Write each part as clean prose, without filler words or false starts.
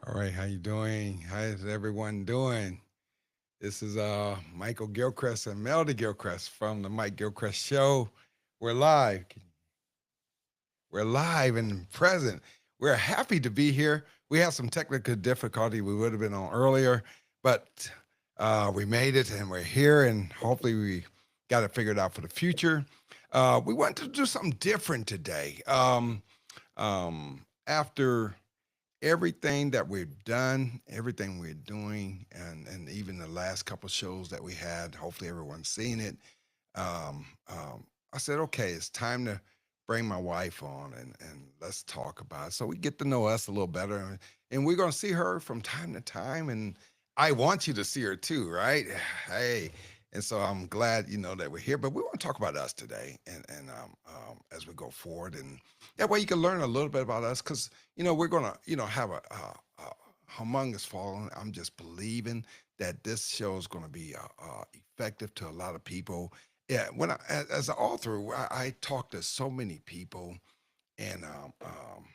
All right, how you doing? How is everyone doing? This is Michael Gilchrist and Melody Gilchrist from the Mike Gilchrist Show. We're live. We're live and present. We're happy to be here. We had some technical difficulty. We would have been on earlier, but we made it and we're here, and hopefully we got it figured out for the future. We want to do something different today. After everything that we've done, everything we're doing, and even the last couple shows that we had, hopefully everyone's seen it. I said, okay, it's time to bring my wife on and let's talk about it. So we get to know us a little better. And we're going to see her from time to time. And I want you to see her too, right? Hey. And so I'm glad, that we're here, but we want to talk about us today as we go forward. And that way you can learn a little bit about us because, we're going to, have a humongous following. I'm just believing that this show is going to be effective to a lot of people. Yeah, as an author, I talk to so many people, and um,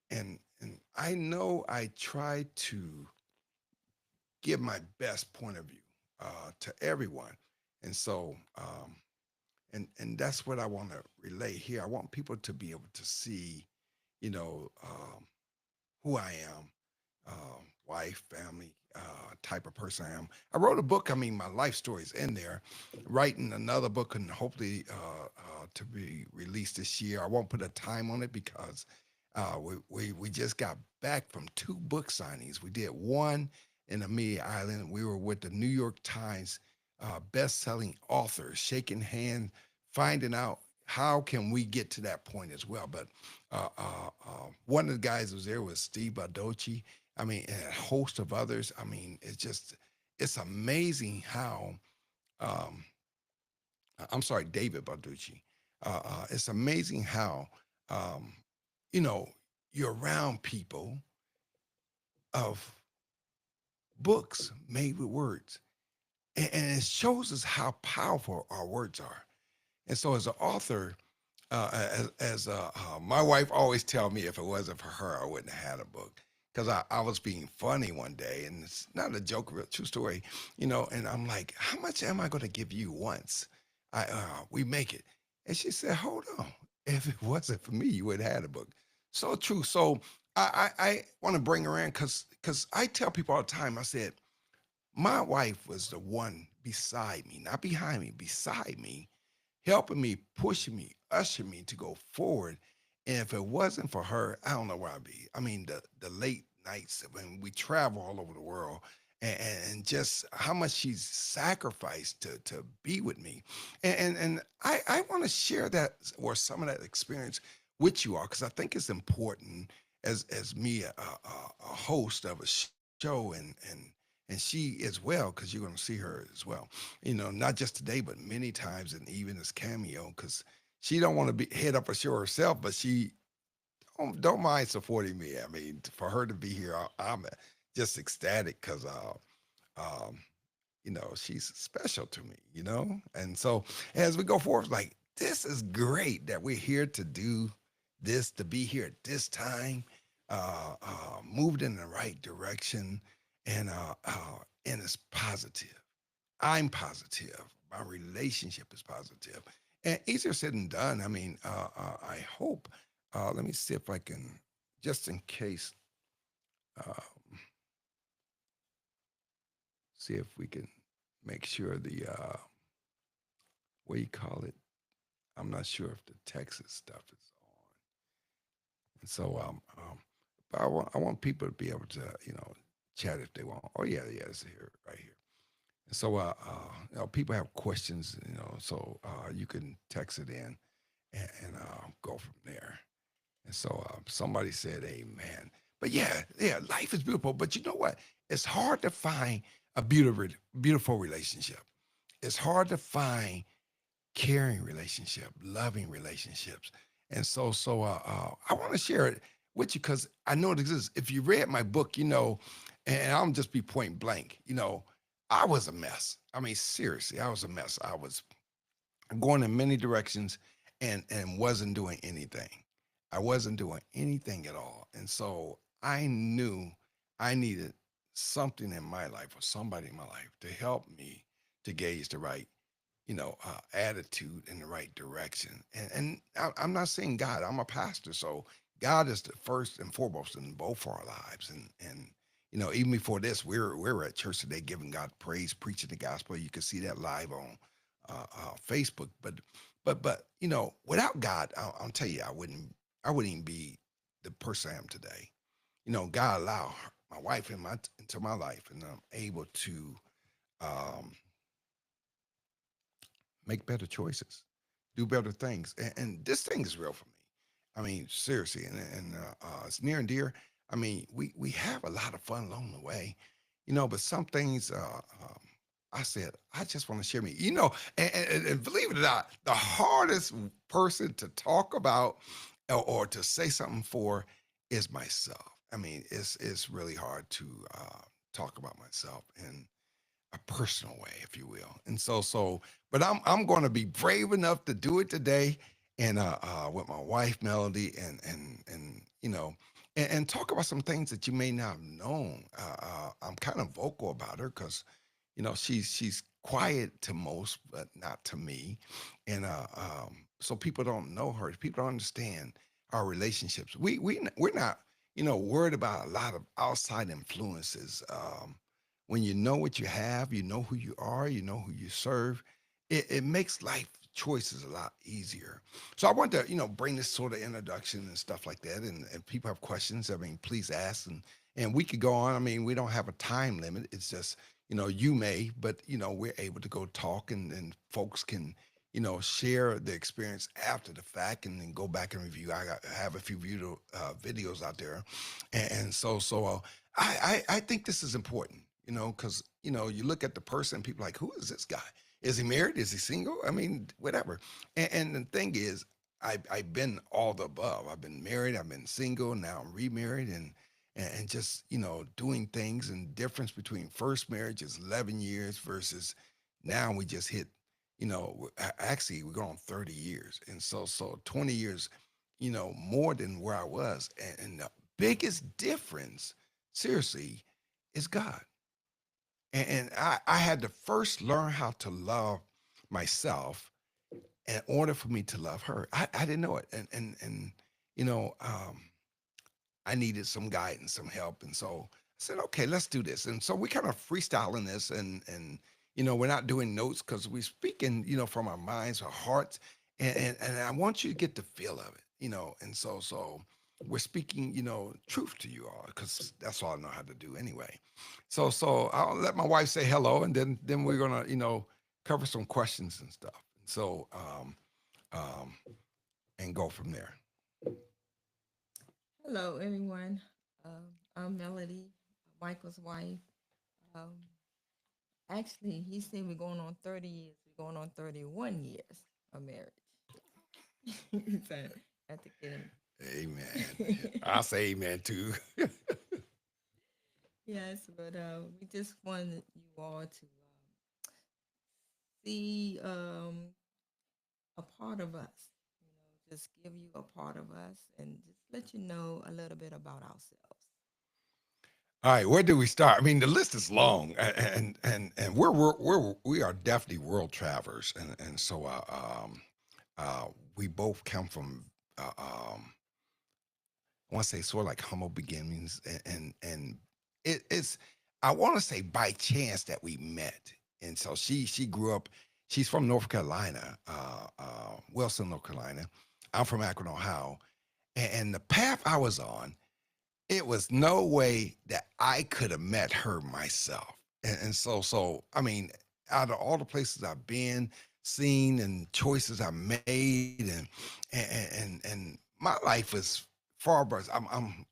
and I know I try to give my best point of view to everyone, and so and that's what I want to relay here. I want people to be able to see, you know, who I am, wife, family, type of person I am. I wrote a book. I mean, my life story is in there. Writing another book and hopefully to be released this year. I won't put a time on it because we just got back from two book signings. We did one in Amelia Island. We were with the New York Times best-selling authors, shaking hands, finding out how can we get to that point as well. But one of the guys who was there was Steve Baldacci. I mean, and a host of others. I mean, it's amazing how um, I'm sorry, David Baldacci. It's amazing how um, you know you're around people of books made with words, and it shows us how powerful our words are. And so, as an author, my wife always tell me if it wasn't for her, I wouldn't have had a book. Because I was being funny one day, and it's not a joke, real true story, And I'm like, how much am I going to give you once? We make it, and she said, hold on, if it wasn't for me, you would have had a book. So true. So I want to bring her in because I tell people all the time. I said my wife was the one beside me, not behind me, beside me, helping me, pushing me, ushering me to go forward. And if it wasn't for her, I don't know where I'd be. I mean, the late nights when we travel all over the world and just how much she's sacrificed to be with me. And I want to share that or some of that experience with you all because I think it's important as me, a host of a show and she as well, because you're going to see her as well, not just today, but many times, and even as cameo, because she don't want to be head up a show herself, but she don't mind supporting me. I mean, for her to be here, I'm just ecstatic because, um, she's special to me, and so as we go forward, like this is great that we're here to do this, to be here at this time, moved in the right direction, and it's positive. I'm positive. My relationship is positive. and easier said than done. I mean, I hope. Let me see if I can, just in case, uh, see if we can make sure the what do you call it? I'm not sure if the Texas stuff is on. And so, but I want people to be able to, chat if they want. Oh yeah, yeah, it's here, right here. And so, people have questions, so you can text it in and go from there. And so somebody said, "Amen." But yeah, yeah, life is beautiful. But you know what? It's hard to find a beautiful relationship. It's hard to find caring relationship, loving relationships. And I want to share it with you because I know it exists. If you read my book, and I'm just be point blank, I was a mess. I mean, seriously, I was a mess. I was going in many directions and wasn't doing anything. I wasn't doing anything at all. And so I knew I needed something in my life or somebody in my life to help me to gauge the right attitude in the right direction. I'm not saying God. I'm a pastor, so God is the first and foremost in both our lives. And even before this, we're at church today, giving God praise, preaching the gospel. You can see that live on Facebook. But without God, I'll tell you, I wouldn't even be the person I am today. God allowed my wife into my life, and I'm able to um, make better choices, do better things. And this thing is real for me. I mean, seriously, and it's near and dear. I mean, we have a lot of fun along the way, but some things. I said, I just want to share me, and believe it or not, the hardest person to talk about or to say something for is myself. I mean, it's really hard to talk about myself, and a personal way, if you will. But I'm going to be brave enough to do it today, and with my wife Melody, and talk about some things that you may not have known. I'm kind of vocal about her because she's quiet to most, but not to me, and so people don't know her. People don't understand our relationships. We're not worried about a lot of outside influences. When you know what you have, you know who you are, you know who you serve, it makes life choices a lot easier. So I want to, bring this sort of introduction and stuff like that. And if people have questions, I mean, please ask. And we could go on. I mean, we don't have a time limit. It's just, you may, but we're able to go talk and folks can, share the experience after the fact and then go back and review. I have a few videos out there. And I think this is important, because you look at the person, people like, who is this guy? Is he married? Is he single? I mean, whatever. And the thing is, I've been all the above. I've been married. I've been single. Now I'm remarried, and just doing things. And difference between first marriage is 11 years versus now we just hit. Actually we're going 30 years, and so 20 years, more than where I was, and the biggest difference, seriously, is God. And I had to first learn how to love myself in order for me to love her. I didn't know it. And you know, um, I needed some guidance, some help. And so I said, okay, let's do this. And so we kind of freestyling this and we're not doing notes because we're speaking, from our minds, our hearts. And I want you to get the feel of it, and so we're speaking, truth to you all, because that's all I know how to do anyway. So I'll let my wife say hello, and then we're gonna, cover some questions and stuff. Um, and go from there. Hello, everyone. I'm Melody, Michael's wife. Um, Actually, he said we're going on 30 years. We're going on 31 years of marriage. So I have to get Amen. him. I'll say amen too. Yes, but we just wanted you all to see a part of us. Just give you a part of us and just let you know a little bit about ourselves. All right, where do we start? I mean, the list is long, and we are definitely world travelers, and so Uh, we both come from, uh, um, I want to say, sort of like humble beginnings, and it's, I want to say by chance that we met, and so she grew up. She's from North Carolina, Wilson, North Carolina. I'm from Akron, Ohio, and the path I was on, it was no way that I could have met her myself. And so I mean, out of all the places I've been, seen, and choices I made, and my life is far better. I'm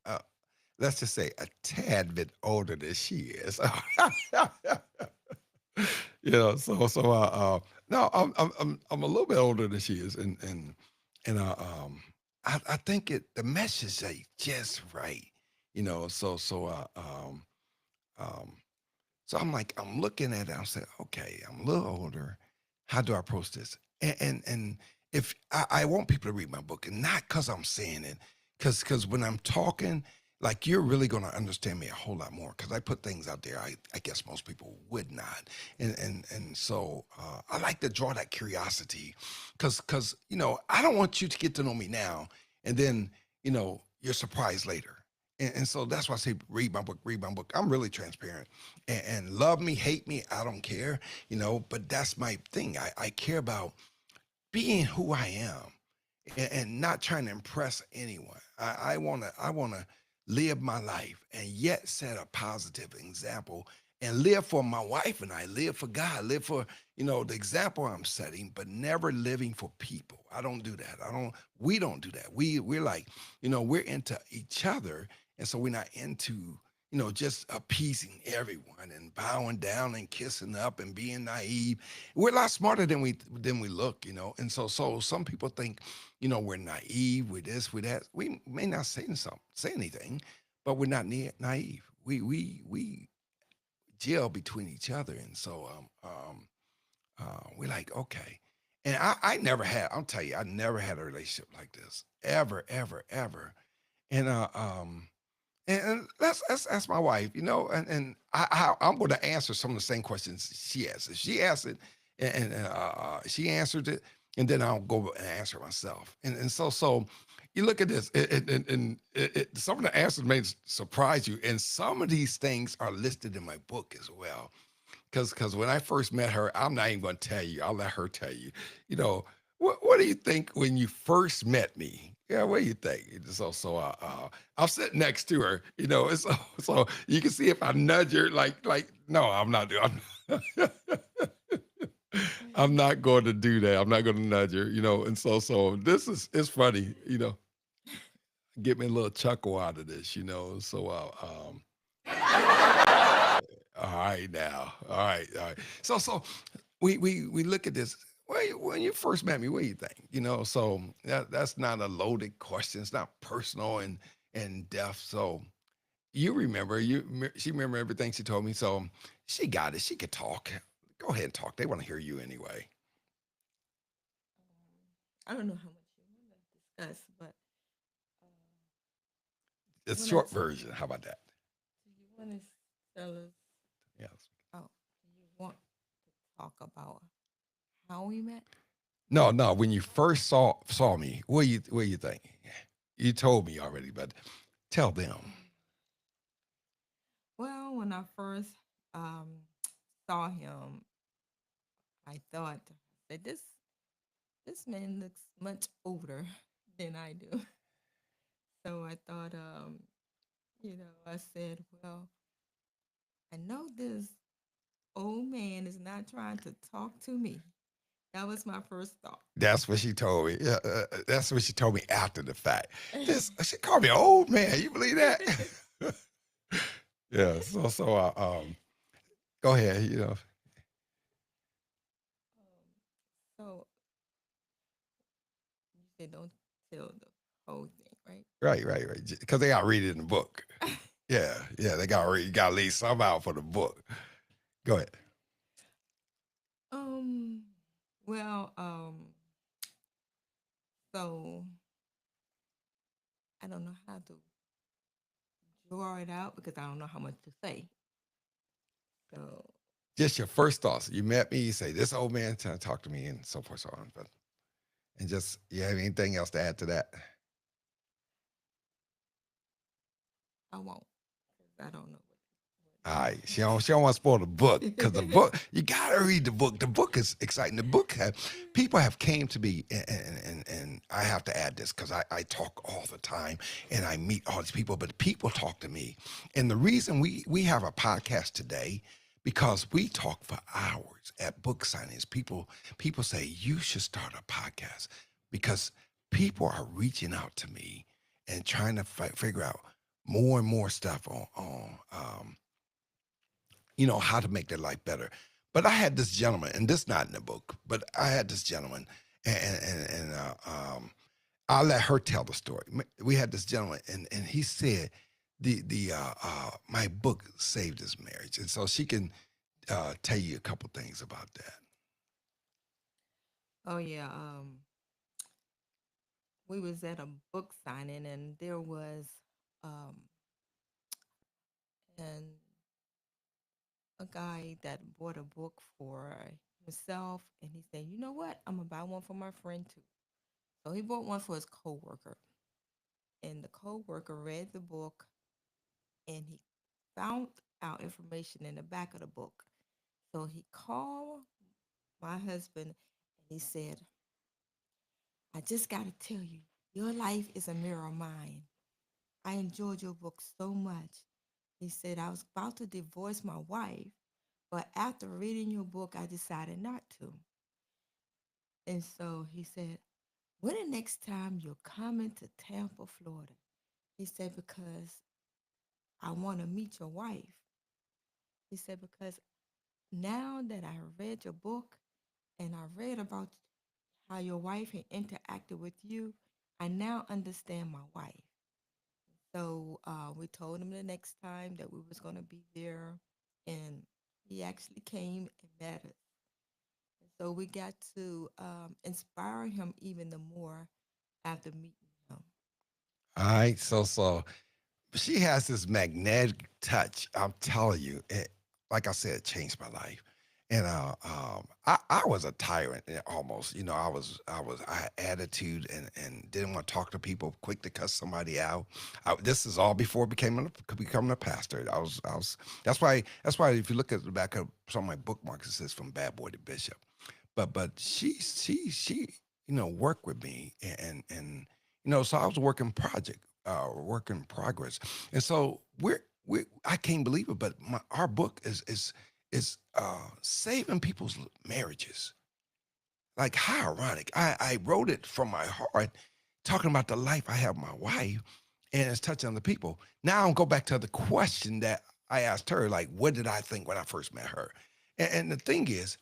let's just say a tad bit older than she is. No, I'm a little bit older than she is, and I think the message is just right, um, so I'm like, I'm looking at it, I'm saying, okay, I'm a little older. How do I approach this? And if I want people to read my book, and not because I'm saying it, because when I'm talking, like you're really gonna understand me a whole lot more because I put things out there I guess most people would not. And so I like to draw that curiosity because I don't want you to get to know me now and then you're surprised later. And so that's why I say read my book. I'm really transparent and love me, hate me, I don't care, but that's my thing. I care about being who I am and not trying to impress anyone. I wanna live my life and yet set a positive example and live for my wife and I live for God, live for the example I'm setting, but never living for people. I don't do that. We don't do that. We're like, we're into each other. And so we're not into just appeasing everyone and bowing down and kissing up and being naive. We're a lot smarter than we look, And so some people think, we're naive, we're this, we're that. We may not say anything, but we're not naive. We gel between each other, and so we're like, okay. And I never had. I'll tell you, I never had a relationship like this ever, ever, ever. And and let's ask my wife, I'm going to answer some of the same questions she asked. If she asked it, and she answered it, and then I'll go and answer myself. And so you look at this, some of the answers may surprise you, and some of these things are listed in my book as well. Because when I first met her, I'm not even going to tell you. I'll let her tell you. You know, what do you think when you first met me? Yeah, what do you think? I'm sitting next to her. So you can see if I nudge her, like no, I'm not doing. I'm not going to do that. I'm not going to nudge her. And so this is it's funny. Get me a little chuckle out of this. All right now. All right. So we look at this. When you first met me, what do you think? So that's not a loaded question. It's not personal and depth. So you remember she remember everything she told me. So she got it. She could talk. Go ahead and talk. They want to hear you anyway. I don't know how much you want to discuss, but you It's want to short version. How about that? do you want to tell us? Yes. Oh, do you want to talk about how we met? No, no. When you first saw me, what you think? You told me already, but tell them. Well, when I first um, saw him, I thought that this man looks much older than I do. So I thought, I said, well, I know this old man is not trying to talk to me. That was my first thought. That's what she told me. Yeah, that's what she told me after the fact. This she called me an old man. You believe that? Yeah. Go ahead. So you said don't tell the whole thing, right? Right. Because they got to read it in the book. Yeah. They got to read. You got to leave some out for the book. Go ahead. um, well, so I don't know how to draw it out because I don't know how much to say. So Just your first thoughts. You met me. You say this old man trying to talk to me, and so forth, so on. But And just, you have anything else to add to that? I won't, 'cause I don't know All what. right, she don't want to spoil the book because the book, you gotta read the book. The book is exciting. The book have people have came to me, and I have to add this because I talk all the time and I meet all these people, but people talk to me, and the reason we have a podcast today because we talk for hours at book signings. People say you should start a podcast because people are reaching out to me and trying to figure out more and more stuff on how to make their life better. But I had this gentleman, and this not in the book, but I had this gentleman, and I'll let her tell the story. We had this gentleman, and he said the my book saved his marriage, and so she can tell you a couple things about that. Oh yeah, we was at a book signing, and there was um and a guy that bought a book for himself, and he said, "You know what? I'm gonna buy one for my friend too." So he bought one for his coworker, and the coworker read the book, and he found out information in the back of the book. So he called my husband, and he said, "I just got to tell you, your life is a mirror of mine. I enjoyed your book so much." He said, "I was about to divorce my wife, but after reading your book, I decided not to." And so he said, "When the next time you're coming to Tampa, Florida?" He said, "Because I want to meet your wife." He said, "Because now that I read your book and I read about how your wife had interacted with you, I now understand my wife." So we told him the next time that we was going to be there, and he actually came and met us. So we got to inspire him even the more after meeting him. All right, so she has this magnetic touch. I'm telling you, like I said, it changed my life. And I was a tyrant almost. I had attitude and didn't want to talk to people. Quick to cuss somebody out. This is all before becoming a pastor. I was. That's why if you look at the back of some of my bookmarks, it says from bad boy to bishop. But she worked with me and so I was a work in progress, and so we I can't believe it, but our book is saving people's marriages. Like, how ironic! I wrote it from my heart, talking about the life I have with my wife, and it's touching other people. Now I'll go back to the question that I asked her, like, what did I think when I first met her? And the thing is,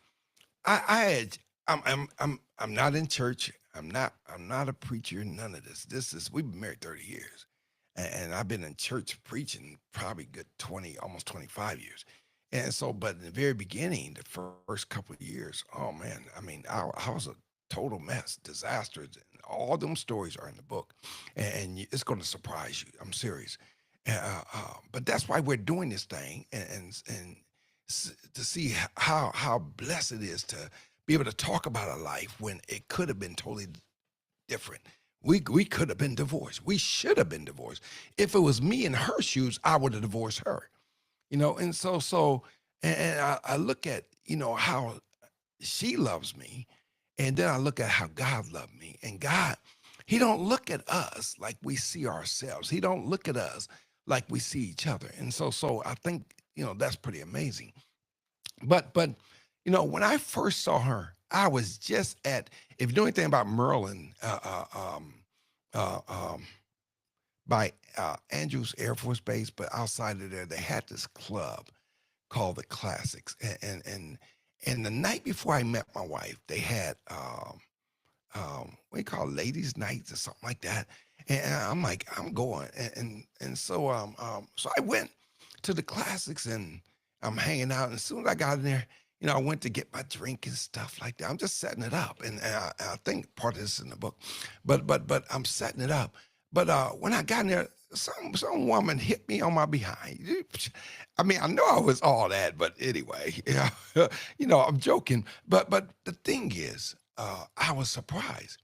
I had I'm not in church. I'm not a preacher. None of this. This is we've been married 30 years, and I've been in church preaching probably good 20, almost 25 years. And so, but in the very beginning, the first couple of years, oh man, I mean, I was a total mess, disaster. And all them stories are in the book, and it's going to surprise you. I'm serious. But that's why we're doing this thing, and to see how blessed it is to be able to talk about a life when it could have been totally different. We could have been divorced. We should have been divorced. If it was me in her shoes, I would have divorced her. And I look at how she loves me, and then I look at how God loved me. And God, He don't look at us like we see ourselves. He don't look at us like we see each other. And so I think that's pretty amazing. But when I first saw her, I was just at, if you know anything about Merlin, uh, um, by Andrews Air Force Base, but outside of there, they had this club called the Classics, and the night before I met my wife, they had what do you call it, ladies' nights or something like that. And I'm like, I'm going, so I went to the Classics, and I'm hanging out. And as soon as I got in there, I went to get my drink and stuff like that. I'm just setting it up, and I think part of this is in the book, but I'm setting it up. But when I got in there, some woman hit me on my behind. I mean, I know I was all that, but anyway, I'm joking. But the thing is, I was surprised.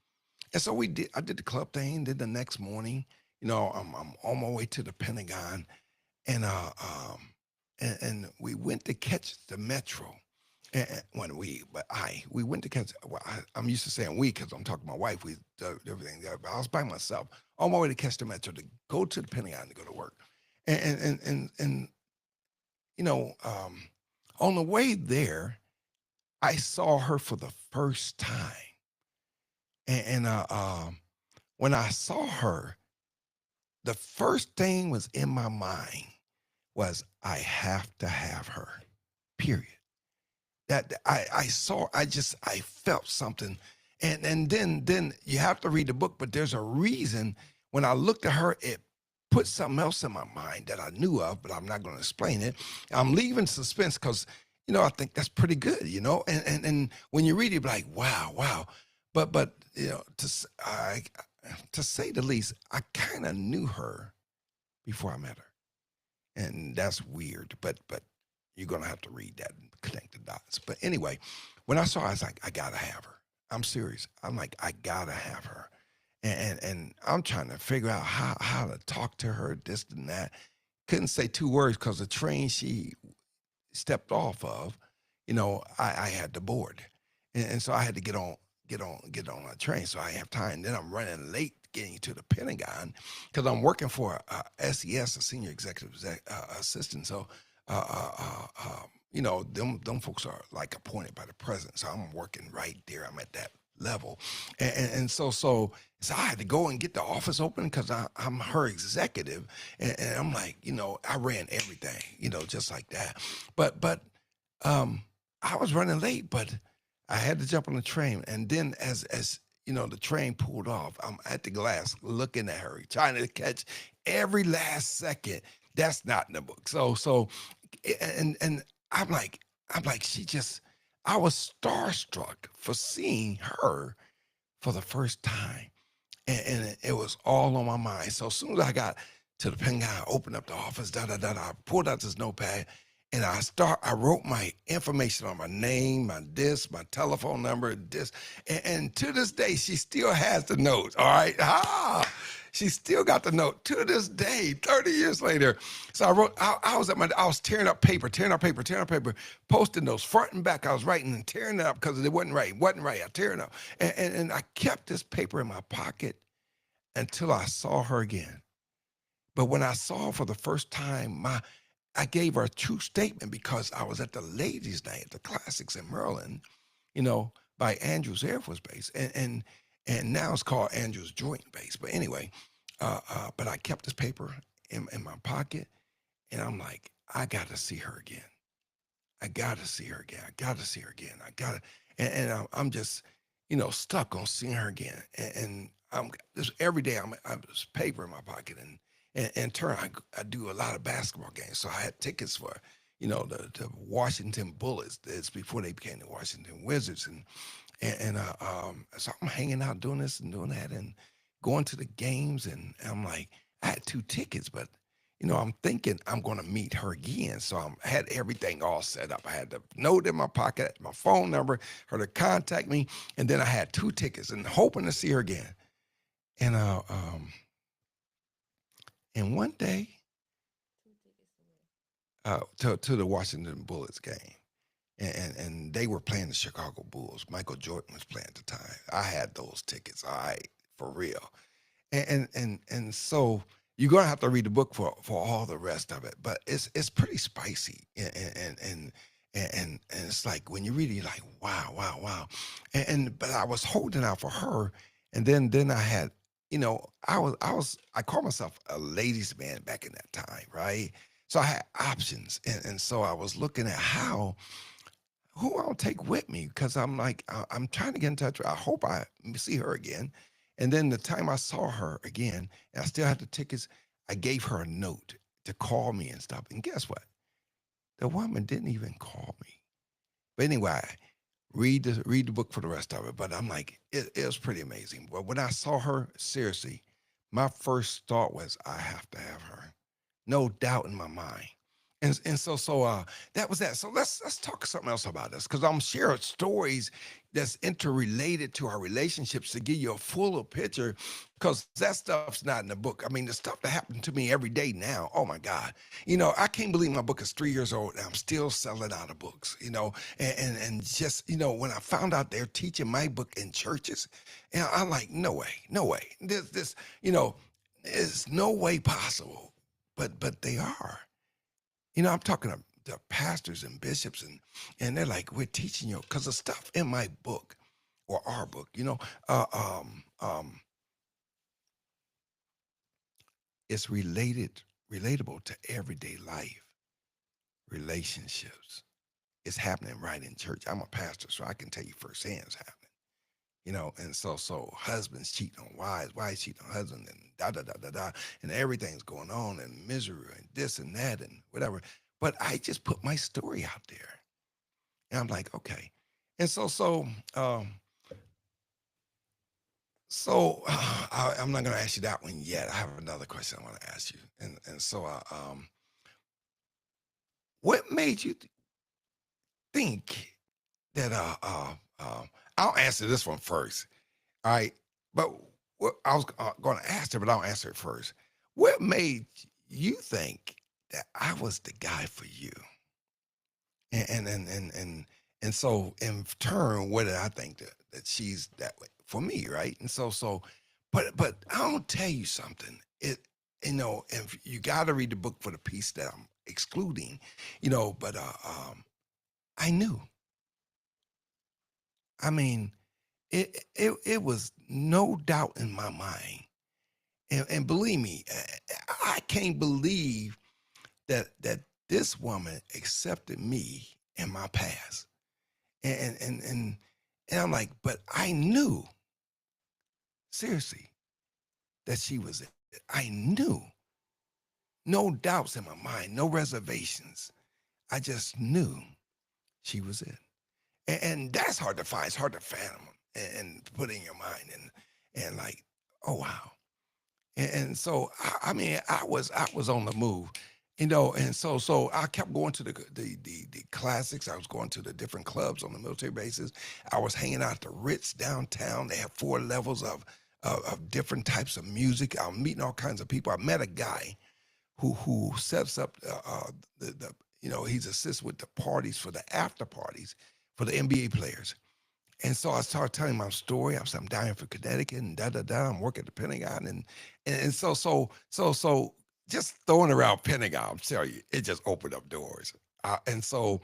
And so I did the club thing. Then the next morning, I'm on my way to the Pentagon, and we went to catch the metro. And when we went to catch. Well, I'm used to saying we because I'm talking to my wife. We everything there, but I was by myself on my way to catch the metro to go to the Pentagon to go to work, and you know, on the way there, I saw her for the first time, and when I saw her, the first thing was in my mind was I have to have her. Period. That I saw, I felt something, and then you have to read the book, but there's a reason. When I looked at her, it put something else in my mind that I knew of, but I'm not going to explain it. I'm leaving suspense because I think that's pretty good, and when you read it, you're like, wow, wow, but to say the least, I kind of knew her before I met her, and that's weird. But you're gonna have to read that and connect the dots. But anyway, when I saw her, I was like, I gotta have her. I'm serious. I'm like, I gotta have her. And I'm trying to figure out how to talk to her, this and that. Couldn't say two words because the train she stepped off of, I had to board, and so I had to get on a train, so I have time. Then I'm running late getting to the Pentagon because I'm working for SES, a senior executive assistant. So, them folks are like appointed by the president. So I'm working right there. I'm at that level, and so I had to go and get the office open because I'm her executive, and I'm like, I ran everything, just like that. But um, I was running late, but I had to jump on the train, and then as the train pulled off, I'm at the glass looking at her, trying to catch every last second. That's not in the book. So, and I'm like, she just. I was starstruck for seeing her for the first time, and it was all on my mind. So as soon as I got to the Pentagon, I opened up the office, da da da da. I pulled out this notepad, and I wrote my information on my name, my telephone number, this, and to this day, she still has the note. All right, she still got the note to this day, 30 years later. So I wrote. I was tearing up paper, posting those front and back. I was writing and tearing it up because it wasn't right. I tearing up, and I kept this paper in my pocket until I saw her again. But when I saw her for the first time, I gave her a true statement because I was at the ladies' night at the Classics in Maryland, by Andrews Air Force Base, and now it's called Andrews Joint Base. But anyway, but I kept this paper in my pocket, and I'm like, I got to see her again. I got to see her again. I got to see her again. I got to, I'm just, stuck on seeing her again. And I'm just every day I'm just paper in my pocket, and in turn I do a lot of basketball games. So I had tickets for, the Washington Bullets. It's before they became the Washington Wizards, and so I'm hanging out doing this and doing that and going to the games, and I'm like, I had two tickets, but I'm thinking I'm going to meet her again. So I had everything all set up. I had the note in my pocket, my phone number, her to contact me, and then I had two tickets and hoping to see her again. And and one day, to the Washington Bullets game, and they were playing the Chicago Bulls. Michael Jordan was playing at the time. I had those tickets, all right, for real. And so you're gonna have to read the book for all the rest of it, but it's pretty spicy, and it's like when you read it, you're like, wow, wow, wow, but I was holding out for her, and then I had, I called myself a ladies man back in that time, right? So I had options, and so I was looking at who I'll take with me because I'm like, I'm trying to get in touch. I hope I see her again. And then the time I saw her again, and I still had the tickets, I gave her a note to call me and stuff. And guess what? The woman didn't even call me. But anyway, read the book for the rest of it. But I'm like, it was pretty amazing. But when I saw her, seriously, my first thought was, I have to have her. No doubt in my mind. And so that was that. So let's talk something else about this because I'm sharing stories that's interrelated to our relationships to give you a fuller picture, because that stuff's not in the book. I mean, the stuff that happened to me every day now, oh my God. I can't believe my book is 3 years old and I'm still selling out of books, and just, when I found out they're teaching my book in churches, and I'm like, no way, no way. This, there's no way possible. But they are. I'm talking to pastors and bishops, and they're like, we're teaching you, because the stuff in my book or our book, uh, um, um, it's relatable to everyday life, relationships. It's happening right in church. I'm a pastor, so I can tell you firsthand it's happening. And so husbands cheating on wives cheating on husbands, and da da da da da, and everything's going on, and misery and this and that and whatever. But I just put my story out there, and I'm like, okay. And um, I'm not going to ask you that one yet. I have another question I want to ask you, and what made you think that I'll answer this one first. All right. But what I was going to ask her, but I'll answer it first. What made you think that I was the guy for you? And so in turn, what did I think that she's that way for me, right? And but I'll tell you something. If you got to read the book for the piece that I'm excluding, but I knew. I mean, it was no doubt in my mind. And believe me, I can't believe that this woman accepted me in my past. And I'm like, but I knew, seriously, that she was it. I knew. No doubts in my mind, no reservations. I just knew she was it. And that's hard to find. It's hard to fathom and put in your mind, and like, oh wow. And so I mean, I was on the move, and so I kept going to the classics. I was going to the different clubs on the military bases. I was hanging out at the Ritz downtown. They have 4 levels of different types of music. I'm meeting all kinds of people. I met a guy who sets up he's assists with the parties, for the after parties for the NBA players. And so I started telling my story. I said, I'm down here for Connecticut and da da da. I'm working at the Pentagon, and so just throwing around Pentagon, I'm telling you, it just opened up doors. And so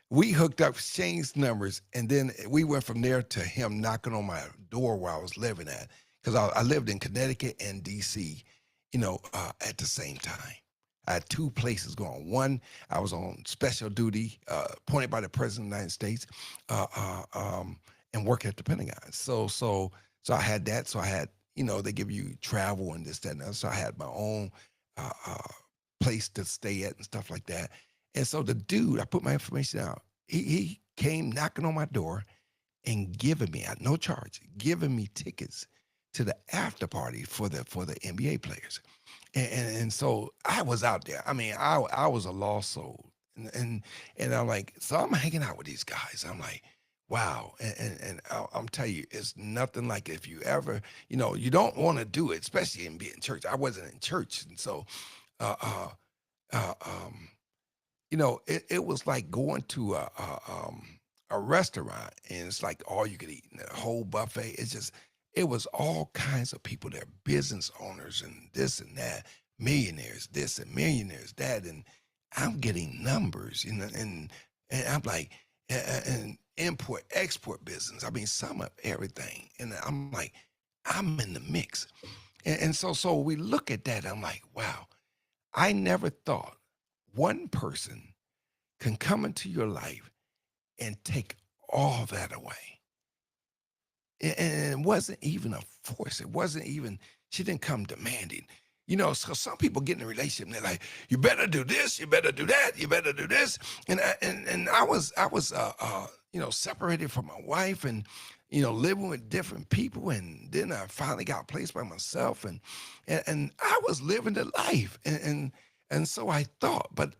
we hooked up, exchanged numbers, and then we went from there to him knocking on my door where I was living at, because I lived in Connecticut and D.C. At the same time. I had 2 places going. One, I was on special duty, appointed by the President of the United States, uh, uh, um, and work at the Pentagon. So I had that. So I had, they give you travel and this, that, and that. So I had my own uh, uh, place to stay at and stuff like that. And so the dude, I put my information out. He came knocking on my door and giving me, at no charge, giving me tickets to the after party for the NBA players. And so I was out there. I mean, I was a lost soul, and I'm like, so I'm hanging out with these guys. I'm like, wow, and I'm telling you, it's nothing like, if you ever, you don't want to do it, especially in being in church. I wasn't in church, and so, uh, uh, uh um, it was like going to a restaurant, and it's like all you could eat, and the whole buffet. It was all kinds of people there, business owners and this and that, millionaires, this and millionaires that, and I'm getting numbers, and I'm like, and import export business. I mean, some of everything, and I'm like, I'm in the mix, and so we look at that. I'm like, wow, I never thought one person can come into your life and take all that away. And it wasn't even a force. It wasn't even, she didn't come demanding. So some people get in a relationship and they're like, you better do this, you better do that, you better do this. And I was separated from my wife, and living with different people, and then I finally got placed by myself, and I was living the life. And so I thought, but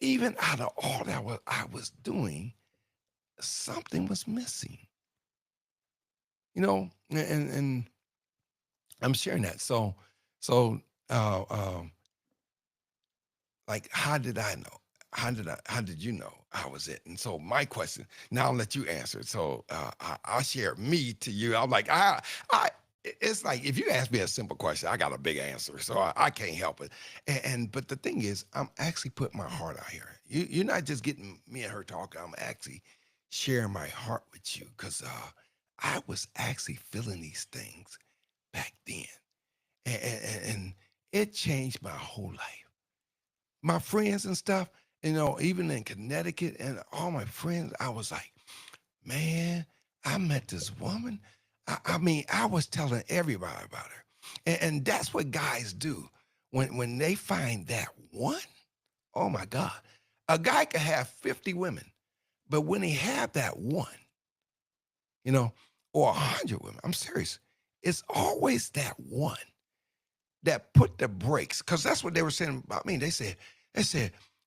even out of all that I was doing, something was missing. and I'm sharing that. So, uh, um, like, how did I know? How did you know I was it? And so my question, now I'll let you answer. So I'll share me to you. I'm like, it's like if you ask me a simple question, I got a big answer. So I can't help it. But the thing is, I'm actually putting my heart out here. You're not just getting me and her talking. I'm actually sharing my heart with you because I was actually feeling these things back then. And it changed my whole life. My friends and stuff, even in Connecticut and all my friends, I was like, man, I met this woman. I mean, I was telling everybody about her. And that's what guys do. When they find that one, oh my God. A guy could have 50 women, but when he have that one, you know, or 100 women, I'm serious, it's always that one that put the brakes, because that's what they were saying about me. They said,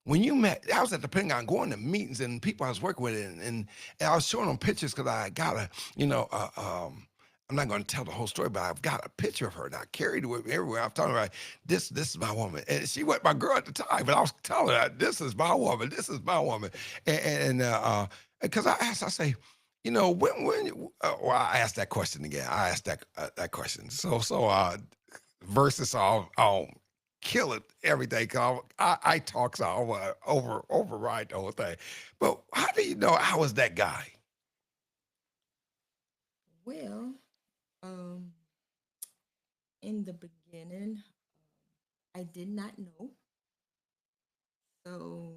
when you met, I was at the Pentagon going to meetings and people I was working with, and I was showing them pictures because I got you know, uh, um, I'm not going to tell the whole story, but I've got a picture of her and I carried it with me everywhere. I'm telling her, this is my woman. And she wasn't my girl at the time, but I was telling her, this is my woman. This is my woman. Because I asked, I say, well, I asked that question again. I asked that question. So versus I'll kill it every day because I talk so I override the whole thing. But how do you know I was that guy? Well, um, in the beginning, I did not know. So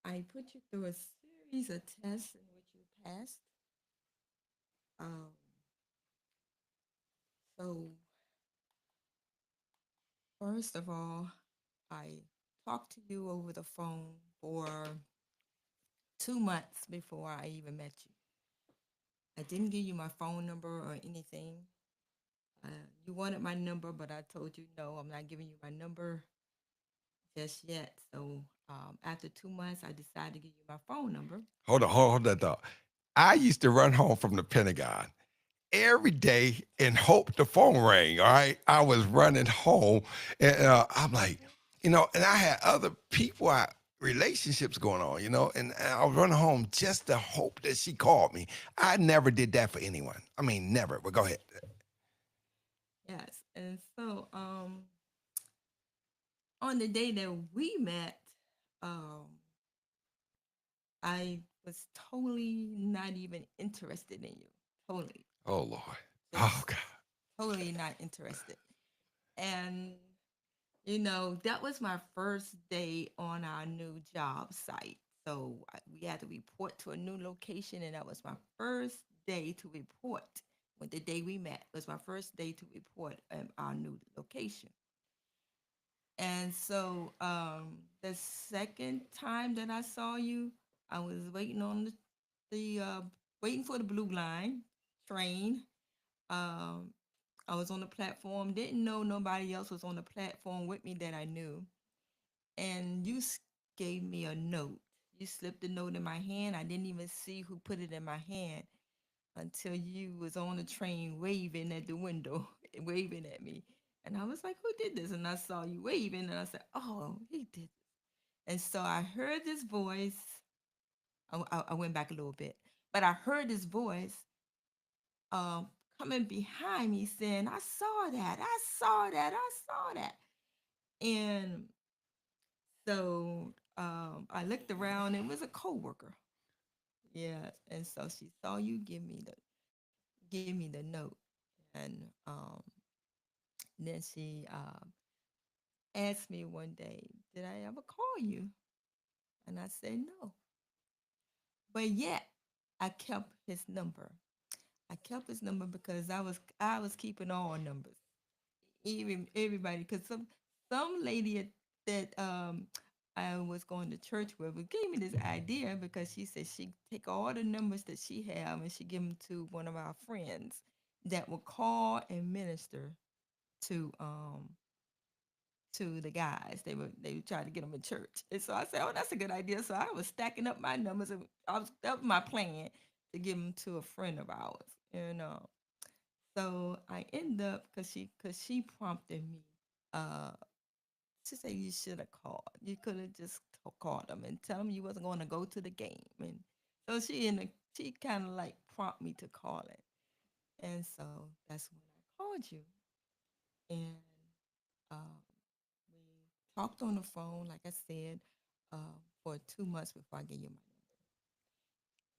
I put you through a series of tests in which you passed. Um, so first of all, I talked to you over the phone for 2 months before I even met you. I didn't give you my phone number or anything. You wanted my number, but I told you no, I'm not giving you my number just yet. So after 2 months, I decided to give you my phone number. Hold that thought. I used to run home from the Pentagon every day and hope the phone rang. All right, I was running home, and I'm like, and I had other people, relationships going on, and I was running home just to hope that she called me. I never did that for anyone. I mean, never. But go ahead. Yes. And so on the day that we met, um, I was totally not even interested in you. Totally. Oh Lord. Oh Just God. totally not interested. And, that was my first day on our new job site. So we had to report to a new location, and that was my first day to report. When the day we met was my first day to report our new location. And so the second time that I saw you, I was waiting on the waiting for the blue line train. Um, I was on the platform, didn't know nobody else was on the platform with me that I knew. And you gave me a note. You slipped a note in my hand. I didn't even see who put it in my hand until you was on the train waving at the window, waving at me. And I was like, who did this? And I saw you waving, and I said, oh, he did. And so I heard this voice. I went back a little bit, but I heard this voice um, coming behind me saying, I saw that, I saw that, I saw that. And so I looked around, and it was a coworker. Yeah. And so she saw you give me the note. And then she asked me one day, did I ever call you? And I said, no. But yet I kept his number. I kept his number because I was keeping all numbers, even everybody. Because some lady that I was going to church with gave me this idea because she said she take all the numbers that she have and she give them to one of our friends that will call and minister to the guys. They would try to get them in church. And so I said, "Oh, that's a good idea." So I was stacking up my numbers, and that was my plan to give them to a friend of ours. And so I end up cause she prompted me. Uh, she said you should have called. You could have just called them and tell them you wasn't going to go to the game. And so she kind of like prompt me to call it. And so that's when I called you. And um, we talked on the phone, like I said, for 2 months before I gave you my number.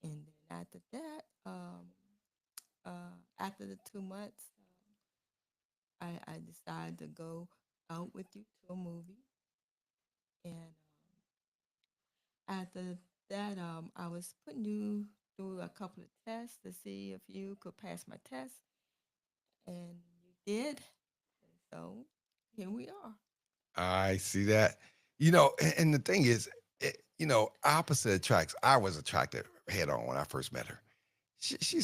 And then after that, after the 2 months, I decided to go out with you to a movie. And after that, I was putting you through a couple of tests to see if you could pass my test, and you did. And so here we are. I see that. And the thing is, opposite attracts. I was attracted head on when I first met her. She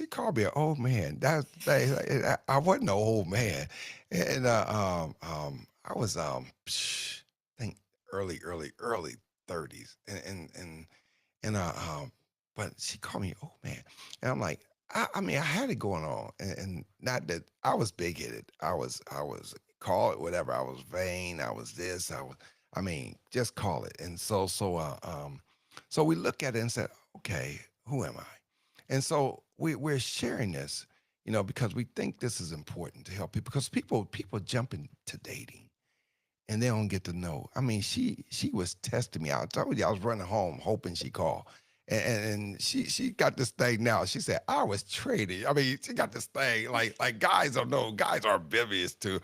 called me an old man. I wasn't an old man, and I was I think early 30s, and but she called me old man, and I'm like, I mean, I had it going on, and not that I was big headed. I was call it whatever. I was vain. I was this. I mean, just call it. And so we look at it and said, okay, who am I? And so we're sharing this, because we think this is important to help people because people jump into dating and they don't get to know. I mean, she was testing me out. I told you I was running home hoping she called. And she got this thing now. She said I was traded. I mean, she got this thing like guys don't know. Guys are oblivious to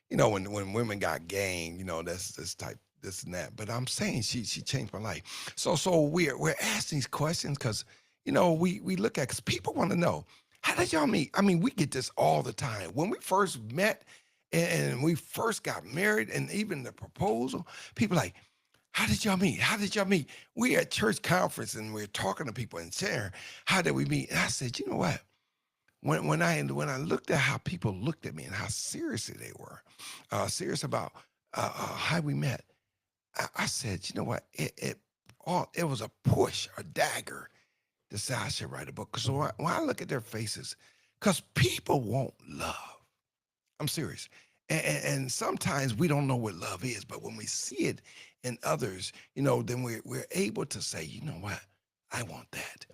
when women got game. That's this type this and that. But I'm saying she changed my life. So we're asking these questions because we look at because people want to know how did y'all meet. I mean, we get this all the time. When we first met and we first got married and even the proposal, people like, how did y'all meet? How did y'all meet? We at church conference and we're talking to people and sharing, how did we meet? And I said, you know what? When I looked at how people looked at me and how seriously they were, serious about how we met, I said, you know what? It was a push, a dagger to say I should write a book. Because when I look at their faces, because people want love. I'm serious. And sometimes we don't know what love is, but when we see it in others, then we're able to say, you know what, I want that.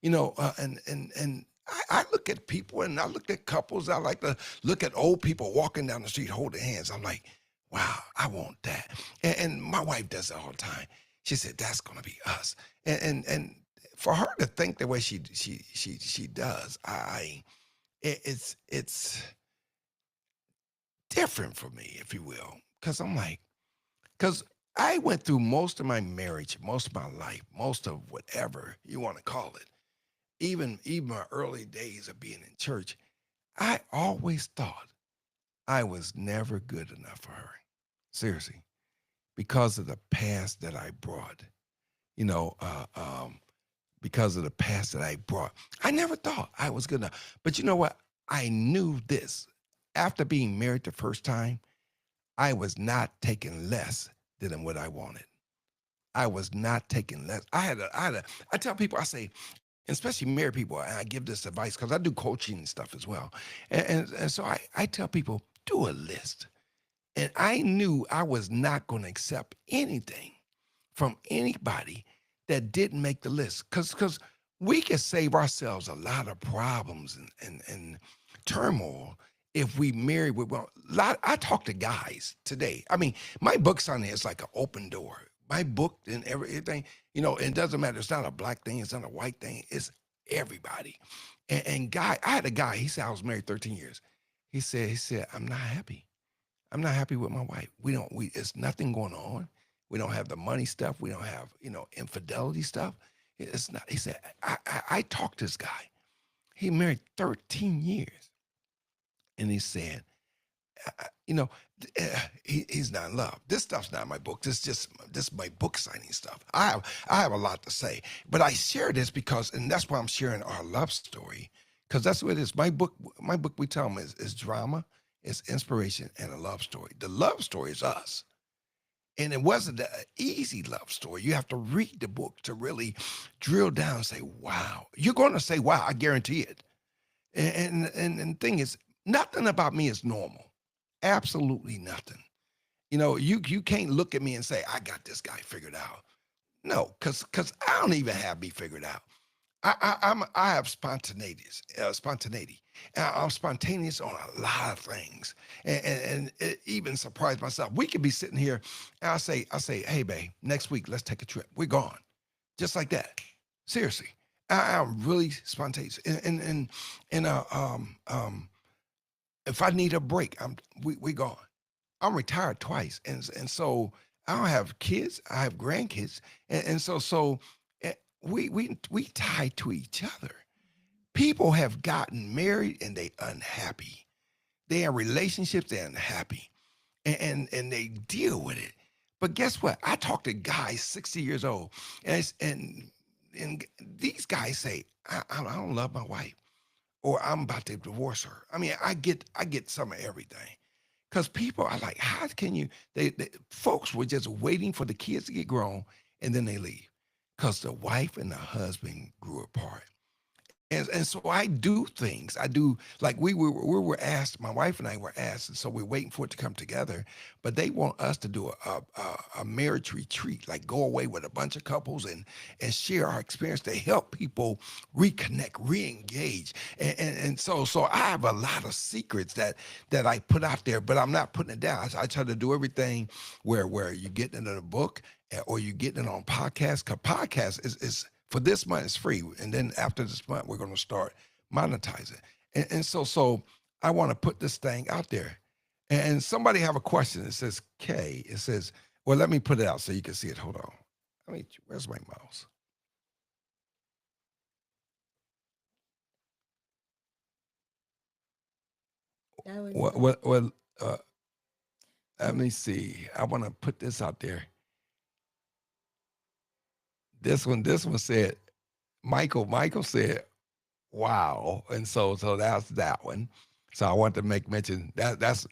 And I look at people and I look at couples. I like to look at old people walking down the street holding hands. I'm like, wow, I want that. And my wife does it all the time. She said, that's gonna be us. And for her to think the way she does, it's different for me, if you will. Because I went through most of my marriage, most of my life, most of whatever you want to call it, even my early days of being in church, I always thought I was never good enough for her. Seriously, because of the past that I brought, you know, uh, um, because of the past that I brought, I never thought I was good enough. But you know what? I knew this. After being married the first time, I was not taking less than what I wanted. I was not taking less. I tell people, I say, especially married people, and I give this advice because I do coaching and stuff as well. And so I tell people, do a list. And I knew I was not going to accept anything from anybody that didn't make the list. Because we can save ourselves a lot of problems and turmoil if we marry with well, I talk to guys today. I mean, my book's on there, it's like an open door. My book and everything, it doesn't matter. It's not a black thing, it's not a white thing, it's everybody. And guy, I had a guy, he said I was married 13 years. He said, I'm not happy. I'm not happy with my wife. It's nothing going on. We don't have the money stuff. We don't have, infidelity stuff. It's not, he said, I talked to this guy. He married 13 years. And he said, you know, he's not in love. This stuff's not my book. This is my book signing stuff. I have a lot to say, but I share this because, and that's why I'm sharing our love story, because that's what it is. My book, we tell them is drama, it's inspiration, and a love story. The love story is us. And it wasn't an easy love story. You have to read the book to really drill down and say, wow. You're going to say, wow, I guarantee it. And the thing is, nothing about me is normal. Absolutely nothing. You can't look at me and say, I got this guy figured out. No, because I don't even have me figured out. I have spontaneity. I'm spontaneous on a lot of things, and it even surprised myself. We could be sitting here, and I say, hey, babe, next week let's take a trip. We're gone, just like that. Seriously, I'm really spontaneous, and if I need a break, we gone. I'm retired twice, and so I don't have kids. I have grandkids, and so we tied to each other. People have gotten married and they unhappy. They have relationships, they're unhappy. And they deal with it. But guess what? I talk to guys 60 years old, and these guys say, I don't love my wife, or I'm about to divorce her. I mean, I get some of everything. Because people are like, how can you? Folks were just waiting for the kids to get grown and then they leave. Because the wife and the husband grew apart. And so I do things. I do like we were asked. My wife and I were asked, and so we're waiting for it to come together. But they want us to do a marriage retreat, like go away with a bunch of couples and share our experience to help people reconnect, re-engage. And so I have a lot of secrets that I put out there, but I'm not putting it down. I try to do everything where you get into the book or you get it on podcast. Cause podcast is for this month it's free, and then after this month we're going to start monetizing. And so I want to put this thing out there. And somebody have a question. It says K. It says, well, let me put it out so you can see it. Hold on. Where's my mouse? That was What uh, let me see. I want to put this out there. This one said, Michael said, wow. And so that's that one. So I want to make mention that's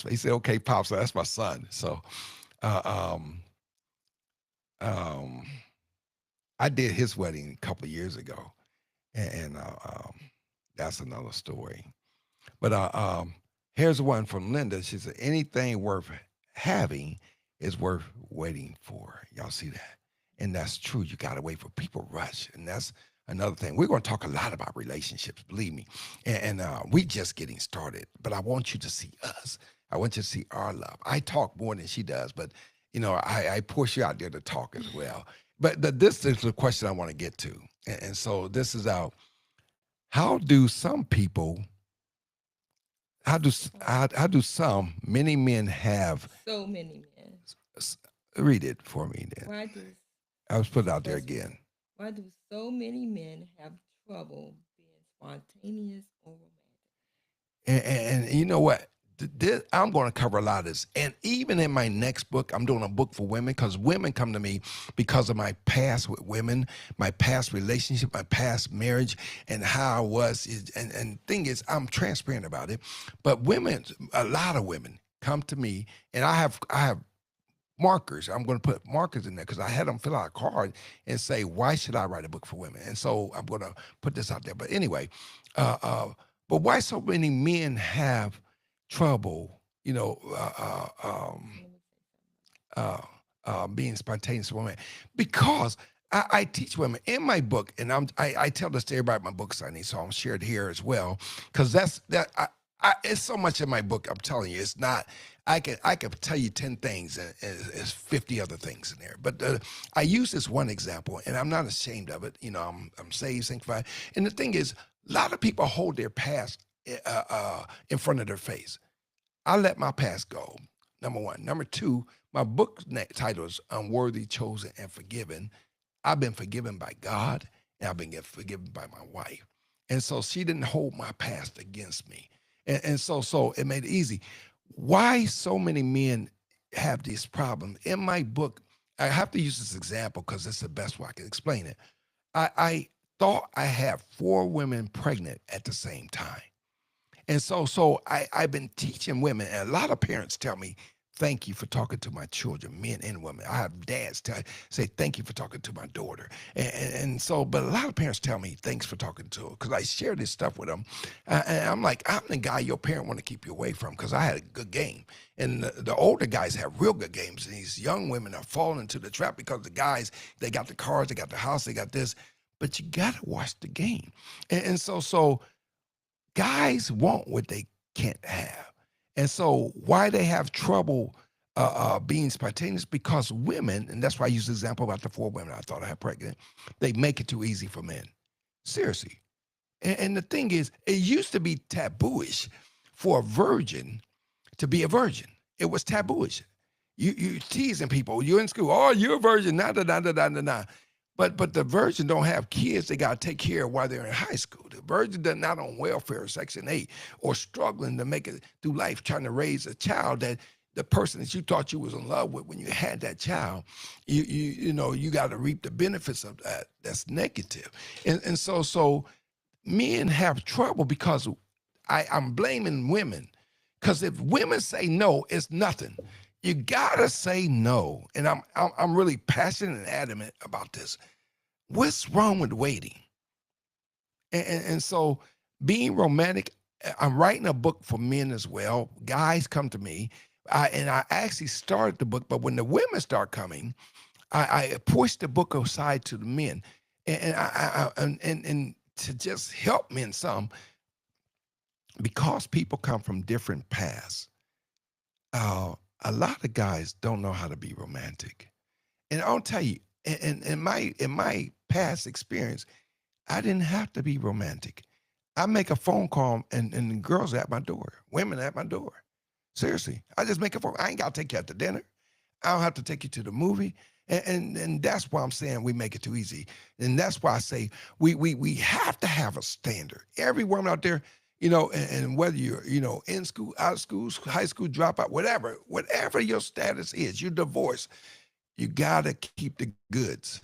he said, okay, Pop, so that's my son. So uh, um um I did his wedding a couple of years ago, and that's another story. But here's one from Linda. She said, anything worth having is worth waiting for. Y'all see that? And that's true. You got to wait for people rush. And that's another thing. We're going to talk a lot about relationships, believe me. And we just getting started. But I want you to see us. I want you to see our love. I talk more than she does, but I push you out there to talk as well. But this is the question I want to get to. And so this is how do some people how do some many men have so many men. read it for me then. Why do I was put it the out there question? again. Why do so many men have trouble being spontaneous or romantic? And you know what? I'm going to cover a lot of this. And even in my next book, I'm doing a book for women because women come to me because of my past with women, my past relationship, my past marriage, and how I was. And thing is, I'm transparent about it. But women, a lot of women come to me, and I have markers. I'm going to put markers in there because I had them fill out a card and say, why should I write a book for women? And so I'm going to put this out there. But anyway, uh, uh, but why so many men have trouble, Let me say uh, being spontaneous with women? Because I teach women in my book, and I tell this to everybody in my book signing, so I'm shared here as well, because it's so much in my book. I'm telling you, it's not. I can tell you 10 things, and there's 50 other things in there. But I use this one example, and I'm not ashamed of it. I'm saved, sanctified, and the thing is, a lot of people hold their past in front of their face. I let my past go. Number one. Number two, my book title is Unworthy, Chosen, and Forgiven. I've been forgiven by God, and I've been forgiven by my wife. And so she didn't hold my past against me. And so it made it easy. Why so many men have these problems? In my book, I have to use this example because it's the best way I can explain it. I thought I had four women pregnant at the same time. And so I've been teaching women, and a lot of parents tell me thank you for talking to my children, men and women. I have dads say thank you for talking to my daughter, and so. But a lot of parents tell me thanks for talking to her because I share this stuff with them, and I'm like, I'm the guy your parent want to keep you away from because I had a good game, and the older guys have real good games, and these young women are falling into the trap because the guys they got the cars, they got the house, they got this, but you gotta watch the game, and so guys want what they can't have. And so why they have trouble being spontaneous because women, and that's why I use the example about the 4 women I thought I had pregnant, they make it too easy for men. Seriously. And the thing is, it used to be tabooish for a virgin to be a virgin. It was tabooish. You teasing people. You're in school. Oh, you're a virgin. Nah, nah, nah, nah, nah, nah, nah. But the virgin don't have kids they got to take care of while they're in high school. The virgin does not on welfare, Section 8, or struggling to make it through life trying to raise a child that the person that you thought you was in love with when you had that child, you got to reap the benefits of that. That's negative. And so men have trouble because I'm blaming women. Because if women say no, it's nothing. You gotta say no. And I'm really passionate and adamant about this. What's wrong with waiting? And so being romantic, I'm writing a book for men as well. Guys come to me. I actually started the book, but when the women start coming, I push the book aside to the men. And to just help men some, because people come from different paths, uh, a lot of guys don't know how to be romantic. And I'll tell you, in my past experience, I didn't have to be romantic. I make a phone call and the girls at my door, women at my door. Seriously, I just make a phone. I ain't got to take you out to dinner. I don't have to take you to the movie. And that's why I'm saying we make it too easy. And that's why I say we have to have a standard. Every woman out there, and whether you're, in school, out of school, high school dropout, whatever your status is, you're divorced, you gotta keep the goods.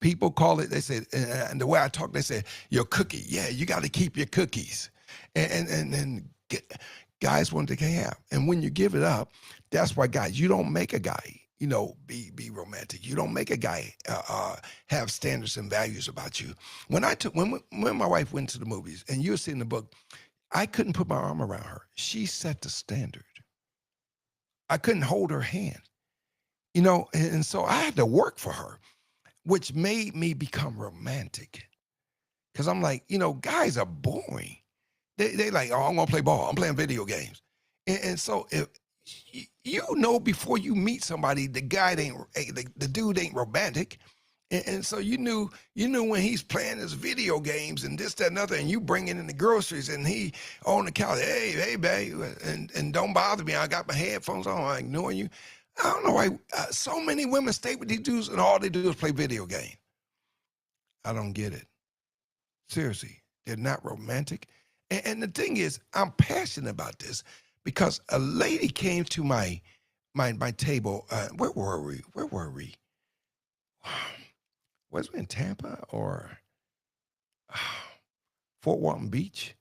People call it, they say, and the way I talk, they say, your cookie. Yeah, you gotta keep your cookies. And guys want to have. And when you give it up, that's why guys, you don't make a guy, be romantic. You don't make a guy have standards and values about you. When my wife went to the movies, and you'll see in the book, I couldn't put my arm around her. She set the standard. I couldn't hold her hand, and so I had to work for her, which made me become romantic. Because I'm like, guys are boring. They like, oh, I'm gonna play ball. I'm playing video games, and so if before you meet somebody, the guy ain't the dude ain't romantic, and so you knew when he's playing his video games and this, that, and other, and you bringing in the groceries, and he on the couch, hey, babe, and don't bother me. I got my headphones on. I'm ignoring you. I don't know why so many women stay with these dudes and all they do is play video games. I don't get it. Seriously, they're not romantic. And the thing is, I'm passionate about this because a lady came to my table. Where were we? Where were we? Was we in Tampa or Fort Walton Beach?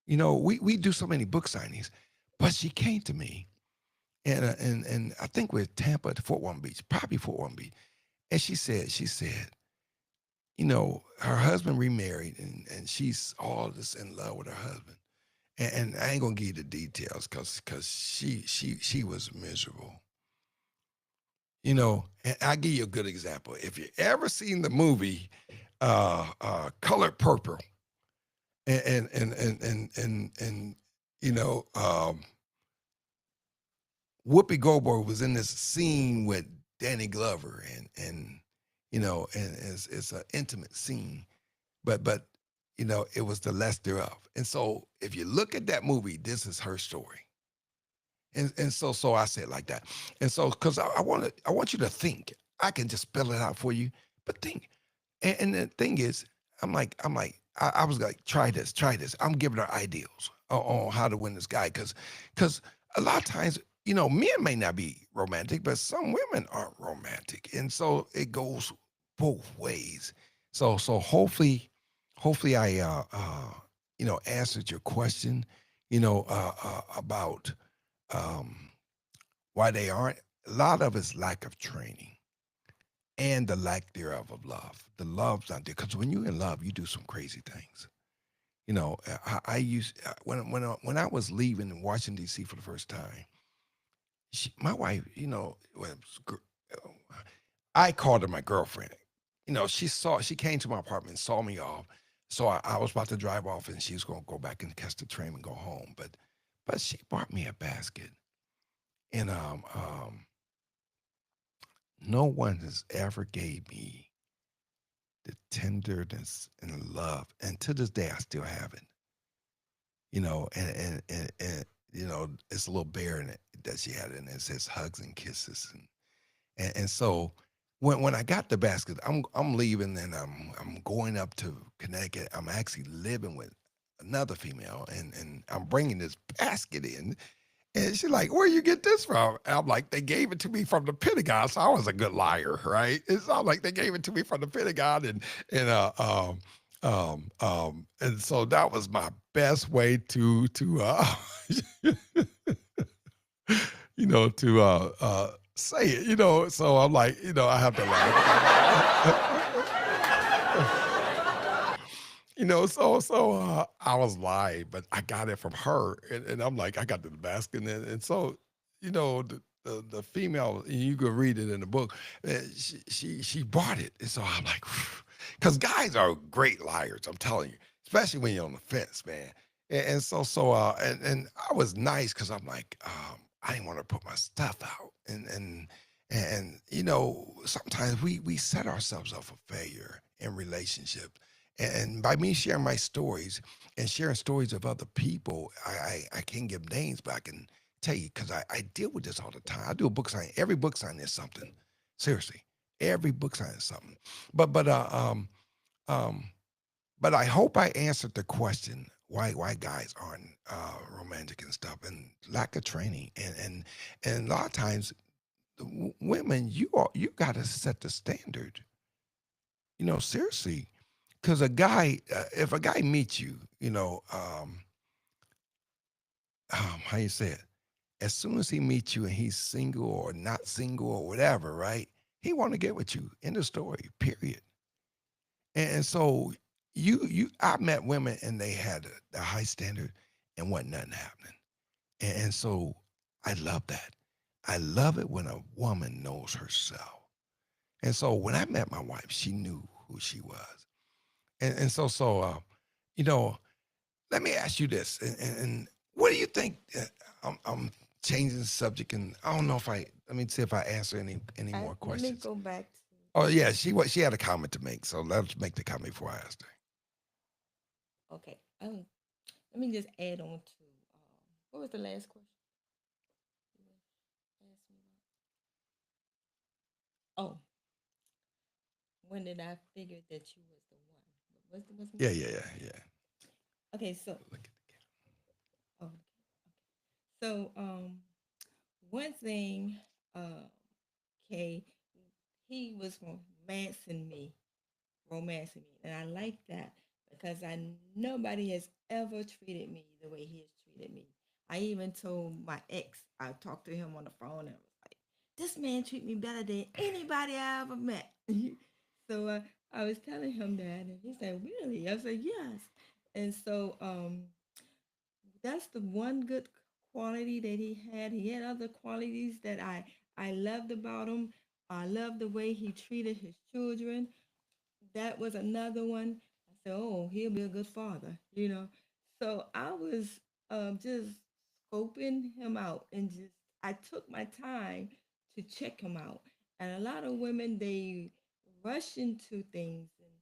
We do so many book signings, but she came to me, and I think we're Tampa to Fort Walton Beach, probably Fort Walton Beach, and she said, her husband remarried, and she's all this in love with her husband. And I ain't gonna give you the details because she was miserable. And I'll give you a good example. If you ever seen the movie Colored Purple, and Whoopi Goldberg was in this scene with Danny Glover, and it's an intimate scene, but it was the less thereof. And so if you look at that movie, this is her story. And so I said like that. And so because I want you to think. I can just spell it out for you, but think. And the thing is, I was like, try this, try this. I'm giving her ideals on how to win this guy because a lot of times, men may not be romantic, but some women aren't romantic, and so it goes both ways. So hopefully I answered your question, about um, Why they aren't? A lot of it's lack of training and the lack thereof of love. The love's not there because when you're in love, you do some crazy things. I used when I was leaving Washington D.C. for the first time. My wife, I called her my girlfriend. She came to my apartment, saw me off. So I was about to drive off, and she was going to go back and catch the train and go home. But she bought me a basket, and no one has ever gave me the tenderness and love, and to this day I still have it. It's a little bear in it that she had in it. It says hugs and kisses, and so when I got the basket, I'm leaving and I'm going up to Connecticut. I'm actually living with another female, and I'm bringing this basket in. And she's like, "Where you get this from?" And I'm like, "They gave it to me from the Pentagon." So I was a good liar, right? It's all like they gave it to me from the Pentagon, and so that was my best way to to say it. So I'm like, I have to laugh. I was lying, but I got it from her, and I'm like, I got the basket, and so the female, and you can read it in the book. She bought it, and so I'm like, because guys are great liars. I'm telling you, especially when you're on the fence, man. And I was nice because I'm like, I didn't want to put my stuff out, and sometimes we set ourselves up for failure in relationships, and by me sharing my stories and sharing stories of other people, I can't give names, but I can tell you because I deal with this all the time. I do a book signing. Every book signing is something. Seriously, every book signing is something. But but uh um um but I hope I answered the question why guys aren't romantic and stuff and lack of training and a lot of times women you got to set the standard. Seriously, because if a guy meets you, how you say it, as soon as he meets you and he's single or not single or whatever, right? He want to get with you. End of story. Period. And so I met women and they had a high standard and wasn't nothing happening. And so I love that. I love it when a woman knows herself. And so when I met my wife, she knew who she was. And you know, let me ask you this, and what do you think? I'm changing the subject, and I don't know if I. Let me see if I answer any more Let me questions. go back to Oh yeah, she had a comment to make, so let's make the comment before I asked her. okay. Let me just add on to what was the last question you asked me about? Oh, when did I figure that you was the one? What's the Yeah, next yeah, question? yeah, yeah. Okay, so Look at oh, okay. So one thing, uh, okay, he was romancing me, and I like that because nobody has ever treated me the way he has treated me. I even told my ex, I talked to him on the phone and was like, "This man treat me better than anybody I ever met." So I was telling him that, and he said, "Really?" I said, "Yes." And so that's the one good quality that he had. He had other qualities that I loved about him. I loved the way he treated his children. That was another one. I said, "Oh, he'll be a good father." So I was just scoping him out, and just I took my time to check him out. And a lot of women, they rush into things, and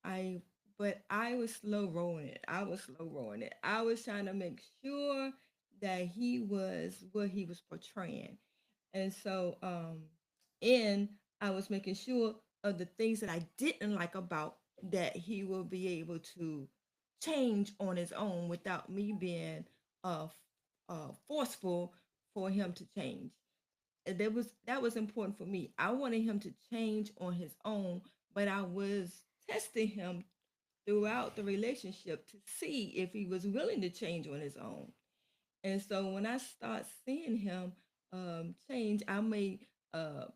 I but I was slow rolling it. I was slow rolling it. I was trying to make sure that he was what he was portraying. And so and I was making sure of the things that I didn't like about that he will be able to change on his own without me being uh, forceful for him to change. And that was important for me. I wanted him to change on his own, but I was testing him throughout the relationship to see if he was willing to change on his own. And so when I start seeing him, change, I may uh,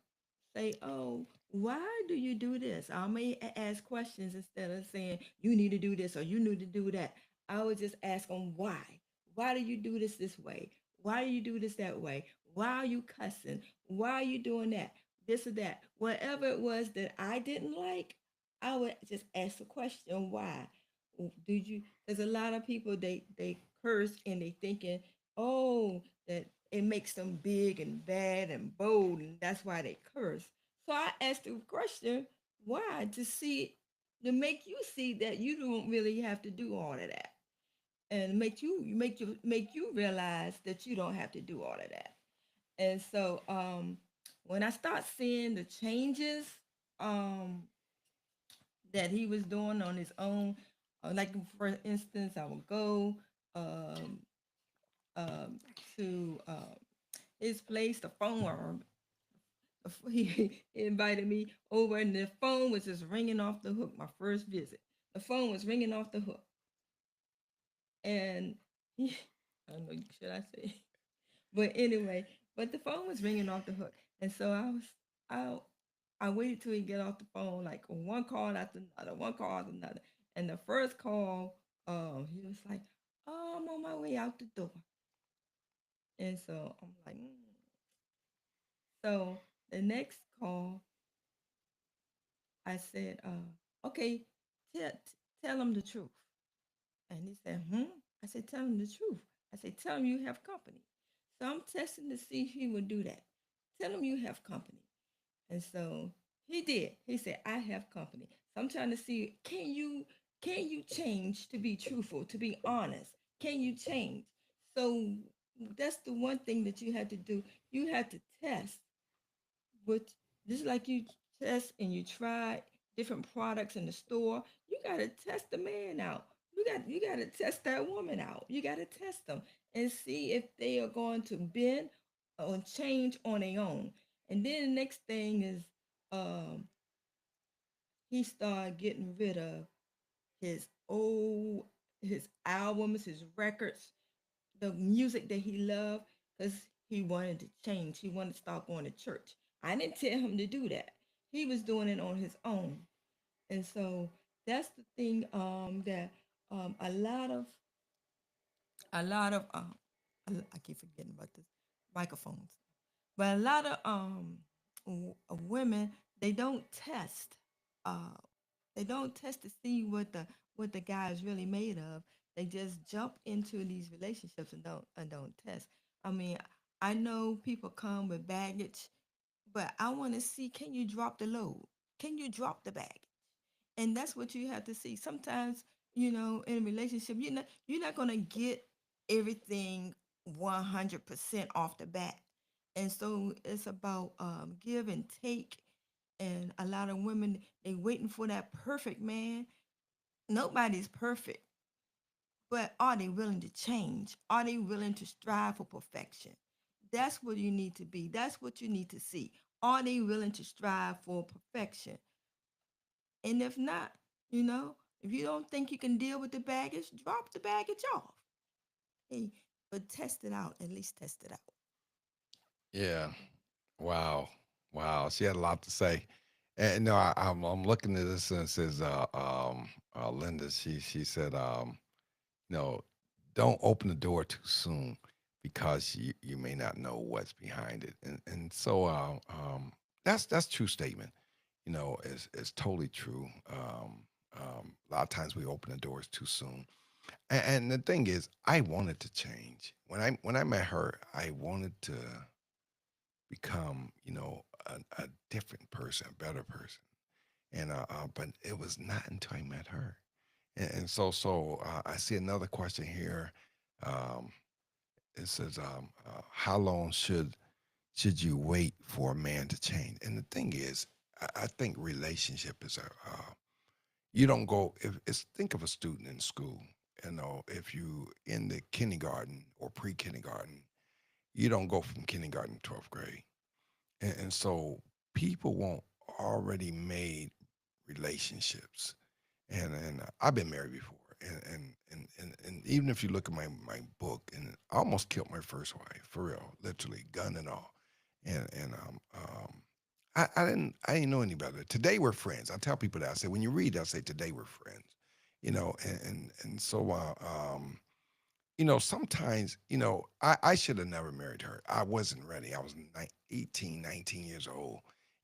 say, "Oh, why do you do this?" I may ask questions instead of saying, "You need to do this" or "You need to do that." I would just ask them why. Why do you do this way? Why do you do this that way? Why are you cussing? Why are you doing that? This or that. Whatever it was that I didn't like, I would just ask the question why. Did you? There's a lot of people they curse and they thinking, oh, that it makes them big and bad and bold, and that's why they curse. So I asked the question why, to see, to make you see that you don't really have to do all of that, and make you realize that you don't have to do all of that. And so when I start seeing the changes um that he was doing on his own, like for instance, I would go um um to his place, the phone, or he invited me over, and the phone was just ringing off the hook. My first visit, the phone was ringing off the hook, and he, I don't know, should I say? But anyway, but the phone was ringing off the hook, and so I I waited till he get off the phone, like one call after another, one call after another, and the first call, he was like, "Oh, I'm on my way out the door," and so I'm like, So the next call, I said, "Okay, tell tell him the truth." And he said, "Hmm." I said, "Tell him the truth." I said, "Tell him you have company." So I'm testing to see if he would do that. Tell him you have company. And so he did. He said, "I have company." So I'm trying to see, can you change to be truthful, to be honest? Can you change? So that's the one thing that you had to do. You had to test with, just like you test and you try different products in the store. You got to test the man out. You got to test that woman out. You got to test them and see if they are going to bend or change on their own. And then the next thing is, um, he started getting rid of his old his albums, his records, the music that he loved, because he wanted to change. He wanted to start going to church. I didn't tell him to do that. He was doing it on his own. And so that's the thing, that a lot of I keep forgetting about this microphones, but a lot of women, they don't test. Uh, they don't test to see what the guy is really made of. They just jump into these relationships and don't test. I mean, I know people come with baggage, but I want to see, can you drop the load? Can you drop the baggage? And that's what you have to see. Sometimes, in a relationship, you're not gonna get everything 100% off the bat. And so it's about give and take. And a lot of women, they waiting for that perfect man. Nobody's perfect, but are they willing to change? Are they willing to strive for perfection? That's what you need to be. That's what you need to see. Are they willing to strive for perfection? And if not, if you don't think you can deal with the baggage, drop the baggage off. Hey, but test it out. At least test it out. Yeah. Wow. Wow. She had a lot to say. And no, I'm looking at this and it says, Linda, she said, no, don't open the door too soon because you may not know what's behind it. And so that's true statement. Is totally true. A lot of times we open the doors too soon. And the thing is, I wanted to change. When I met her, I wanted to become, a different person, a better person. And but it was not until I met her. And so I see another question here. Um, it says, how long should you wait for a man to change? And the thing is, I think relationship is you don't go if it's think of a student in school. If you in the kindergarten or pre-kindergarten, you don't go from kindergarten to 12th grade. And so people want already made relationships. And I've been married before, and even if you look at my book, and I almost killed my first wife for real, literally gun and all, and I didn't know any better. Today we're friends. I tell people that. I say when you read, I say today we're friends, and so sometimes, I should have never married her. I wasn't ready. I was 18, 19 years old.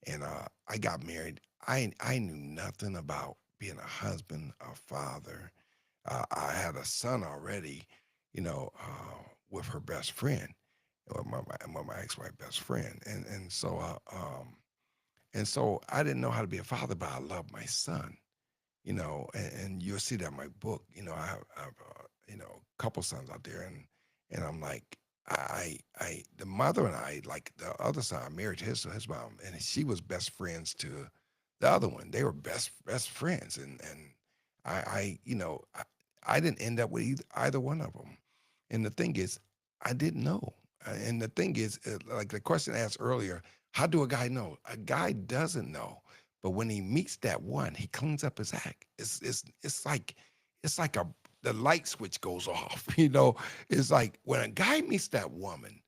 And I got married. I knew nothing about being a husband, a father. I had a son already, with her best friend, with my ex-wife best friend. And so I didn't know how to be a father, but I love my son, and you'll see that in my book. I have a couple sons out there, and I'm like, the mother and I, like the other son, I married his mom, and she was best friends to the other one. They were best friends, and I didn't end up with either one of them. And the thing is, I didn't know. And the thing is, like the question asked earlier, how do a guy know? A guy doesn't know, but when he meets that one, he cleans up his act. It's like the light switch goes off. It's like when a guy meets that woman,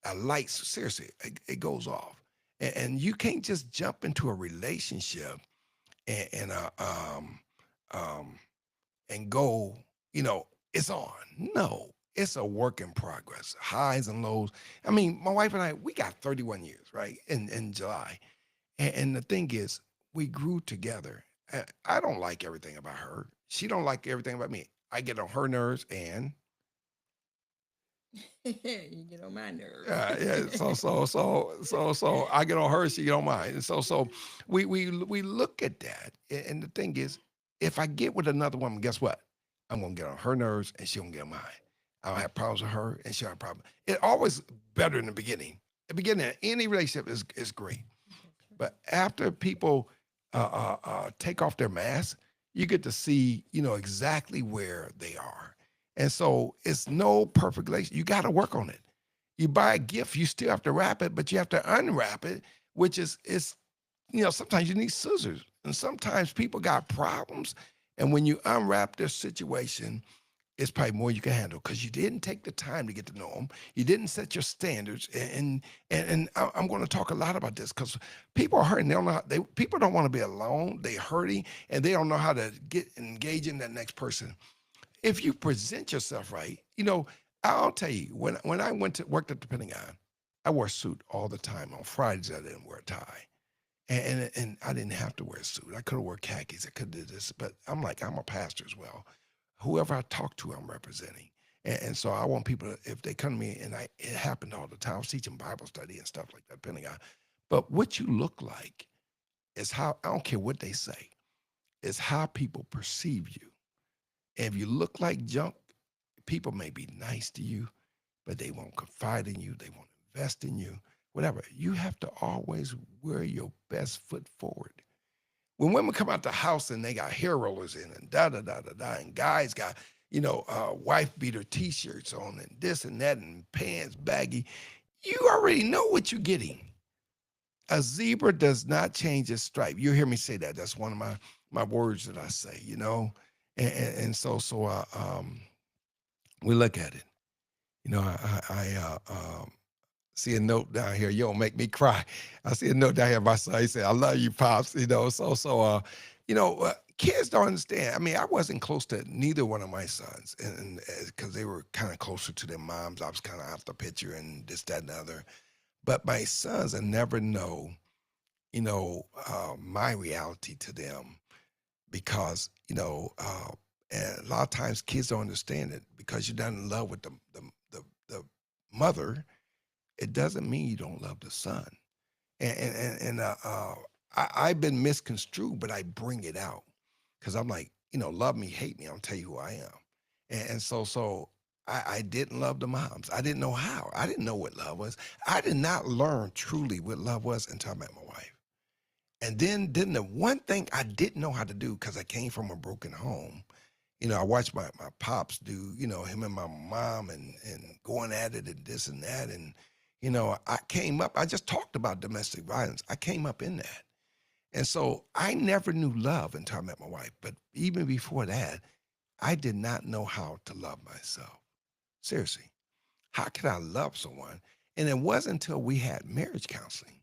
a light seriously it goes off, and you can't just jump into a relationship and um and go, you know, it's on. No, it's a work in progress, highs and lows. I mean, my wife and I, we got 31 years, right? In July. And the thing is, we grew together. I don't like everything about her. She don't like everything about me. I get on her nerves, and You get on my nerves. yeah. So I get on her, she get on mine. And so we look at that, and the thing is, if I get with another woman, guess what? I'm gonna get on her nerves, and she gonna get on mine. I don't have problems with her, and she don't have problems. It always better in the beginning. The beginning of any relationship is great. That's true. But after people take off their mask, you get to see, exactly where they are. And so it's no perfect relationship. You got to work on it. You buy a gift, you still have to wrap it, but you have to unwrap it, which is sometimes you need scissors, and sometimes people got problems. And when you unwrap their situation, it's probably more you can handle because you didn't take the time to get to know them. You didn't set your standards, and I'm going to talk a lot about this because people are hurting. They don't know. People don't want to be alone. They're hurting, and they don't know how to get engage in that next person. If you present yourself right, I'll tell you when I went to worked at the Pentagon, I wore a suit all the time. On Fridays, I didn't wear a tie. And I didn't have to wear a suit. I could have wore khakis. I could have did this, but I'm a pastor as well. Whoever I talk to, I'm representing. And so I want people to, if they come to me, and it happened all the time. I was teaching Bible study and stuff like that, Pentagon. But what you look like is how, I don't care what they say, is how people perceive you. And if you look like junk, people may be nice to you, but they won't confide in you. They won't invest in you, whatever. You have to always wear your best foot forward. When women come out the house and they got hair rollers in and da da da da da, and guys got wife beater t-shirts on and this and that and pants baggy, you already know what you're getting. A zebra does not change its stripe. You hear me say that. That's one of my words that I say. And so we look at it. I see a note down here. You don't make me cry. I see a note down here. My son, he said, "I love you, pops." Kids don't understand. I mean, I wasn't close to neither one of my sons, and because they were kind of closer to their moms, I was kind of out the picture and this, that, and the other. But my sons, I never know, my reality to them because and a lot of times kids don't understand it because you're not in love with the mother. It doesn't mean you don't love the son. I've been misconstrued, but I bring it out because I'm like, love me, hate me. I'll tell you who I am. And so I didn't love the moms. I didn't know how. I didn't know what love was. I did not learn truly what love was until I met my wife. And then the one thing I didn't know how to do because I came from a broken home. I watched my pops do, him and my mom and going at it and this and that. And, I came up, I just talked about domestic violence. I came up in that. And so I never knew love until I met my wife. But even before that, I did not know how to love myself. Seriously, how can I love someone? And it wasn't until we had marriage counseling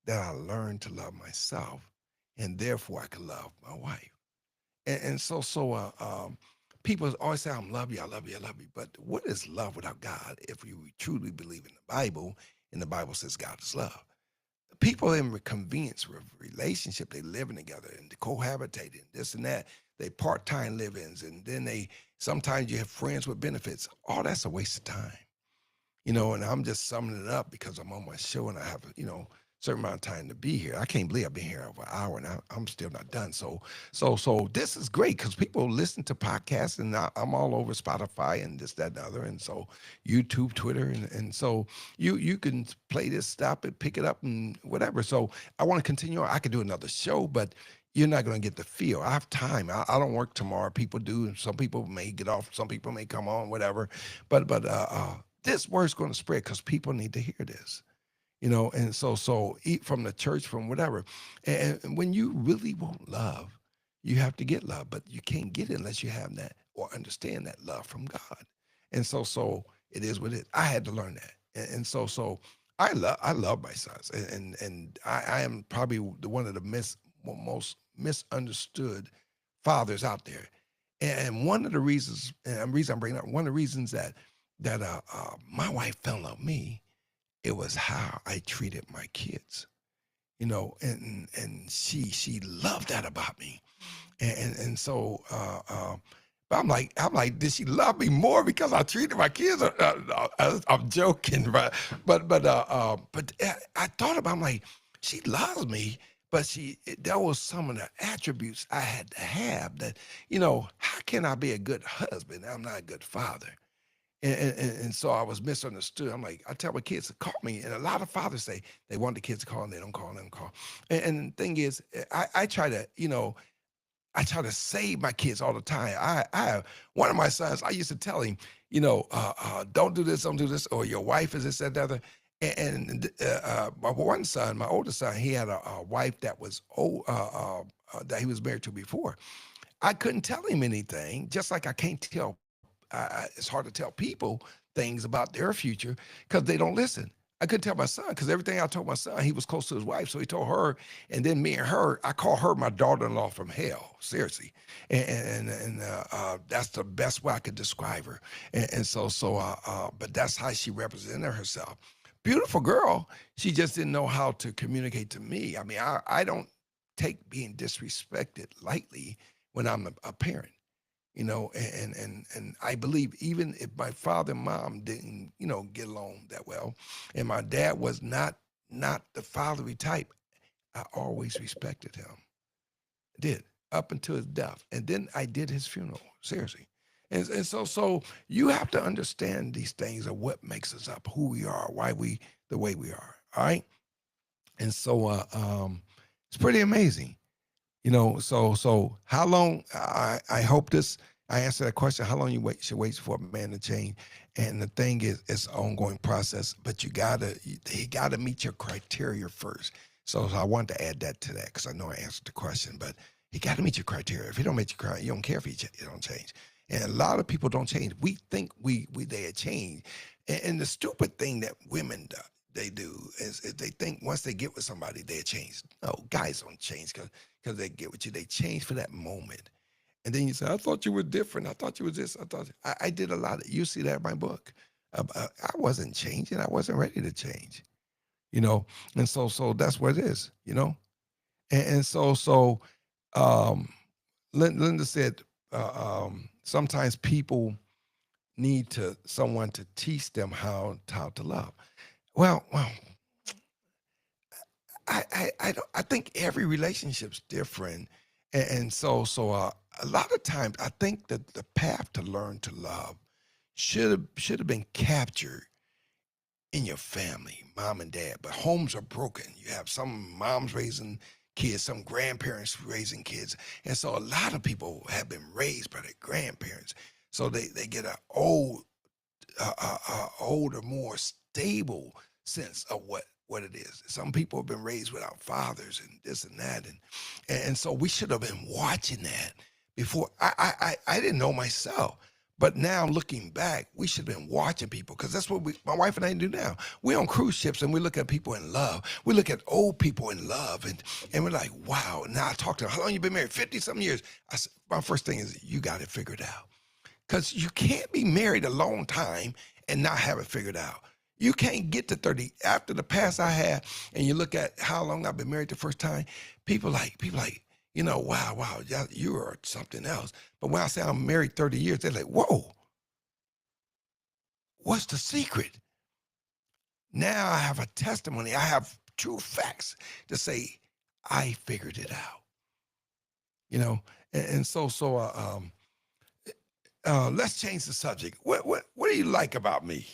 that I learned to love myself, and therefore I could love my wife. And people always say, "I'm love you, I love you, I love you." But what is love without God? If you truly believe in the Bible, and the Bible says God is love, people in convenience with relationship, they living together and cohabitating, this and that. They part-time livings, and then they sometimes you have friends with benefits. All that's a waste of time. And I'm just summing it up because I'm on my show and I have, certain amount of time to be here. I can't believe I've been here over an hour and I'm still not done. So this is great because people listen to podcasts and I'm all over Spotify and this, that, and the other. And so YouTube, Twitter. And so you can play this, stop it, pick it up and whatever. So I want to continue. I could do another show, but you're not going to get the feel. I have time. I don't work tomorrow. People do. Some people may get off. Some people may come on, whatever. But this word's going to spread because people need to hear this, and so eat from the church, from whatever. And when you really want love, you have to get love, but you can't get it unless you have that or understand that love from God. And so it is what it is. I had to learn that. And so I love my sons, and I am probably the one of the most misunderstood fathers out there. And one of the reasons, and the reason I'm bringing up, one of the reasons that my wife fell in love with me, it was how I treated my kids, and she loved that about me, and so but I'm like, did she love me more because I treated my kids? I'm joking, but I thought about, I'm like, she loves me, but that was some of the attributes I had to have. That how can I be a good husband? I'm not a good father. And so I was misunderstood. I'm like, I tell my kids to call me, and a lot of fathers say they want the kids to call and they don't call, and they don't call. And the thing is, I try to, I try to save my kids all the time. I one of my sons, I used to tell him, don't do this, don't do this, or your wife is this, that, the other. And my one son, my oldest son, he had a wife that was old, that he was married to before. I couldn't tell him anything, just like I can't tell. It's hard to tell people things about their future because they don't listen. I couldn't tell my son because everything I told my son, he was close to his wife, so he told her, and then me and her, I call her my daughter-in-law from hell, seriously, and that's the best way I could describe her. But that's how she represented herself. Beautiful girl. She just didn't know how to communicate to me. I mean, I don't take being disrespected lightly when I'm a parent. And I believe even if my father and mom didn't, get along that well, and my dad was not the fatherly type, I always respected him. Did up until his death, and then I did his funeral. Seriously, and so you have to understand these things of what makes us up, who we are, why we the way we are. All right, and so it's pretty amazing. So how long? I hope this I answer that question. How long you should wait for a man to change? And the thing is, it's an ongoing process, but he gotta meet your criteria first. So I wanted to add that to that because I know I answered the question, but he got to meet your criteria. If he don't meet your criteria, you don't care if he don't change. And a lot of people don't change. We think we they had changed, and the stupid thing that women do, they do is they think once they get with somebody they change. No, guys don't change because they get with you. They change for that moment. And then you say, I thought you were different. I thought you was this. I did a lot of, you see that in my book. I wasn't changing. I wasn't ready to change, you know? And so that's what it is, you know? And so um, Linda said, sometimes people need someone to teach them how to love. Well, I think every relationship's different, and so a lot of times I think that the path to learn to love should have been captured in your family, mom and dad. But homes are broken. You have some moms raising kids, some grandparents raising kids, and so a lot of people have been raised by their grandparents. So they get an older, more stable sense of what it is. Some people have been raised without fathers and this and that, and so we should have been watching that before I didn't know myself. But now looking back, we should have been watching people because that's what my wife and I do now. We're on cruise ships and we look at people in love. We look at old people in love and we're like, wow. Now I talk to them, how long you been married? 50 something years. My first thing is you got it figured out because you can't be married a long time and not have it figured out. You can't get to 30 after the past I had, and you look at how long I've been married the first time. People like, wow, wow, yeah, you are something else. But when I say I'm married 30 years, they're like, whoa, what's the secret? Now I have a testimony. I have true facts to say I figured it out. You know, and let's change the subject. What do you like about me?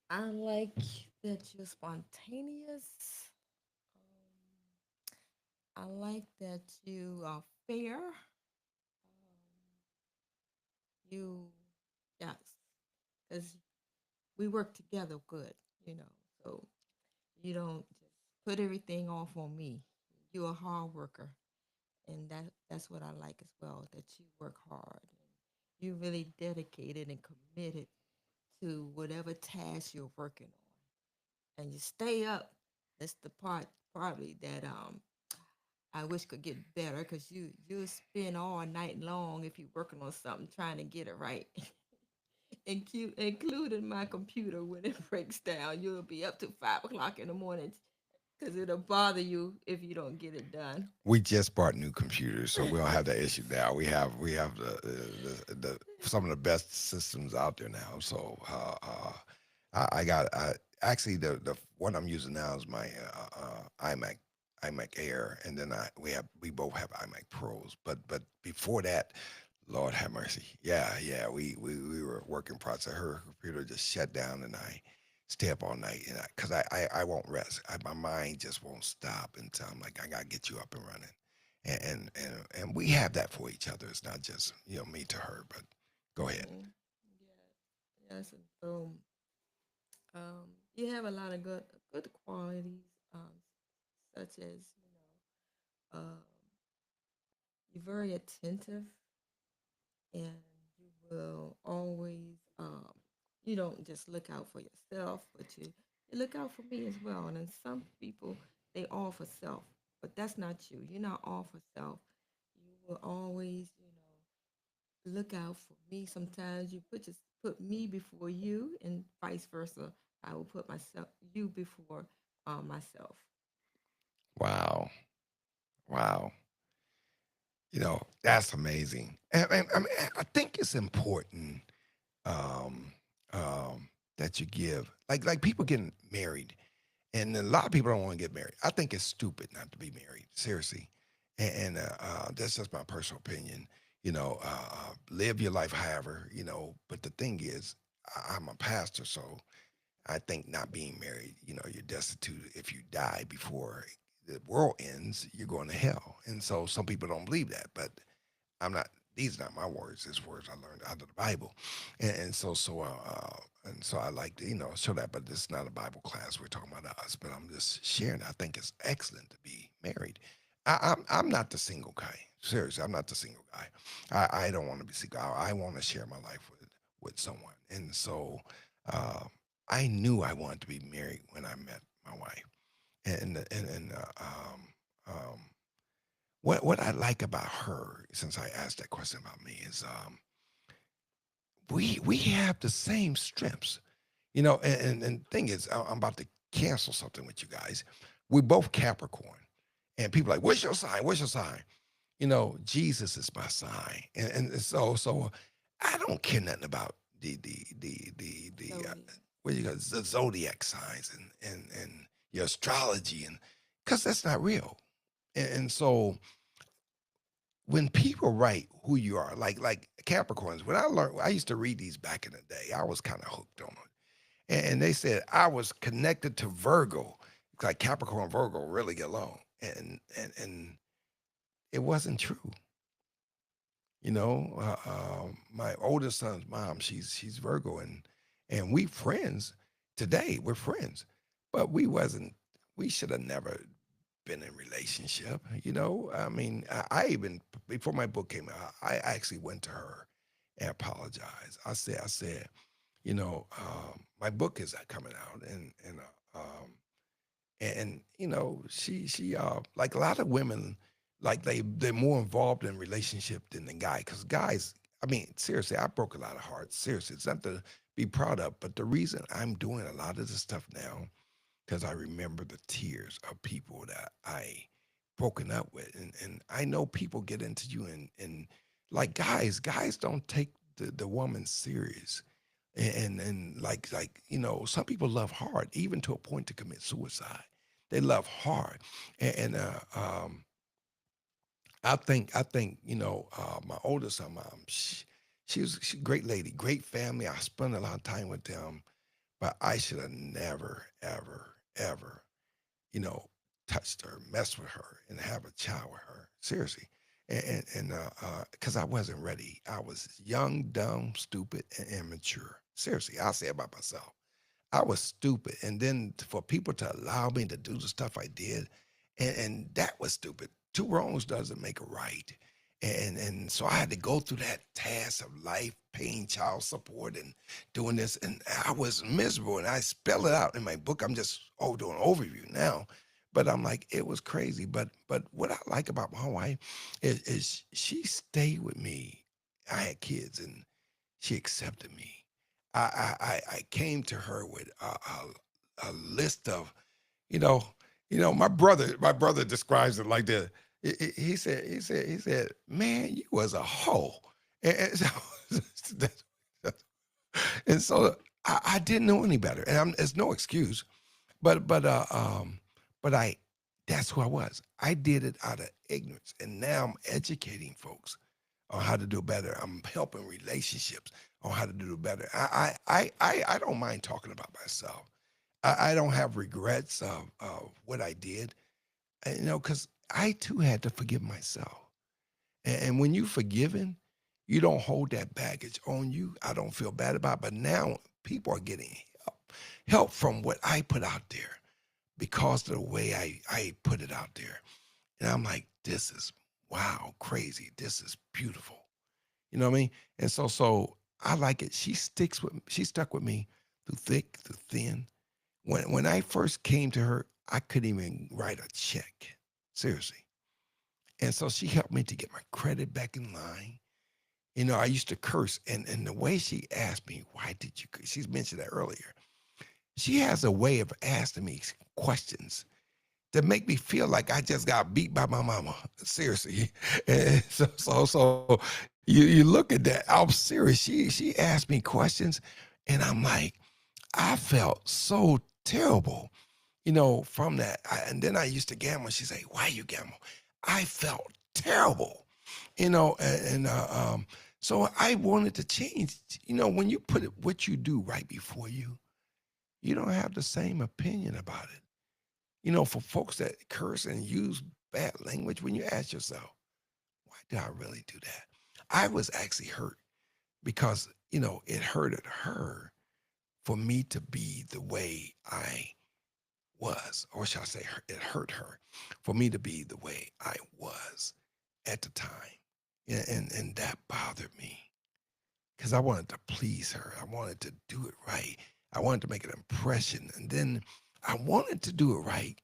I like that you're spontaneous. I like that you are fair. You, yes, because we work together good, you know. So you don't just put everything off on me. You're a hard worker, and that's what I like as well. That you work hard. And you really dedicated and committed to whatever task you're working on, and you stay up. That's the part probably that I wish could get better because you spend all night long if you're working on something trying to get it right. Including my computer when it breaks down, you'll be up to 5 o'clock in the morning because it'll bother you if you don't get it done. We just bought new computers, so we don't have that issue now. We have the some of the best systems out there now. So I got actually the one I'm using now is my iMac Air, and then we both have iMac Pros. But before that, Lord have mercy. Yeah, yeah, we were working process. Her computer just shut down, and I stay up all night, and because I won't rest. My mind just won't stop until I'm like I gotta get you up and running, and we have that for each other. It's not just me to her, but go ahead. Hmm. Yeah, yes. And so you have a lot of good qualities, such as you're very attentive, and you will always you don't just look out for yourself, but you look out for me as well. And then some people, they all for self, but that's not you. You're not all for self. You will always, look out for me. Sometimes you put me before you, and vice versa. I will put myself you before myself. Wow, wow. That's amazing. And I mean, I think it's important um, that you give, like people getting married, and a lot of people don't want to get married. I think it's stupid not to be married, seriously. And that's just my personal opinion. Live your life however. But the thing is, I'm a pastor, so I think not being married, you're destitute. If you die before the world ends, you're going to hell. And so some people don't believe that, but I'm not. These are not my words. These words I learned out of the Bible, and so I like to show that. But this is not a Bible class. We're talking about us. But I'm just sharing. I think it's excellent to be married. I'm not the single guy. Seriously, I'm not the single guy. I don't want to be single. I want to share my life with someone. And so uh, I knew I wanted to be married when I met my wife. And what I like about her, since I asked that question about me, is we have the same strengths. And thing is, I'm about to cancel something with you guys. We're both Capricorn, and people are like, "What's your sign? What's your sign?" Jesus is my sign, and so I don't care nothing about the Zodiac. what you got the zodiac signs and your astrology and because that's not real. And so when people write who you are, like Capricorns, when I used to read these back in the day, I was kind of hooked on it. And they said I was connected to Virgo. It's like Capricorn and Virgo really get along. And it wasn't true. My oldest son's mom, she's Virgo, and we friends today. We're friends, but we should have never. been in relationship. You know, I mean, I even before my book came out, I actually went to her and apologized. I said, you know, my book is coming out, and you know, she like a lot of women, like they're more involved in relationship than the guy, because guys, I mean, seriously, I broke a lot of hearts. Seriously, it's not to be proud of, but the reason I'm doing a lot of this stuff now because I remember the tears of people that I broken up with, and I know people get into you, and like guys don't take the woman serious, and like you know, some people love hard even to a point to commit suicide. They love hard, and I think you know, my oldest son, mom, she a great lady, great family. I spent a lot of time with them, but I should have never, ever, ever, you know, touched her, messed with her, and have a child with her. Seriously. Because I wasn't ready. I was young, dumb, stupid, and immature. Seriously, I'll say it about myself. I was stupid. And then for people to allow me to do the stuff I did, and that was stupid. Two wrongs doesn't make a right. And so I had to go through that task of life, paying child support and doing this. And I was miserable. And I spell it out in my book. I'm just doing an overview now. But I'm like, it was crazy. But what I like about my wife is she stayed with me. I had kids and she accepted me. I came to her with a list of, you know, my brother describes it like this. He said, man, you was a hoe. And so, and so I didn't know any better. And it's no excuse, but, but, uh, um, but that's who I was. I did it out of ignorance. And now I'm educating folks on how to do better. I'm helping relationships on how to do better. I don't mind talking about myself. I don't have regrets of what I did, you know, because I too had to forgive myself. And when you forgiven, you don't hold that baggage on you. I don't feel bad about it. But now people are getting help from what I put out there because of the way I put it out there. And I'm like, this is wow, crazy. This is beautiful. You know what I mean? And so I like it. She stuck with me through thick, through thin. When I first came to her, I couldn't even write a check. Seriously. And so she helped me to get my credit back in line. You know, I used to curse. And the way she asked me, why did you curse? She's mentioned that earlier. She has a way of asking me questions that make me feel like I just got beat by my mama. Seriously. And so you look at that. I'm serious. She asked me questions, and I'm like, I felt so terrible, you know, from that. And then I used to gamble. She say, "Why you gamble?" I felt terrible, you know, so I wanted to change. You know, when you put it, what you do right before you don't have the same opinion about it. You know, for folks that curse and use bad language, when you ask yourself, why did I really do that? I was actually hurt because, you know, it hurted her for me to be the way I was, or shall I say, it hurt her for me to be the way I was at the time. And that bothered me because I wanted to please her. I wanted to do it right. I wanted to make an impression. And then I wanted to do it right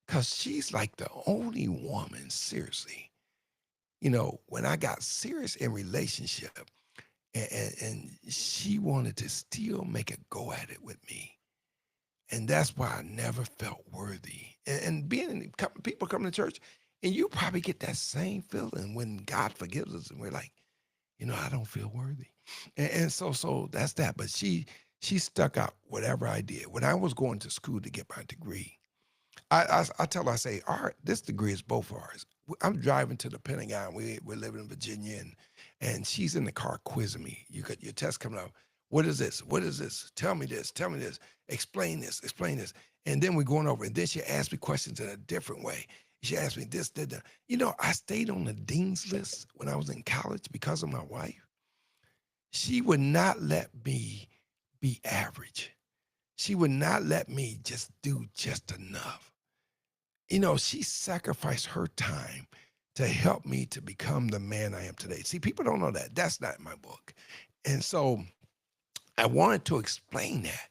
because she's like the only woman, seriously. You know, when I got serious in relationship and she wanted to still make a go at it with me. And that's why I never felt worthy. And being in, people coming to church, and you probably get that same feeling when God forgives us, and we're like, you know, I don't feel worthy. And so that's that. But she stuck out whatever I did. When I was going to school to get my degree, I tell her, I say, all right, this degree is both ours. I'm driving to the Pentagon. We're living in Virginia, and she's in the car quizzing me. You got your test coming up. What is this? What is this? Tell me this. Tell me this. Explain this. Explain this. And then we're going over, and then she asked me questions in a different way. She asked me this, that, that. You know, I stayed on the dean's list when I was in college because of my wife. She would not let me be average. She would not let me just do just enough. She sacrificed her time to help me to become the man I am today. See, people don't know that. That's not in my book. And so I wanted to explain that.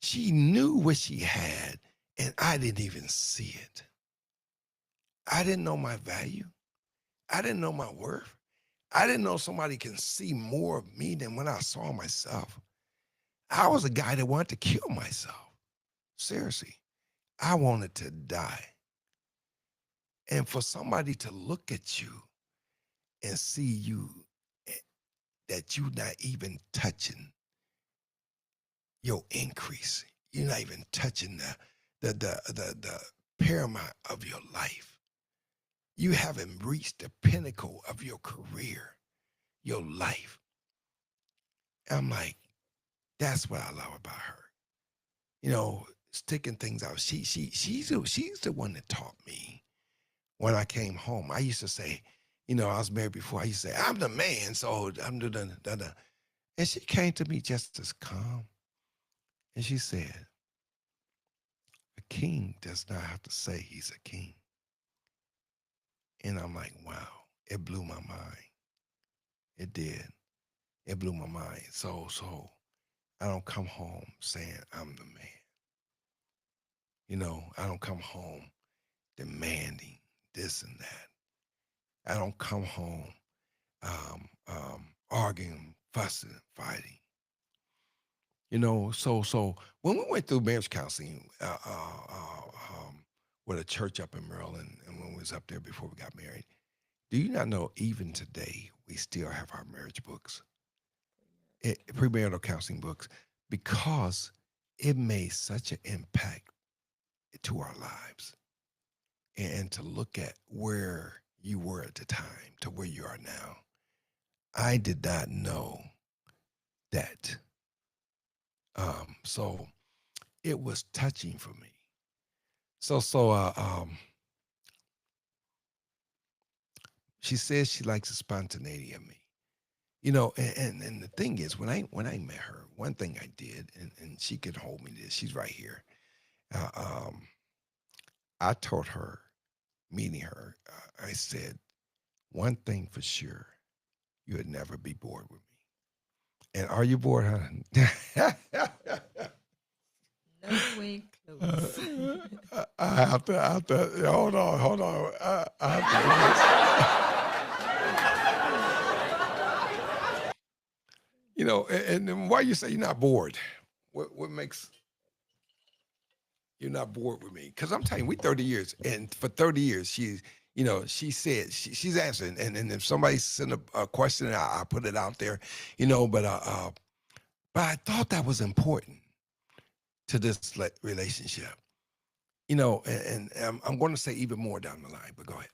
She knew what she had, and I didn't even see it. I didn't know my value. I didn't know my worth. I didn't know somebody can see more of me than when I saw myself. I was a guy that wanted to kill myself. Seriously, I wanted to die. And for somebody to look at you and see you, eh, that you're not even touching your increase, you're not even touching the paramount of your life. You haven't reached the pinnacle of your career, your life. I'm like, that's what I love about her. Sticking things out. She's the one that taught me when I came home. I used to say, I was married before. I used to say, I'm the man, so I'm the. And she came to me just as calm, and she said, a king does not have to say he's a king. And I'm like, wow, it blew my mind. It did. It blew my mind. So I don't come home saying I'm the man. I don't come home demanding this and that. I don't come home arguing, fussing, fighting. So when we went through marriage counseling with a church up in Maryland, and when we was up there before we got married, do you not know even today we still have our marriage books, premarital counseling books, because it made such an impact to our lives, and to look at where you were at the time to where you are now. I did not know that. So it was touching for me. So she says she likes the spontaneity of me. And the thing is, when I met her, one thing I did, and she could hold me this, she's right here. Uh, um, I told her, meeting her, I said, one thing for sure, you would never be bored with me. And are you bored, huh? Nowhere close. I have to, hold on. I have to and then why you say you're not bored? What makes you're not bored with me? Because I'm telling you, we 30 years, and for 30 years, she said she's answering, and if somebody sent a question, I put it out there, but I thought that was important to this relationship, and I'm going to say even more down the line, but go ahead.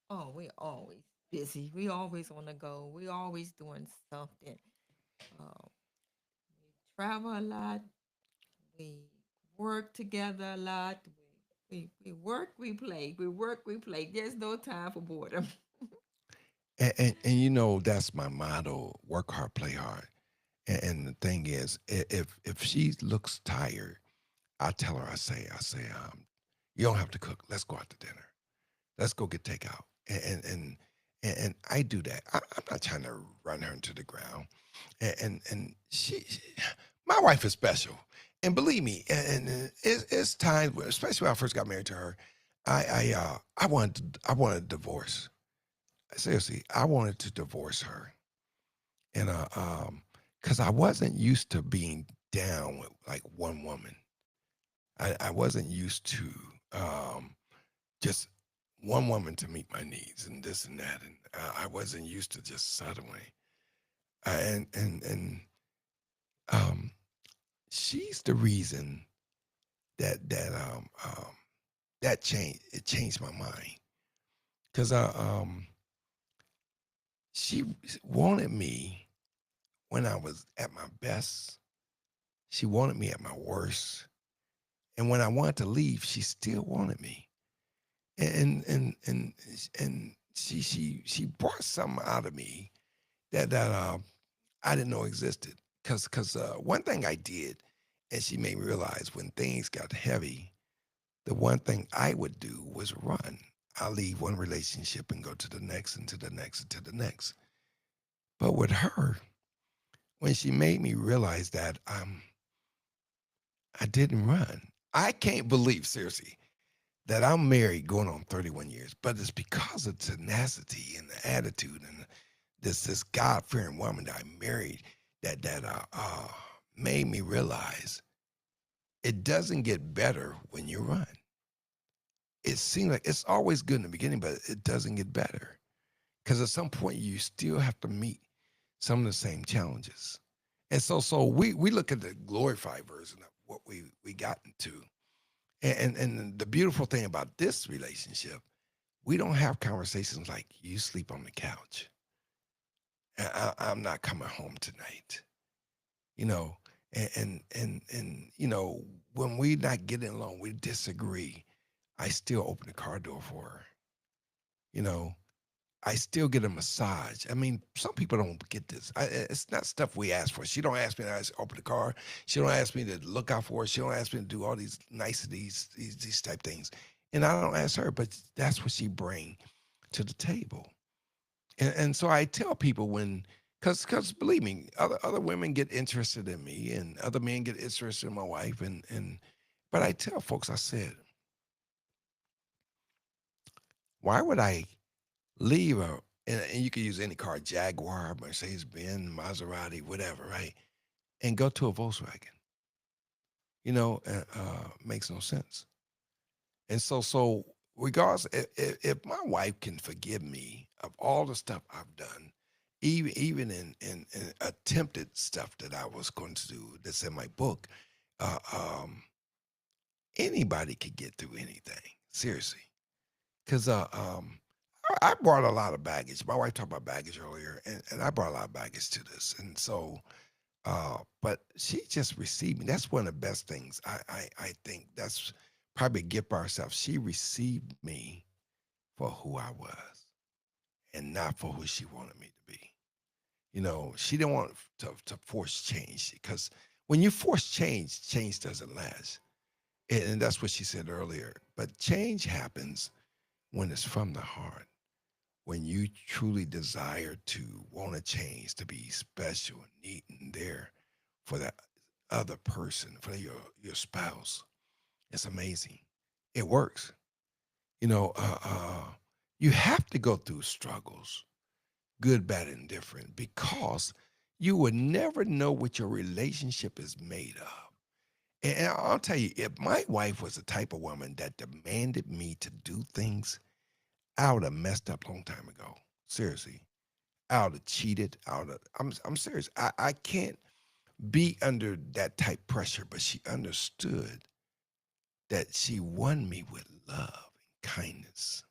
Oh, we're always busy. We always on the go. We always doing something. Uh, we travel a lot. We work together a lot. We work, we play. We work, we play. There's no time for boredom. And that's my motto: work hard, play hard. And the thing is, if she looks tired, I tell her, I say, you don't have to cook. Let's go out to dinner. Let's go get takeout. And I do that. I'm not trying to run her into the ground. And my wife is special. And believe me, and it's times, especially when I first got married to her, I wanted a divorce. Seriously, I wanted to divorce her, and because I wasn't used to being down with like one woman. I wasn't used to just one woman to meet my needs and this and that, and I wasn't used to just settling. And um, she's the reason that changed my mind, because she wanted me when I was at my best. She wanted me at my worst, and when I wanted to leave, she still wanted me. And she brought something out of me that I didn't know existed. Because one thing I did, and she made me realize when things got heavy, the one thing I would do was run. I leave one relationship and go to the next and to the next and to the next. But with her, when she made me realize that I didn't run. I can't believe, seriously, that I'm married going on 31 years, but it's because of tenacity and the attitude and this God fearing woman that I married that made me realize it doesn't get better when you run. It seems like it's always good in the beginning, but it doesn't get better because at some point you still have to meet some of the same challenges. And so we look at the glorified version of what we got into. And the beautiful thing about this relationship, we don't have conversations like you sleep on the couch. I'm not coming home tonight. You know, and you know, when we not getting along, we disagree. I still open the car door for her. You know, I still get a massage. I mean, some people don't get this. It's not stuff we ask for. She don't ask me to open the car. She don't ask me to look out for her. She don't ask me to do all these niceties, these type things. And I don't ask her, but that's what she bring to the table. And so I tell people when, because believe me, other women get interested in me, and other men get interested in my wife, but I tell folks, I said, why would I leave a and you can use any car, Jaguar, Mercedes Benz, Maserati, whatever, right? And go to a Volkswagen. Makes no sense. And so regardless, if my wife can forgive me of all the stuff I've done, even in attempted stuff that I was going to do that's in my book, uh, um, anybody could get through anything. Seriously, because I brought a lot of baggage. My wife talked about baggage earlier, and I brought a lot of baggage to this. And so, but she just received me. That's one of the best things. I think that's probably a gift by herself. She received me for who I was and not for who she wanted me to be. She didn't want to force change because when you force change, change doesn't last. And that's what she said earlier. But change happens when it's from the heart, when you truly desire to want to change, to be special and neat and there for that other person, for your spouse. It's amazing. It works. You know, uh, uh, you have to go through struggles, good, bad, and different, because you would never know what your relationship is made of. And I'll tell you, if my wife was the type of woman that demanded me to do things, I would have messed up a long time ago. Seriously. I would have cheated. I'm serious. I can't be under that type pressure, but she understood that she won me with love and kindness.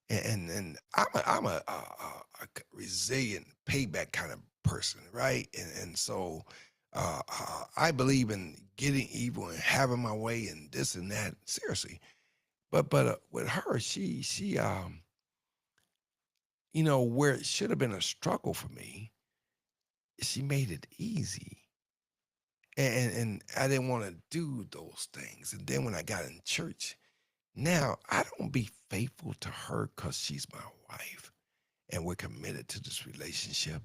And I'm a resilient payback kind of person, right? And so I believe in getting evil and having my way and this and that. Seriously, but with her, she where it should have been a struggle for me, she made it easy. And I didn't want to do those things. And then when I got in church, now I don't be faithful to her because she's my wife and we're committed to this relationship.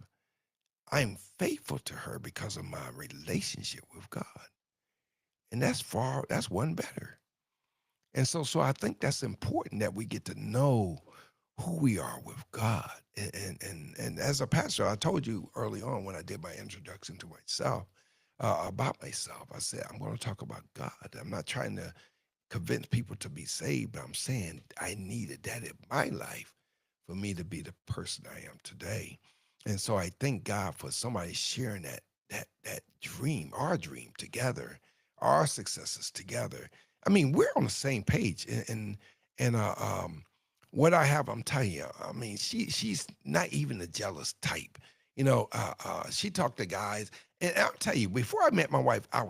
I'm faithful to her because of my relationship with God. And that's one better. And so I think that's important that we get to know who we are with God. And as a pastor, I told you early on when I did my introduction to myself about myself, I said, I'm going to talk about God. I'm not trying to convince people to be saved, but I'm saying I needed that in my life for me to be the person I am today. And so I thank God for somebody sharing that dream, our dream together, our successes together. I mean, we're on the same page, and what I have, I'm telling you. I mean, she's not even a jealous type. She talked to guys, and I'll tell you, before I met my wife, I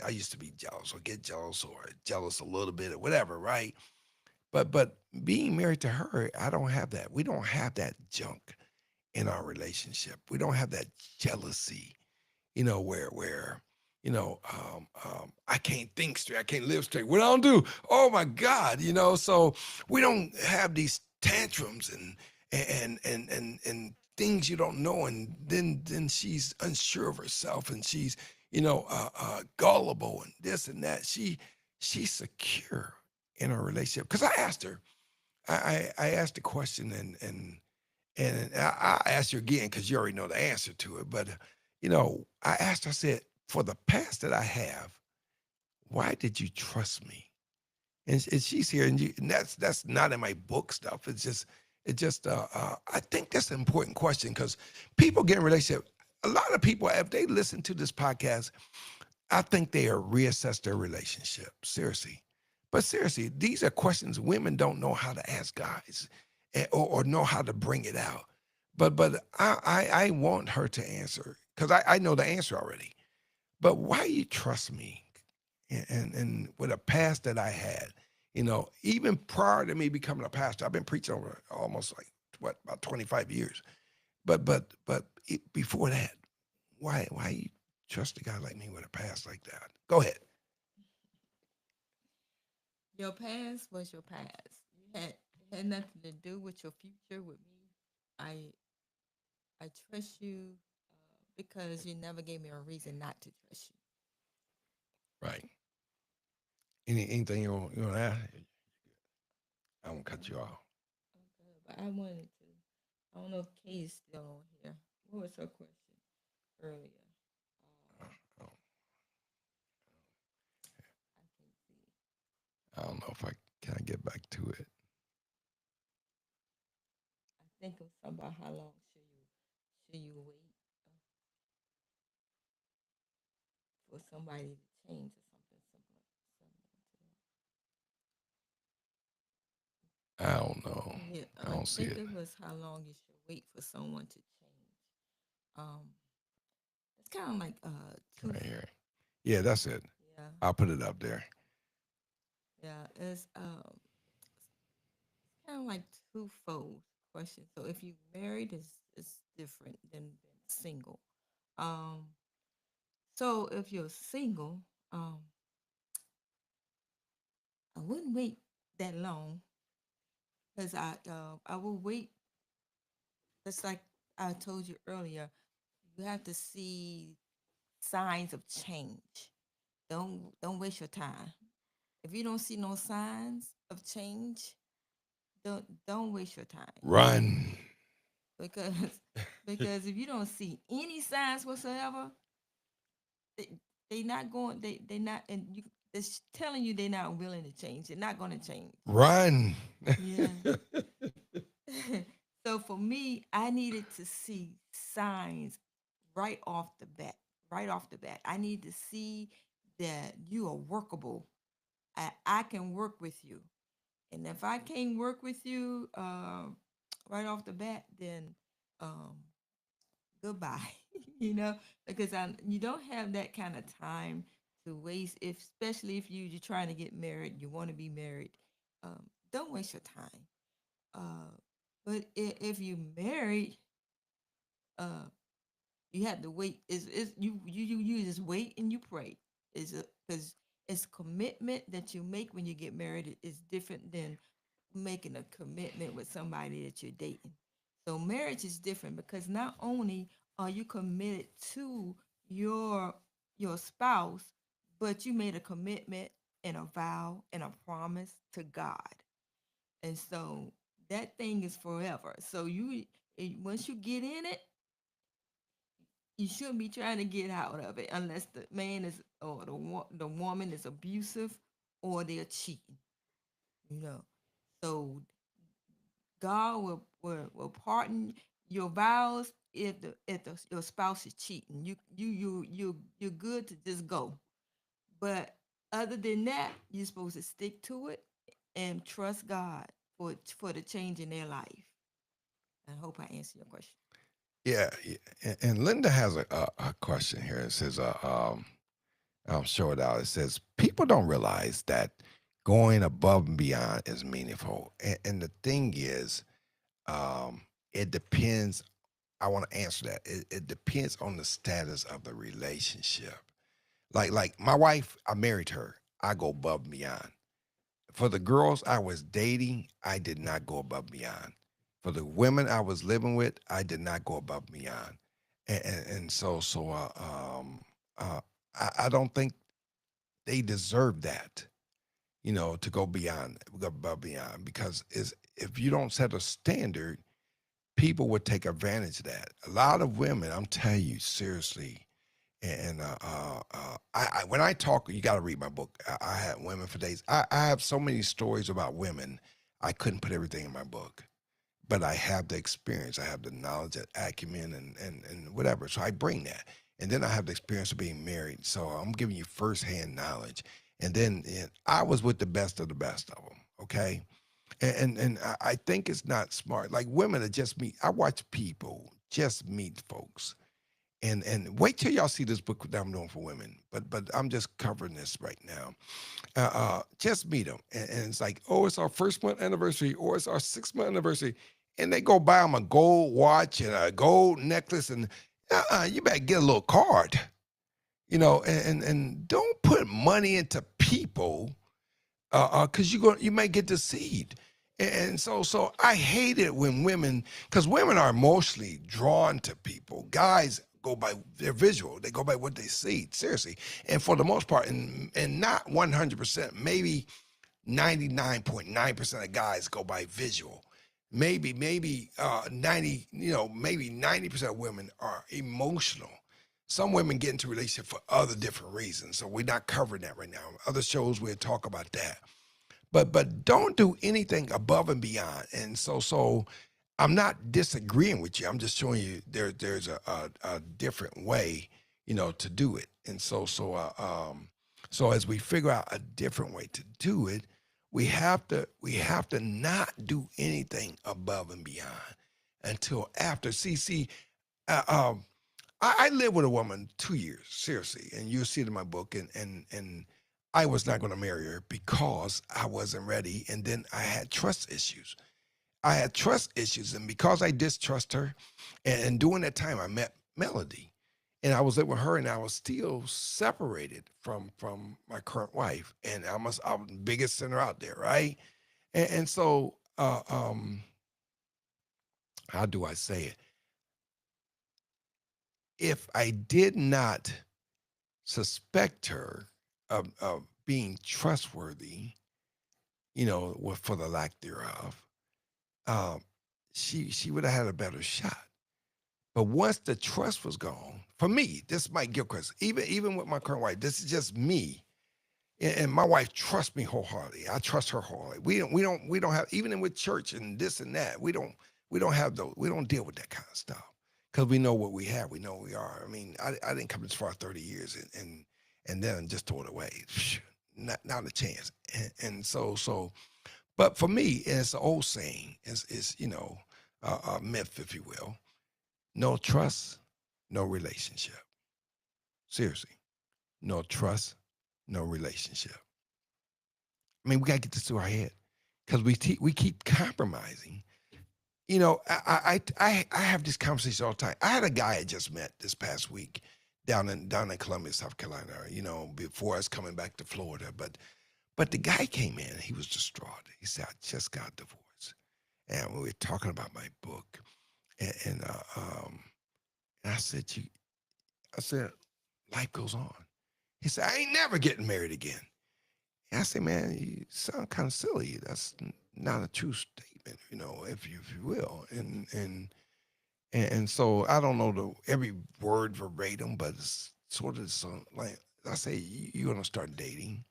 used to be jealous or get jealous or jealous a little bit or whatever, right? But being married to her, I don't have that. We don't have that junk in our relationship. We don't have that jealousy, where I can't think straight, I can't live straight. What I don't do? Oh my God, So we don't have these tantrums and things you don't know, and then she's unsure of herself, and she's gullible and this and that. She's secure in her relationship because I asked her. I asked the question and I asked you again because you already know the answer to it. But I asked. I said, for the past that I have, why did you trust me? And she's here, and that's not in my book stuff. I think that's an important question because people get in relationship. A lot of people, if they listen to this podcast, I think they are reassess their relationship seriously. But seriously, these are questions women don't know how to ask guys, or know how to bring it out. But I want her to answer because I know the answer already. But why you trust me, and with a past that I had, even prior to me becoming a pastor, I've been preaching over almost like what about 25 years. But before that, why you trust a guy like me with a past like that? Go ahead. Your past was your past. It had nothing to do with your future with me. I I trust you because you never gave me a reason not to trust you. Right. Anything you want to add? I won't cut you off. Okay, but I wanted to. I don't know if Kay is still on here. What was her question earlier? Oh, I can see. I don't know if I can I get back to it. I think it was something about how long should you wait for somebody to change or something similar. I don't know. Yeah, I I don't see think it it was how long you should wait for someone to change. Um, it's kind of like two. right here. Yeah, that's it. Yeah, I'll put it up there. yeah. It's kind of like twofold question. So if you married, is different than being single. Um, so if you're single, um, I wouldn't wait that long because I will wait. Just like I told you earlier, you have to see signs of change. Don't waste your time. If you don't see no signs of change, don't waste your time Run. because because if you don't see any signs whatsoever, they they not going they not and you it's telling you they're not willing to change. They're not going to change. Run. Yeah. So for me, I needed to see signs right off the bat. Right off the bat, I need to see that you are workable. I can work with you. And if I can't work with you right off the bat, then um, goodbye. Because you don't have that kind of time to waste. If especially if you're trying to get married, you want to be married. Don't waste your time. Uh, but if you married, uh, you have to wait. Is you just wait and you pray. Is because it's commitment that you make when you get married is different than making a commitment with somebody that you're dating. So marriage is different because not only are you committed to your your spouse, but you made a commitment and a vow and a promise to God. And so that thing is forever. So once you get in it, you shouldn't be trying to get out of it unless the man is or the woman is abusive or they're cheating. You know, so God will pardon your vows if your spouse is cheating. You're good to just go. But other than that, you're supposed to stick to it and trust God for the change in their life. I hope I answered your question. Yeah, yeah. And Linda has a question here. It says, I'll show it out. It says, people don't realize that going above and beyond is meaningful. And the thing is, it depends. I want to answer that. It depends on the status of the relationship. Like my wife, I married her. I go above and beyond. For the girls I was dating, I did not go above and beyond. For the women I was living with, I did not go above and beyond. And uh, I don't think they deserve that, to go above and beyond, because if you don't set a standard, people would take advantage of that. A lot of women, I'm telling you, seriously. And when I talk, you got to read my book. I had women for days. I have so many stories about women. I couldn't put everything in my book, but I have the experience. I have the knowledge, and acumen, and whatever. So I bring that, and then I have the experience of being married. So I'm giving you firsthand knowledge. And then I was with the best of them. Okay, and I think it's not smart. Like women are just meet. I watch people just meet folks, and wait till y'all see this book that I'm doing for women. But I'm just covering this right now. Just meet them, and it's like, oh, it's our 1st month anniversary, or it's our 6th month anniversary, and they go buy them a gold watch and a gold necklace, and you better get a little card, and don't put money into people, because you might get deceived. And so I hate it when women, because women are emotionally drawn to people. Guys go by their visual; they go by what they see. Seriously, and for the most part, and not 100%, maybe 99.9% of guys go by visual. Maybe 90, maybe 90% of women are emotional. Some women get into relationship for other different reasons. So we're not covering that right now. Other shows we'll talk about that. But don't do anything above and beyond. And so I'm not disagreeing with you. I'm just showing you there's a different way, to do it. And so as we figure out a different way to do it, we have to not do anything above and beyond until after. See, uh, um, I lived with a woman 2 years, seriously, and you'll see it in my book. And I was not going to marry her because I wasn't ready, and then I had trust issues. And because I distrust her, and during that time, I met Melody, and I was living with her, and I was still separated from my current wife, and I was the biggest sinner out there, right? And so, how do I say it? If I did not suspect her of being trustworthy, for the lack thereof, um, she would have had a better shot. But once the trust was gone, for me, this is Mike Gilchrist. Even with my current wife, this is just me. And my wife trusts me wholeheartedly. I trust her wholeheartedly. We don't have, even with church and this and that. We don't have those. We don't deal with that kind of stuff because we know what we have. We know what we are. I mean, I didn't come this far 30 years and then just throw it away. Not a chance. And so. But for me, it's an old saying. It's a myth, if you will. No trust, no relationship. Seriously, no trust, no relationship. I mean, we gotta get this through our head because we keep compromising. I have this conversation all the time. I had a guy I just met this past week down in Columbia, South Carolina. Before us coming back to Florida, but the guy came in. He was distraught. He said, "I just got divorced," and we were talking about my book, and I said, I said, life goes on. He said, I ain't never getting married again. And I said, man, you sound kind of silly. That's not a true statement, if you will. And so I don't know every word verbatim, but it's sort of like I say, you're gonna start dating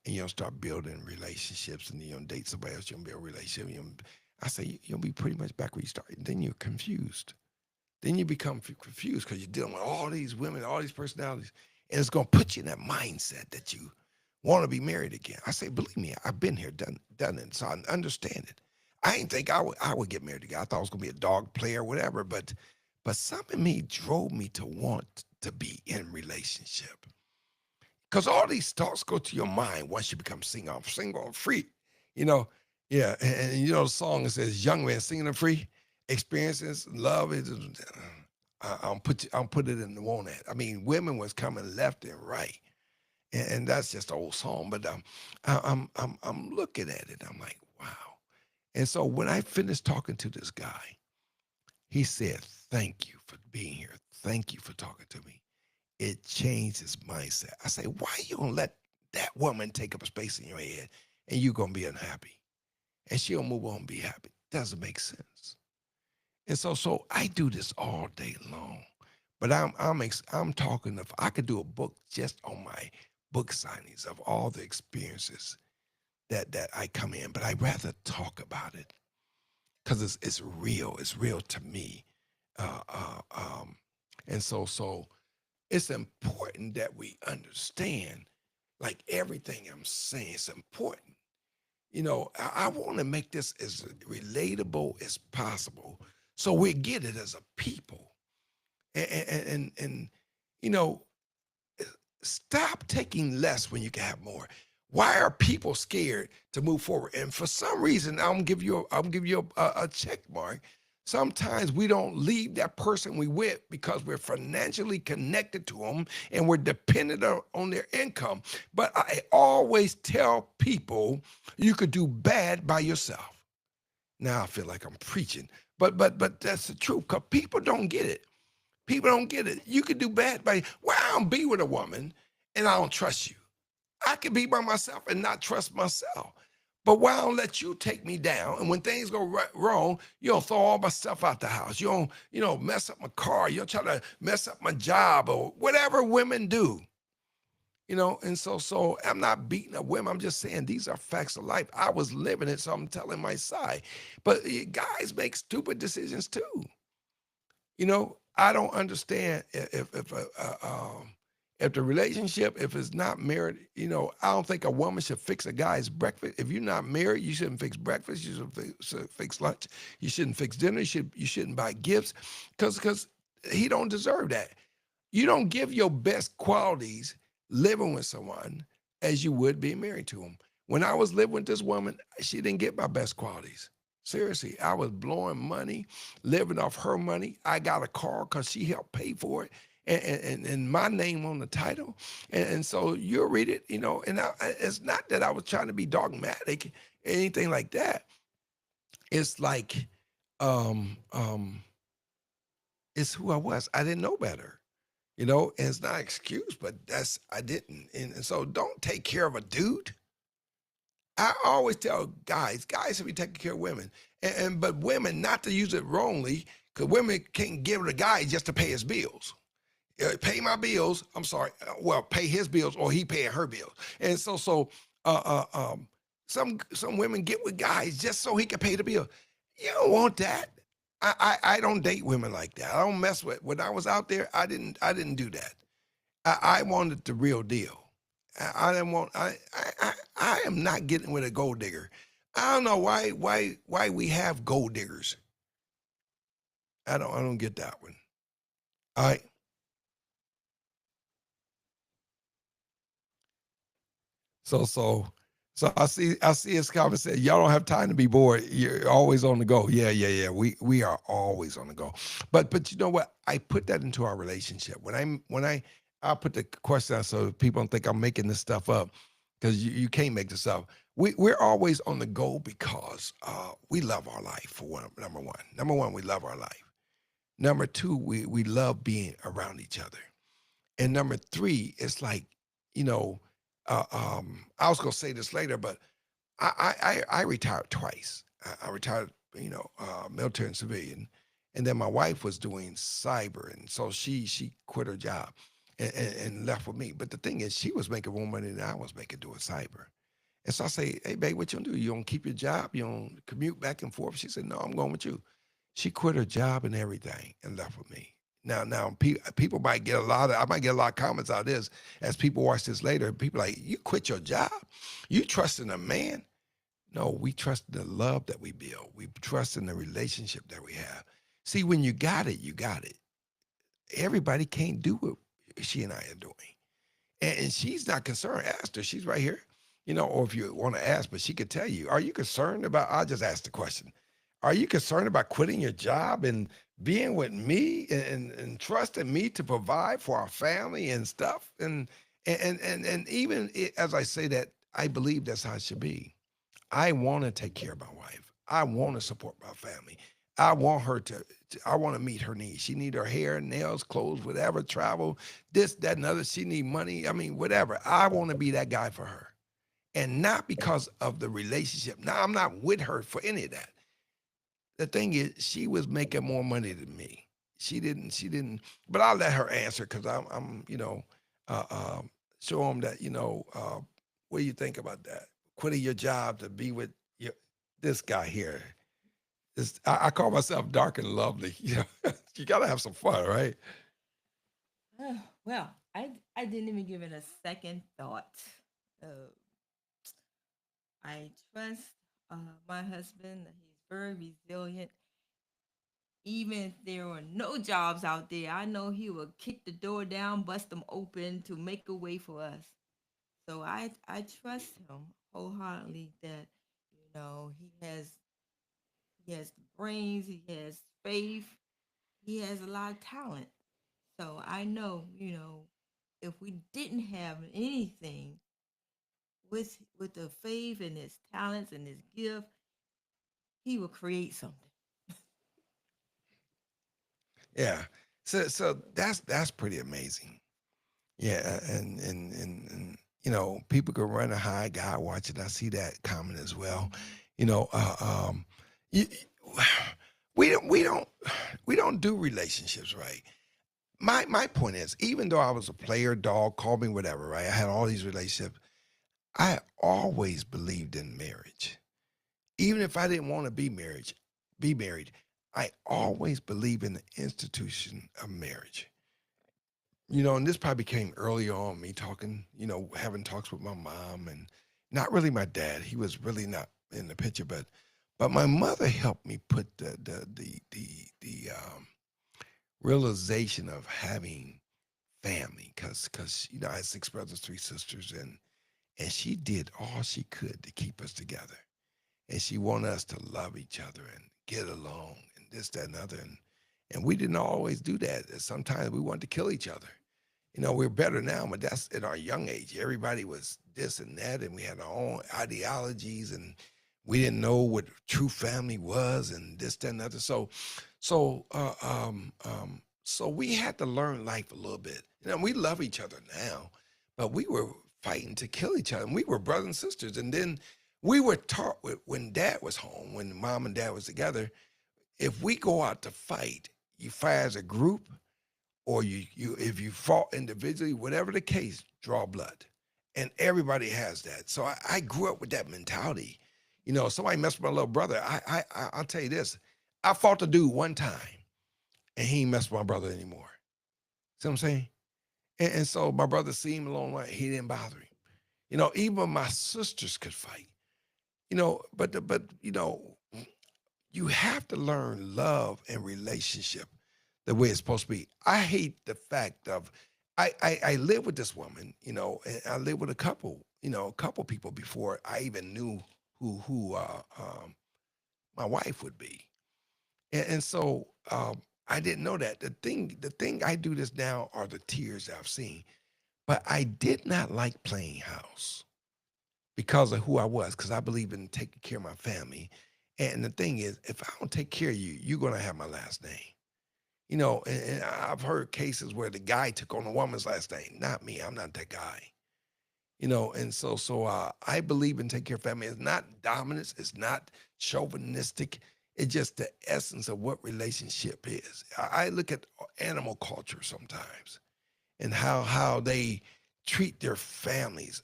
and you'll start building relationships, and then you'll date somebody else, you'll build a relationship. I say you'll be pretty much back where you started. Then you're confused. Then you become confused because you're dealing with all these women, all these personalities, and it's going to put you in that mindset that you want to be married again. I say, believe me, I've been here, done it, so I understand it. I didn't think I would get married again. I thought I was going to be a dog player, or whatever. But something in me drove me to want to be in relationship, because all these thoughts go to your mind once you become single. I'm single, I'm free, you know. Yeah, and the song that says, "Young man singing and free, experiences, love is." I'll put it in the want at. I mean, women was coming left and right, and that's just an old song. But I'm looking at it. I'm like, wow. And so when I finished talking to this guy, he said, "Thank you for being here. Thank you for talking to me. It changed his mindset." I say, "Why you gonna let that woman take up a space in your head, and you gonna be unhappy, and she'll move on and be happy? Doesn't make sense." And so I do this all day long. But I'm talking if I could do a book just on my book signings of all the experiences that I come in, but I'd rather talk about it because it's real. It's real to me. Uh, uh, um, and so it's important that we understand, like everything I'm saying, it's important. I want to make this as relatable as possible so we get it as a people. And you know, stop taking less when you can have more. Why are people scared to move forward? And for some reason, I'm give you a check mark. Sometimes we don't leave that person we with because we're financially connected to them and we're dependent on their income. But I always tell people you could do bad by yourself. Now I feel like I'm preaching, but that's the truth because people don't get it. People don't get it. You could do bad by, well, I don't be with a woman and I don't trust you. I could be by myself and not trust myself. But why don't let you take me down? And when things go wrong, you don't throw all my stuff out the house. You don't, mess up my car. You don't try to mess up my job or whatever women do. And so I'm not beating up women. I'm just saying these are facts of life. I was living it, so I'm telling my side. But guys make stupid decisions too. I don't understand if the relationship, if it's not married, I don't think a woman should fix a guy's breakfast. If you're not married, you shouldn't fix breakfast. You should fix lunch. You shouldn't fix dinner. You shouldn't buy gifts because he don't deserve that. You don't give your best qualities living with someone as you would being married to him. When I was living with this woman, she didn't get my best qualities. Seriously, I was blowing money, living off her money. I got a car because she helped pay for it, and my name on the title. And so you'll read it, and it's not that I was trying to be dogmatic, anything like that. It's like, it's who I was. I didn't know better, and it's not an excuse, but I didn't. And so don't take care of a dude. I always tell guys should be taking care of women, but women not to use it wrongly, because women can't give it a guy just to pay his bills. Pay my bills. I'm sorry. Well, pay his bills or he paying her bills. And some women get with guys just so he can pay the bill. You don't want that. I don't date women like that. I don't mess with. When I was out there, I didn't do that. I wanted the real deal. I didn't want. I am not getting with a gold digger. I don't know why we have gold diggers. I don't get that one. All right. So I see his comment said, y'all don't have time to be bored. You're always on the go. Yeah. We are always on the go. But you know what? I put that into our relationship. I put the question out so people don't think I'm making this stuff up because you can't make this up. We're always on the go because we love our life for one, number one. Number one, we love our life. Number two, we love being around each other. And number three, it's like, you know, I was gonna say this later, but I retired twice. I retired, military and civilian, and then my wife was doing cyber, and so she quit her job and left with me. But the thing is, she was making more money than I was making doing cyber. And so I say, hey, babe, what you gonna do? You gonna keep your job? You gonna commute back and forth? She said, no, I'm going with you. She quit her job and everything and left with me. Now, people might get I might get a lot of comments out of this as people watch this later. People like, you quit your job? You trust in a man? No, we trust in the love that we build. We trust in the relationship that we have. See, when you got it, you got it. Everybody can't do what she and I are doing. And she's not concerned. Ask her. She's right here. Or if you want to ask, but she could tell you, are you concerned about, I'll just ask the question. Are you concerned about quitting your job and being with me and trusting me to provide for our family and stuff. And even as I say that, I believe that's how it should be. I want to take care of my wife. I want to support my family. I want her I want to meet her needs. She need her hair, nails, clothes, whatever, travel, this, that, and other. She need money. I mean, whatever. I want to be that guy for her. And not because of the relationship. Now, I'm not with her for any of that. The thing is, she was making more money than me. She didn't, but I'll let her answer because I'm, uh, um, show them that, what do you think about that? Quitting your job to be with your, this guy here. I call myself dark and lovely. You got to have some fun, right? Well, I didn't even give it a second thought. Uh, I trust my husband. He's very resilient. Even if there were no jobs out there, I know he will kick the door down, bust them open to make a way for us. So I trust him wholeheartedly that he has the brains, he has faith, he has a lot of talent. So I know, if we didn't have anything with the faith and his talents and his gift, he will create something. Yeah. So that's pretty amazing. Yeah, and people can run a high guy watching. I see that comment as well. Mhm. You know, you, we don't we don't do relationships right. My point is, even though I was a player, dog, call me whatever, right? I had all these relationships. I always believed in marriage, even if I didn't want to be married. I always believe in the institution of marriage. And this probably came early on, me talking, having talks with my mom and not really my dad. He was really not in the picture, but my mother helped me put the realization of having family, because I had six brothers, three sisters, and she did all she could to keep us together, and she wanted us to love each other and get along and this, that, and other, and we didn't always do that. Sometimes we wanted to kill each other. We're better now, but that's at our young age. Everybody was this and that, and we had our own ideologies, and we didn't know what true family was, and this, that, and other. So we had to learn life a little bit. We love each other now, but we were fighting to kill each other. And we were brothers and sisters, and then we were taught when Dad was home, when Mom and Dad was together. If we go out to fight, you fight as a group, or you if you fought individually, whatever the case, draw blood. And everybody has that. So I grew up with that mentality. Somebody messed with my little brother. I'll tell you this. I fought the dude one time and he ain't messed with my brother anymore. See what I'm saying? And so my brother seen him along the way. He didn't bother him. Even my sisters could fight. But you have to learn love and relationship the way it's supposed to be. I hate the fact of I live with this woman, and I lived with a couple people before I even knew who my wife would be. And so I didn't know that. The thing I do this now are the tears I've seen. But I did not like playing house because of who I was, because I believe in taking care of my family. And the thing is, if I don't take care of you, you're gonna have my last name. And I've heard cases where the guy took on the woman's last name. Not me. I'm not that guy. And so I believe in taking care of family. It's not dominance. It's not chauvinistic. It's just the essence of what relationship is. I look at animal culture sometimes and how they treat their families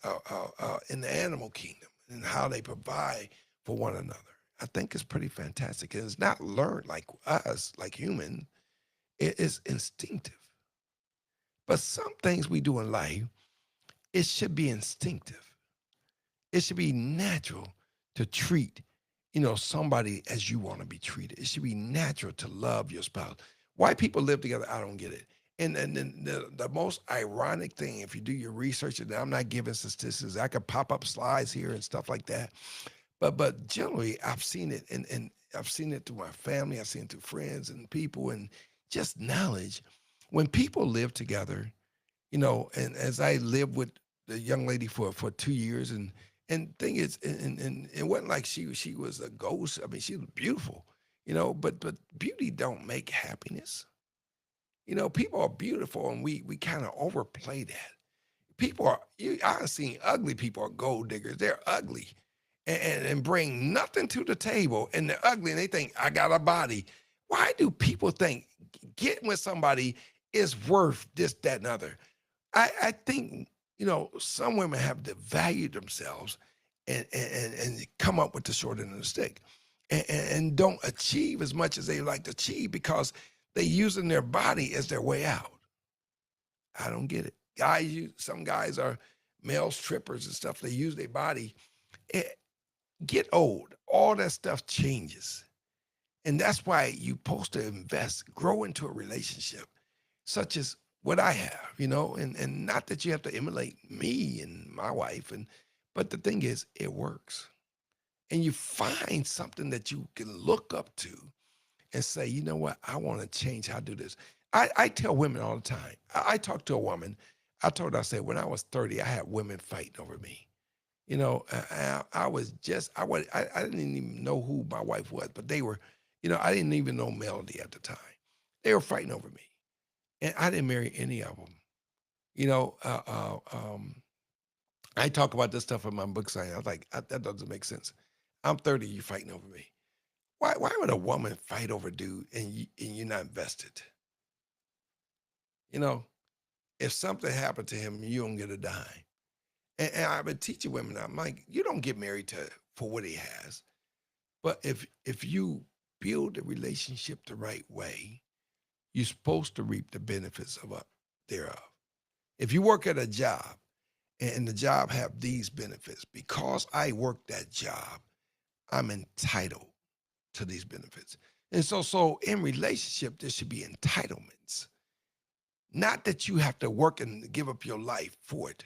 in the animal kingdom and how they provide for one another. I think it's pretty fantastic. And it's not learned like us, like human. It is instinctive. But some things we do in life, it should be instinctive. It should be natural to treat, somebody as you want to be treated. It should be natural to love your spouse. Why people live together, I don't get it. And then the most ironic thing, if you do your research, and I'm not giving statistics, I could pop up slides here and stuff like that. But generally, I've seen it, and I've seen it through my family. I've seen it through friends and people, and just knowledge. When people live together, and as I lived with the young lady for 2 years, and thing is, and it wasn't like she was a ghost. I mean, she was beautiful, but beauty don't make happiness. People are beautiful, and we kind of overplay that. People are I've seen ugly people are gold diggers. They're ugly and bring nothing to the table, and they're ugly, and they think I got a body. Why do people think getting with somebody is worth this, that, and other? I think some women have to value themselves and come up with the short end of the stick, and don't achieve as much as they like to achieve because they using their body as their way out. I don't get it. Some guys are male strippers and stuff. They use their body. It, get old, all that stuff changes, and that's why you supposed to invest, grow into a relationship, such as what I have, and not that you have to emulate me and my wife, but the thing is, it works, and you find something that you can look up to and say, you know what, I want to change how I do this. I tell women all the time. I talked to a woman. I told her, I said, when I was 30, I had women fighting over me. I was just, I didn't even know who my wife was, but they were, I didn't even know Melody at the time. They were fighting over me, and I didn't marry any of them. You know, uh, uh, um, I talk about this stuff in my book saying, I was like, that doesn't make sense. I'm 30, you fighting over me. Why would a woman fight over a dude and you're not invested? You know, if something happened to him, you don't get a dime. And I've been teaching women, I'm like, you don't get married to for what he has. But if you build a relationship the right way, you're supposed to reap the benefits thereof. If you work at a job and the job have these benefits, because I work that job, I'm entitled to these benefits. And so in relationship, there should be entitlements. Not that you have to work and give up your life for it.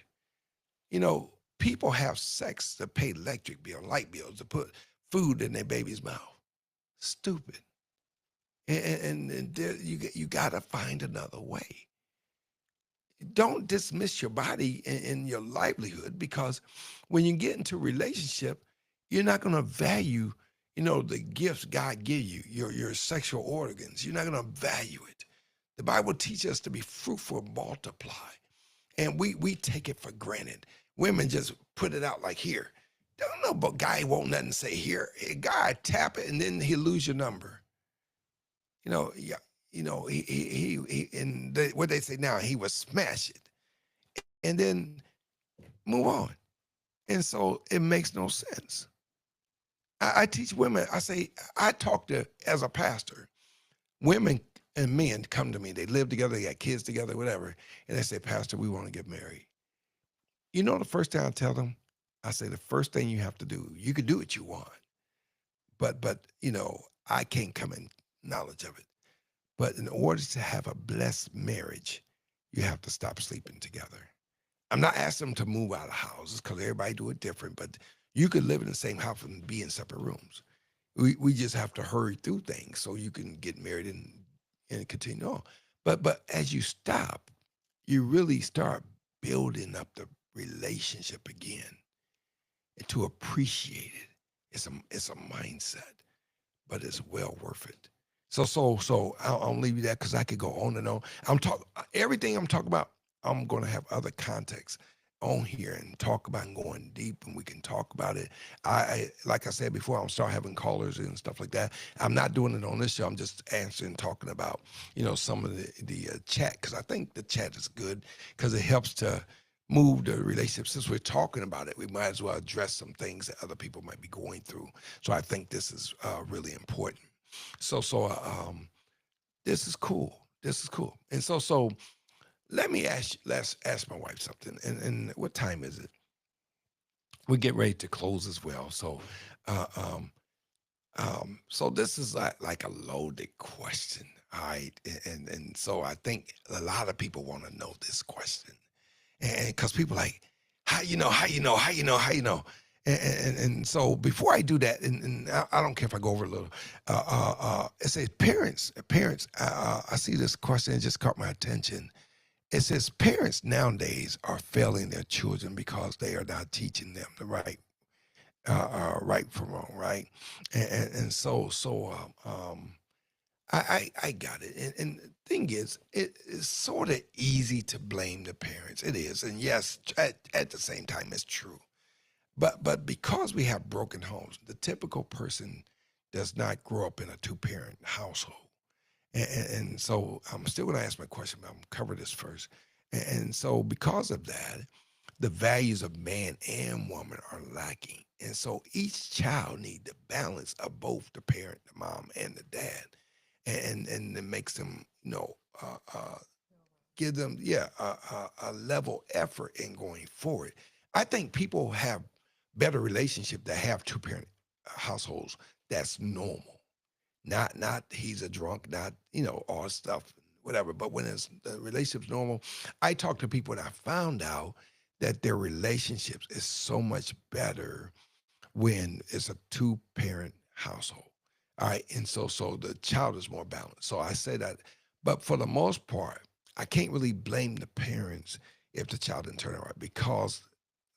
People have sex to pay electric bill, light bills, to put food in their baby's mouth. Stupid. And there, you got to find another way. Don't dismiss your body and your livelihood, because when you get into a relationship, you're not going to value, the gifts God give you, your sexual organs. You're not going to value it. The Bible teaches us to be fruitful and multiply. And we take it for granted. Women just put it out like, here. Don't know, but guy won't nothing say here. A guy tap it and then he'll lose your number. Yeah, he and what they say now, he would smash it and then move on. And so it makes no sense. I teach women, I say, I talk to, as a pastor, women and men come to me. They live together, they got kids together, whatever. And they say, Pastor, we want to get married. The first thing I tell them, I say, the first thing you have to do, you can do what you want, but I can't come in knowledge of it. But in order to have a blessed marriage, you have to stop sleeping together. I'm not asking them to move out of houses because everybody do it different, but you could live in the same house and be in separate rooms. We just have to hurry through things so you can get married and continue on. But as you stop, you really start building up the relationship again and to appreciate it. It's a mindset, but it's well worth it. So I'll leave you that because I could go on and on. Everything I'm talking about. I'm going to have other context on here and talk about and going deep, and we can talk about it. Like I said before, I'll start having callers and stuff like that. I'm not doing it on this show. I'm just answering, talking about some of the chat, because I think the chat is good because it helps to move the relationship. Since we're talking about it, we might as well address some things that other people might be going through. So I think this is really important. So this is cool. This is cool. And so let's ask my wife something. And what time is it? We get ready to close as well. Uh, um, so this is like a loaded question. All right. And so I think a lot of people want to know this question. And because people like, how you know. And so before I do that, and I don't care if I go over a little, it says parents. I see this question, it just caught my attention. It says parents nowadays are failing their children because they are not teaching them the right from wrong, right? And I got it. And the thing is, it is sort of easy to blame the parents. It is, and yes, at the same time, it's true. But because we have broken homes, the typical person does not grow up in a two-parent household. And so I'm still going to ask my question, but I'm going to cover this first. And so because of that, the values of man and woman are lacking. And so each child needs the balance of both the parent, the mom, and the dad. And it makes them, give them, yeah, a level effort in going forward. I think people have better relationship that have two parent households. That's normal. Not he's a drunk, not all stuff, whatever. But when it's the relationship's normal, I talk to people and I found out that their relationships is so much better when it's a two parent household. All right, and so the child is more balanced. So I say that, but for the most part, I can't really blame the parents if the child didn't turn out right because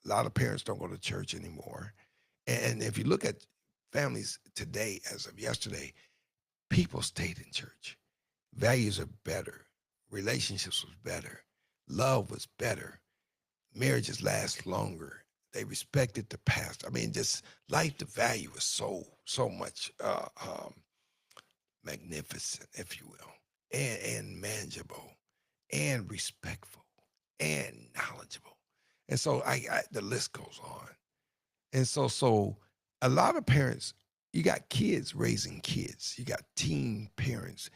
a lot of parents don't go to church anymore. And if you look at families today, as of yesterday, people stayed in church. Values are better. Relationships was better. Love was better. Marriages last longer. They respected the past. I mean, just life, the value was so much magnificent, if you will, and manageable, and respectful, and knowledgeable. And so the list goes on. And so a lot of parents, you got kids raising kids. You got teen parents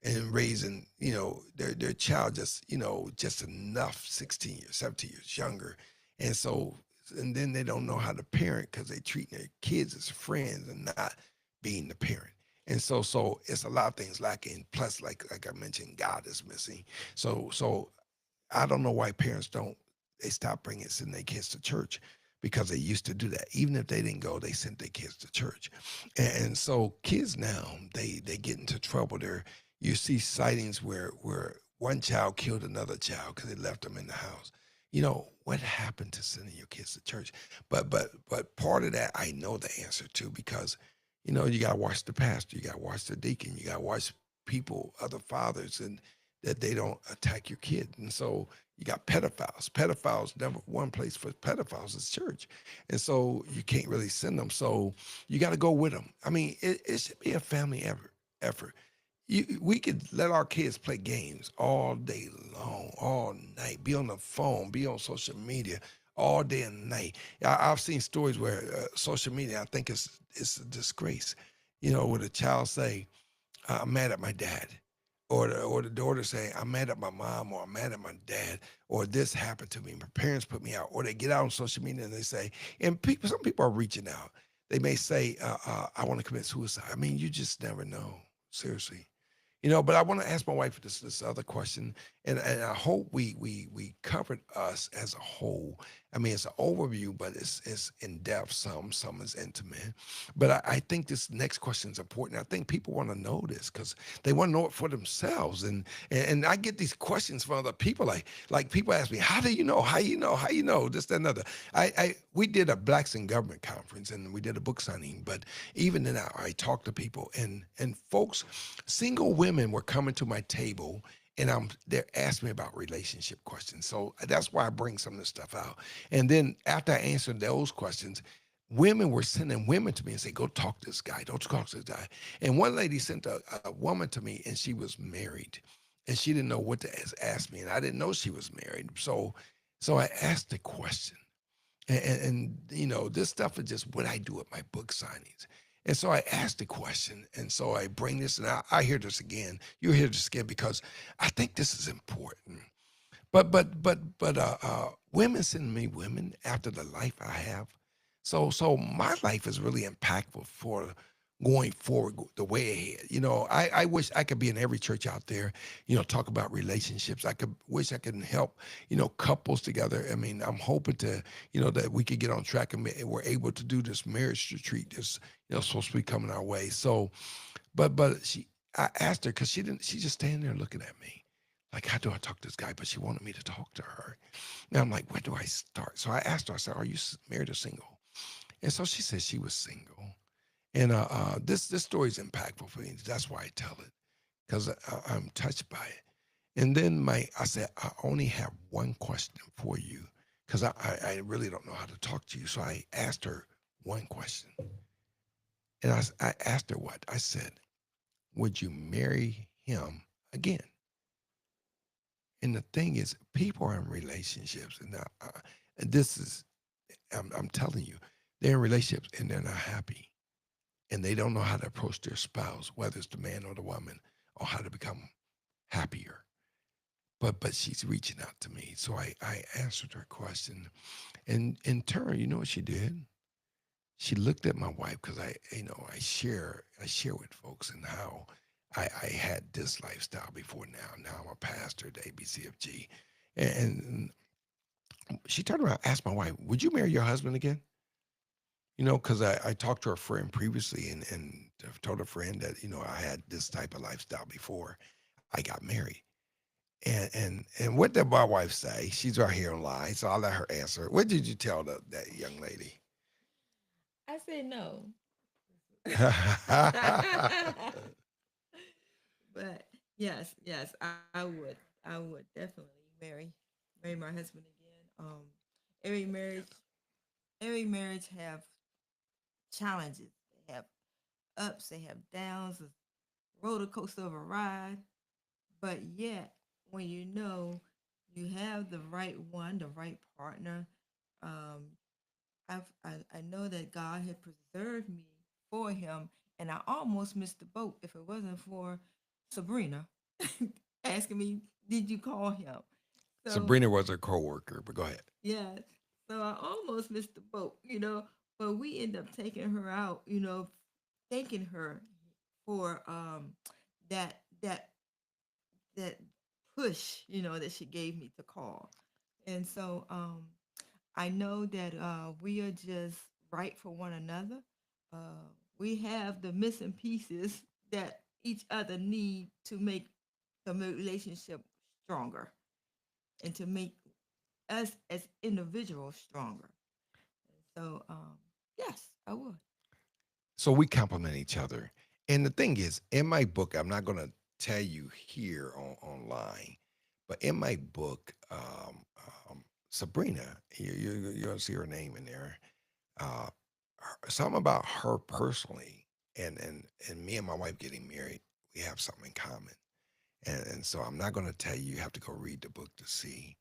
and raising, their child just, just enough, 16 years, 17 years younger. And so, and then they don't know how to parent because they treat their kids as friends and not being the parent. And so it's a lot of things lacking. Plus, like I mentioned, God is missing. So I don't know why parents don't, they stop sending their kids to church because they used to do that. Even if they didn't go, they sent their kids to church. And so kids now, they get into trouble. You see sightings where one child killed another child because they left them in the house. What happened to sending your kids to church? But part of that I know the answer to because you gotta watch the pastor, you gotta watch the deacon, you gotta watch people, other fathers, and that they don't attack your kid. And so you got pedophiles. Pedophiles, number one place for pedophiles is church. And so you can't really send them. So you got to go with them. I mean, it should be a family effort. We could let our kids play games all day long, all night, be on the phone, be on social media all day and night. I've seen stories where social media, I think it's a disgrace, where the child say, I'm mad at my dad. Or the daughter say, I'm mad at my mom, or I'm mad at my dad, or this happened to me. My parents put me out. Or they get out on social media and they say, and some people are reaching out. They may say, I want to commit suicide. I mean, you just never know. Seriously. But I want to ask my wife this other question, and I hope we covered us as a whole. I mean, it's an overview, but it's in depth. Some is intimate, but I think this next question is important. I think people want to know this because they want to know it for themselves. And I get these questions from other people, like people ask me, how do you know? How you know? How you know? This, that, and other. We did a Blacks in Government conference and we did a book signing, but even then I talked to people and folks, single women were coming to my table and they're asking me about relationship questions. So that's why I bring some of this stuff out. And then after I answered those questions, women were sending women to me and say, go talk to this guy, don't talk to this guy. And one lady sent a woman to me and she was married and she didn't know what to ask me. And I didn't know she was married. So I asked the question. And this stuff is just what I do at my book signings. And so I asked the question, and so I bring this, and I hear this again. You hear this again because I think this is important. But women send me women after the life I have. So my life is really impactful going forward the way ahead. I wish I could be in every church out there, talk about relationships. I could wish I could help, couples together. I mean, I'm hoping to, that we could get on track and we're able to do this marriage retreat that's, supposed to be coming our way. So, but I asked her because she just standing there looking at me. Like, how do I talk to this guy? But she wanted me to talk to her. And I'm like, where do I start? So I asked her, I said, are you married or single? And so she said she was single. And this story is impactful for me. That's why I tell it, because I'm touched by it. And then I said, I only have one question for you, because I really don't know how to talk to you. So I asked her one question. And I asked her what? I said, would you marry him again? And the thing is, people are in relationships, and this is, I'm telling you, they're in relationships and they're not happy, and they don't know how to approach their spouse, whether it's the man or the woman, or how to become happier. But she's reaching out to me, so I answered her question, and in turn, you know what she did? She looked at my wife because I share with folks and how I had this lifestyle before now. Now I'm a pastor at ABCFG, and she turned around, asked my wife, "Would you marry your husband again?" Because I talked to her friend previously and told a friend that I had this type of lifestyle before I got married. And what did my wife say? She's right here online, so I'll let her answer. What did you tell that young lady? I said no. But yes, yes, I would. I would definitely marry my husband again. Every marriage, every marriage have challenges. They have ups, they have downs, a roller coaster of a ride. But yet, when you know you have the right one, the right partner, um, I know that God had preserved me for him, and I almost missed the boat if it wasn't for Sabrina asking me, "Did you call him?" So Sabrina was her coworker, but go ahead. yeah, so I almost missed the boat. But we end up taking her out, thanking her for that that push, that she gave me to call. And so I know that we are just right for one another. We have the missing pieces that each other need to make the relationship stronger and to make us as individuals stronger. So yes, I would. So we complement each other. And the thing is, in my book, I'm not going to tell you here online, but in my book, Sabrina, you're going to see her name in there. Uh, Something about her personally, and me and my wife getting married, we have something in common. And so I'm not going to tell you. You have to go read the book to see.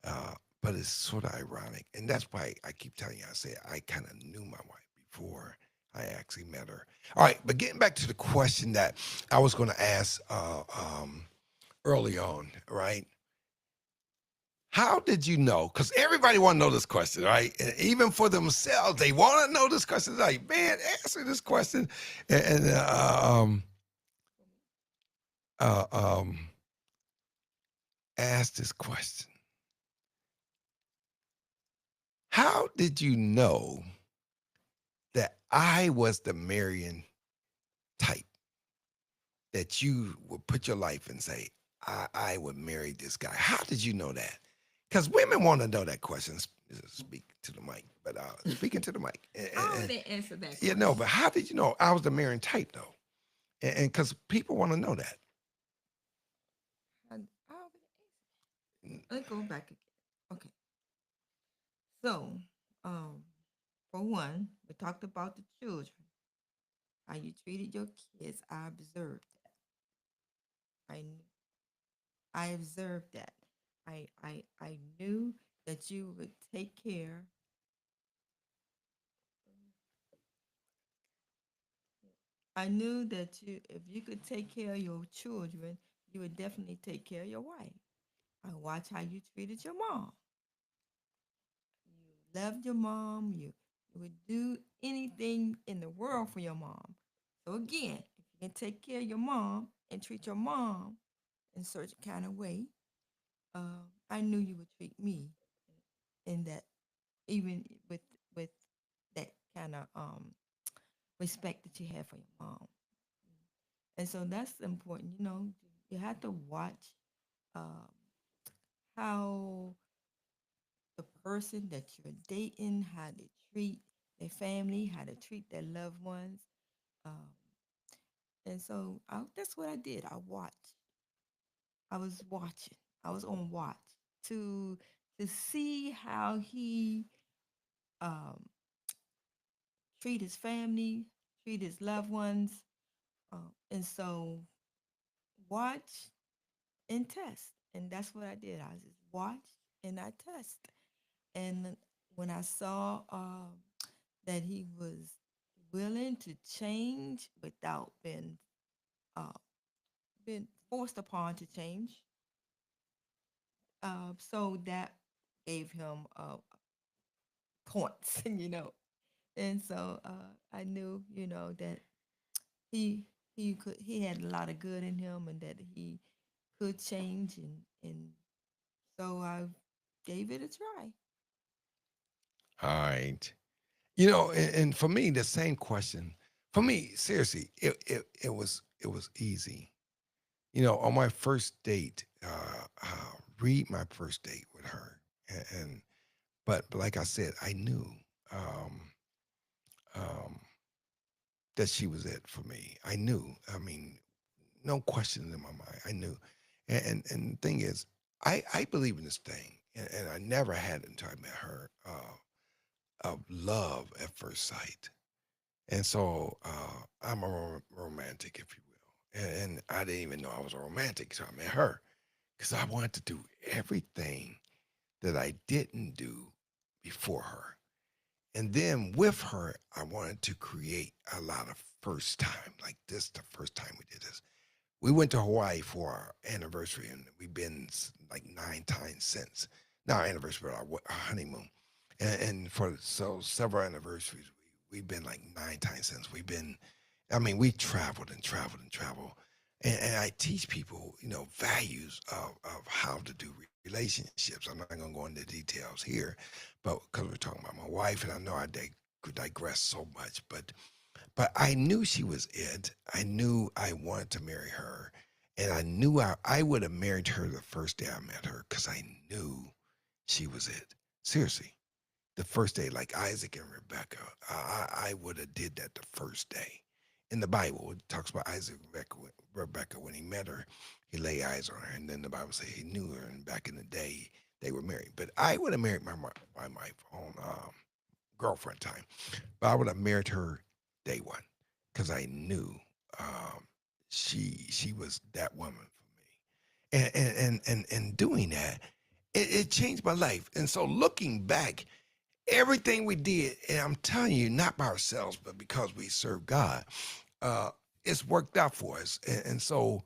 Uh, but it's sort of ironic, and that's why I keep telling you. I say I kind of knew my wife before I actually met her. All right, but getting back to the question that I was going to ask early on, right? How did you know? Because everybody want to know this question, right? And even for themselves, they want to know this question. Like, man, answer this question, and uh, um, ask this question. How did you know that I was the Marion type that you would put your life and say, I would marry this guy? How did you know that? Because women want to know that question. Speak to the mic, but speaking to the mic. I already answered that But question. how did you know I was the Marion type though? And because people want to know that. I already Let's go back again. Okay. So, um, for one, we talked about the children, how you treated your kids. I observed that. I kn- I observed that. I knew that you would take care. I knew that if you could take care of your children, you would definitely take care of your wife. I watched how you treated your mom. You loved your mom. You would do anything in the world for your mom. So again, if you can take care of your mom and treat your mom in certain kind of way, I knew you would treat me in that, even with that kind of respect that you have for your mom. And so that's important. You have to watch um, how the person that you're dating, how they treat their family, how they treat their loved ones. Um, and so that's what I did. I watched. I was watching. I was on watch to to see how he um, treat his family, treat his loved ones, and so watch and test. And that's what I did. I just watched and I test. And when I saw that he was willing to change without uh, being forced upon to change, so that gave him points, And so I knew, that he he had a lot of good in him, and that he could change, and so I gave it a try. All right. And for me, the same question. For me, seriously, it was easy. On my first date, read my first date with her, and but like I said, I knew um, um, that she was it for me. I knew. I mean, no question in my mind. I knew, and the thing is, I believe in this thing, and I never had it until I met her. Of love at first sight. And so I'm a romantic, if you will. And I didn't even know I was a romantic until I met her because I wanted to do everything that I didn't do before her. And then with her, I wanted to create a lot of first time, like this, the first time we did this. We went to Hawaii for our anniversary, and we've been like 9 times since. Not our anniversary, but our honeymoon. And for so several anniversaries, we've been like 9 times since. I mean, we traveled and traveled and traveled. And I teach people, values of how to do relationships. I'm not going to go into details here, but because we're talking about my wife, and I know I could digress so much, but I knew she was it. I knew I wanted to marry her. And I knew I would have married her the first day I met her because I knew she was it. Seriously. The first day, like Isaac and Rebecca, I would have did that the first day. In the Bible, it talks about Isaac and Rebecca. When he met her, he lay eyes on her. And then the Bible says he knew her. And back in the day, they were married. But I would have married my wife on girlfriend time. But I would have married her day one because I knew um, she was that woman for me. And doing that, it changed my life. And so looking back, everything we did, and I'm telling you, not by ourselves, but because we serve God, uh, it's worked out for us. And so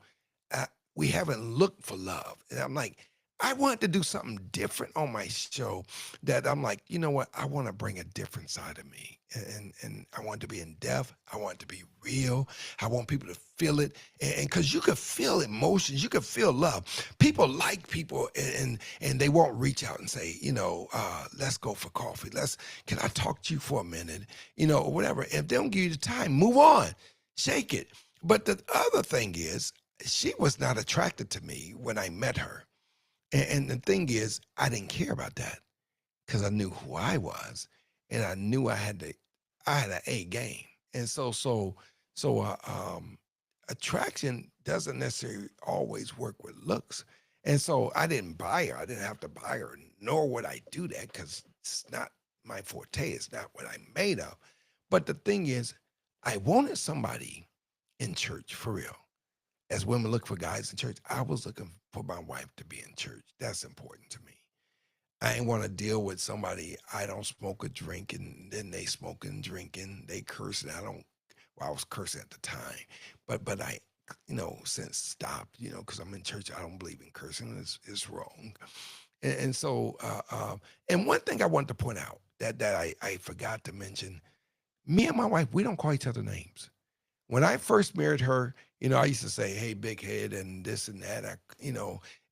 uh, we haven't looked for love. And I'm like, I wanted to do something different on my show that I'm like, you know what? I want to bring a different side of me. And I want to be in depth. I want it to be real. I want people to feel it. And because you could feel emotions, you could feel love. People like people and they won't reach out and say, let's go for coffee. Can I talk to you for a minute? Or whatever. If they don't give you the time, move on. Shake it. But the other thing is, she was not attracted to me when I met her. And the thing is, I didn't care about that because I knew who I was, and I knew I had an A game. And so attraction doesn't necessarily always work with looks. And so I didn't buy her. I didn't have to buy her, nor would I do that because it's not my forte. It's not what I'm made of. But the thing is, I wanted somebody in church for real. As women look for guys in church, I was looking for my wife to be in church. That's important to me. I ain't want to deal with somebody I don't smoke or drink, and then they smoking and drinking, they cursing. Well, I was cursing at the time, but I, since stopped, because I'm in church. I don't believe in cursing. It's wrong. And so, and one thing I want to point out that I forgot to mention, me and my wife, we don't call each other names. When I first married her, I used to say, "Hey, big head," and this and that,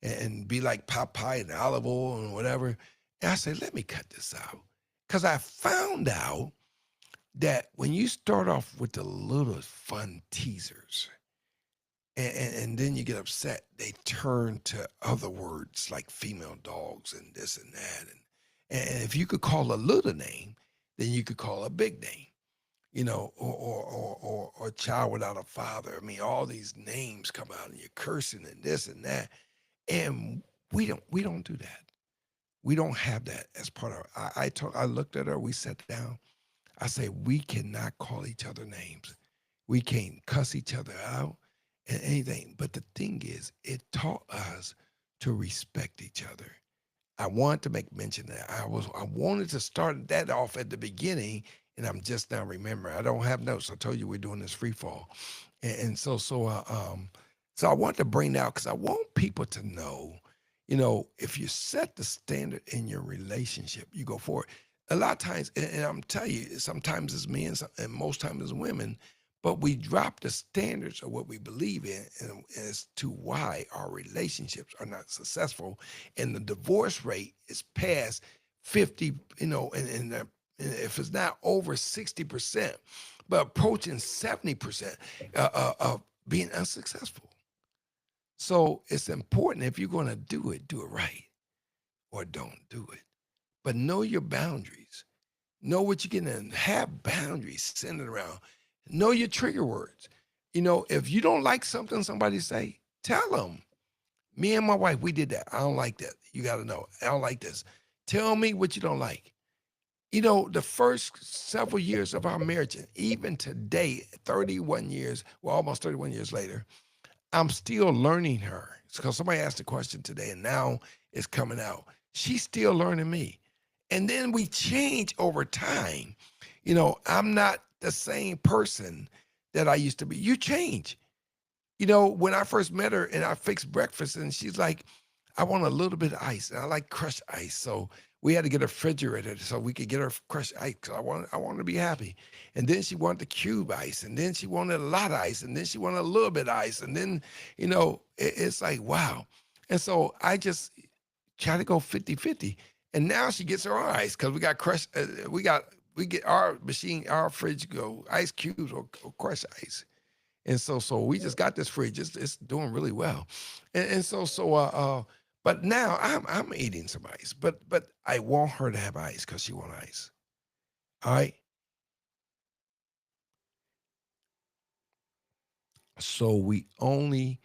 and be like Popeye and olive oil and whatever. And I said, "Let me cut this out," because I found out that when you start off with the little fun teasers, and then you get upset, they turn to other words like female dogs and this and that, and if you could call a little name, then you could call a big name, or child without a father. I mean, all these names come out and you're cursing and this and that. And we don't do that. We don't have that as part of I looked at her, we sat down. I say we cannot call each other names. We can't cuss each other out and anything. But the thing is, it taught us to respect each other. I wanted to make mention that I wanted to start that off at the beginning, and I'm just now remembering. I don't have notes. I told you we're doing this free fall, and so I want to bring that out because I want people to know, if you set the standard in your relationship, you go for it. A lot of times, and I'm telling you, sometimes it's men, and most times it's women, but we drop the standards of what we believe in, and as to why our relationships are not successful, and the divorce rate is past 50, and if it's not over 60%, but approaching 70% of being unsuccessful. So it's important, if you're going to do it right, or don't do it. But know your boundaries. Know what you're getting in. Have boundaries centered around. Know your trigger words. If you don't like something somebody say, tell them. Me and my wife, we did that. I don't like that. You got to know. I don't like this. Tell me what you don't like. The first several years of our marriage, and even today, 31 years, well, almost 31 years later, I'm still learning her. Because somebody asked a question today, and now it's coming out. She's still learning me. And then we change over time. I'm not the same person that I used to be. You change. When I first met her and I fixed breakfast, and she's like, I want a little bit of ice, and I like crushed ice. So we had to get a refrigerator so we could get her crushed ice. 'Cause I wanted to be happy. And then she wanted the cube ice, and then she wanted a lot of ice, and then she wanted a little bit of ice, and then it's like wow. And so I just try to go 50-50. And now she gets her own ice because we got crushed. We get our machine, our fridge go ice cubes or crushed ice. And so we just got this fridge. It's doing really well. And but now I'm eating some ice. But I want her to have ice because she want ice. All right. So we only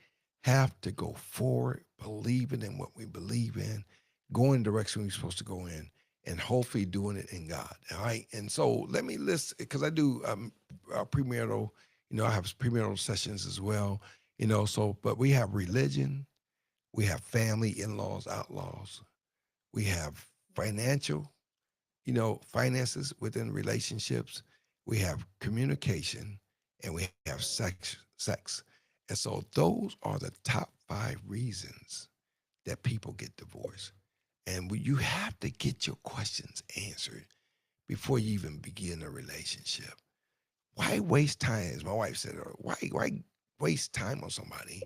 have to go forward, believing in what we believe in, going the direction we're supposed to go in, and hopefully doing it in God. All right. And so let me list, because I do premarital, I have premarital sessions as well, but we have religion, we have family, in laws, outlaws, we have financial, finances within relationships, we have communication, and we have sex. And so those are the top 5 reasons that people get divorced. And you have to get your questions answered before you even begin a relationship. Why waste time? As my wife said, why waste time on somebody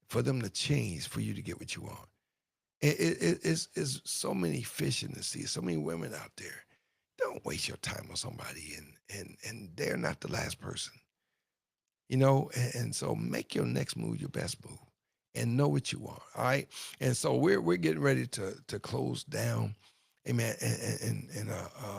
for them to change for you to get what you want? It's so many fish in the sea, so many women out there. Don't waste your time on somebody, and they're not the last person. And so make your next move your best move, and know what you want. All right. And so we're getting ready to close down, amen, and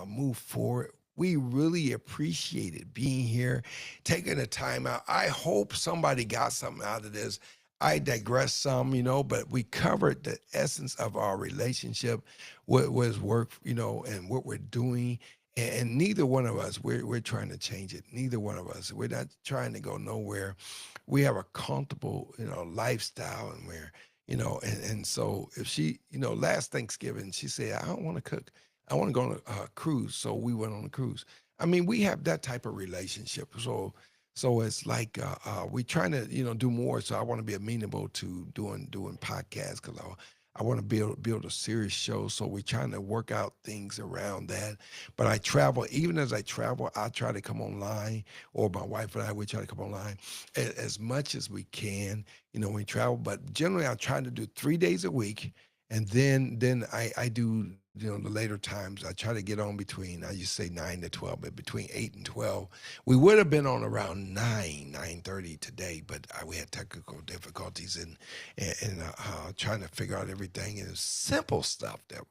move forward. We really appreciated being here, taking the time out. I hope somebody got something out of this. I digress some, but we covered the essence of our relationship, what was work, and what we're doing. And neither one of us, we're trying to change it. Neither one of us, we're not trying to go nowhere. We have a comfortable, lifestyle, and and so if she, last Thanksgiving, she said, I don't want to cook. I want to go on a cruise. So we went on a cruise. I mean, we have that type of relationship. So it's like we trying to, do more. So I want to be amenable to doing podcasts because I want to build a serious show. So we're trying to work out things around that. But I travel, even as I travel, I try to come online, or my wife and I, we try to come online as much as we can, when we travel. But generally, I try to do 3 days a week. And then I do, the later times, I try to get on between, I just say 9 to 12, but between 8 and 12. We would have been on around 9:30 today, but we had technical difficulties and trying to figure out everything. And it's simple stuff that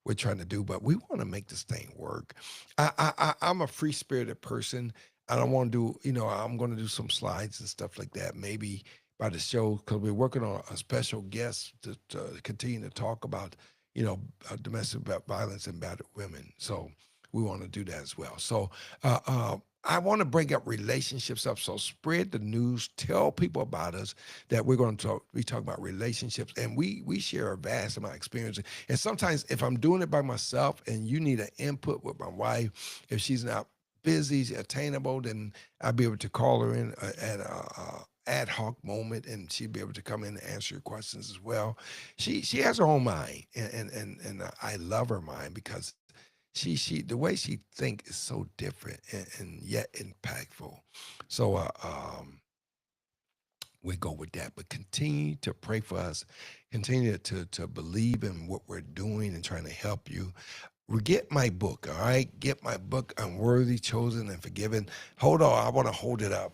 we're trying to do, but we want to make this thing work. I'm a free spirited person. I don't want to do, I'm going to do some slides and stuff like that, maybe by the show, because we're working on a special guest to continue to talk about, domestic violence and battered women. So we want to do that as well. So I want to bring up relationships up. So spread the news, tell people about us that we're going to talk. We talk about relationships, and we share a vast amount of experience. And sometimes, if I'm doing it by myself, and you need an input with my wife, if she's not busy, attainable, then I'll be able to call her in at a ad hoc moment, and she'd be able to come in and answer your questions as well. She has her own mind, and I love her mind because she the way she think is so different and yet impactful. So we go with that, but continue to pray for us, continue to believe in what we're doing and trying to help you. Get my book, all right? Get my book, Unworthy, Chosen, and Forgiven. Hold on, I want to hold it up.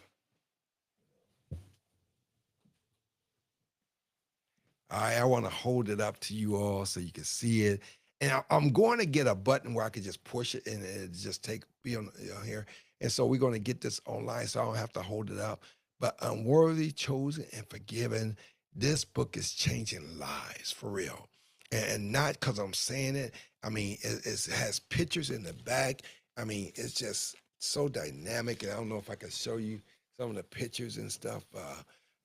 All right, I want to hold it up to you all so you can see it. And I'm going to get a button where I can just push it and it just be on, here. And so we're going to get this online so I don't have to hold it up. But Unworthy, Chosen, and Forgiven, this book is changing lives for real. And not because I'm saying it. I mean, it has pictures in the back. I mean, it's just so dynamic. And I don't know if I can show you some of the pictures and stuff.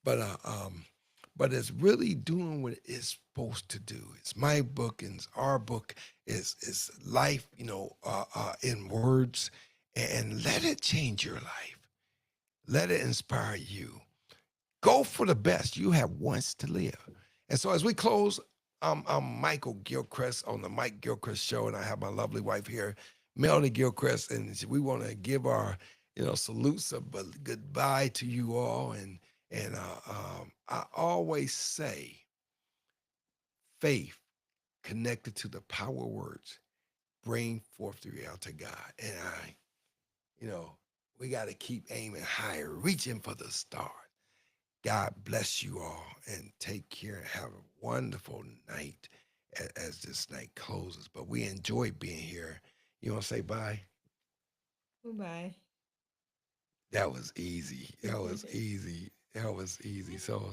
But it's really doing what it's supposed to do. It's my book and it's our book. Is life, in words, and let it change your life. Let it inspire you. Go for the best. You have once to live. And so as we close, I'm Michael Gilchrist on the Mike Gilchrist Show, and I have my lovely wife here, Melody Gilchrist, and we want to give our, salutes of goodbye to you all. And I always say, faith connected to the power words bring forth the reality of God. And you know, we got to keep aiming higher, reaching for the stars. God bless you all and take care and have a wonderful night as this night closes. But we enjoy being here. You want to say bye? Goodbye. That was easy. That was easy. That was easy. So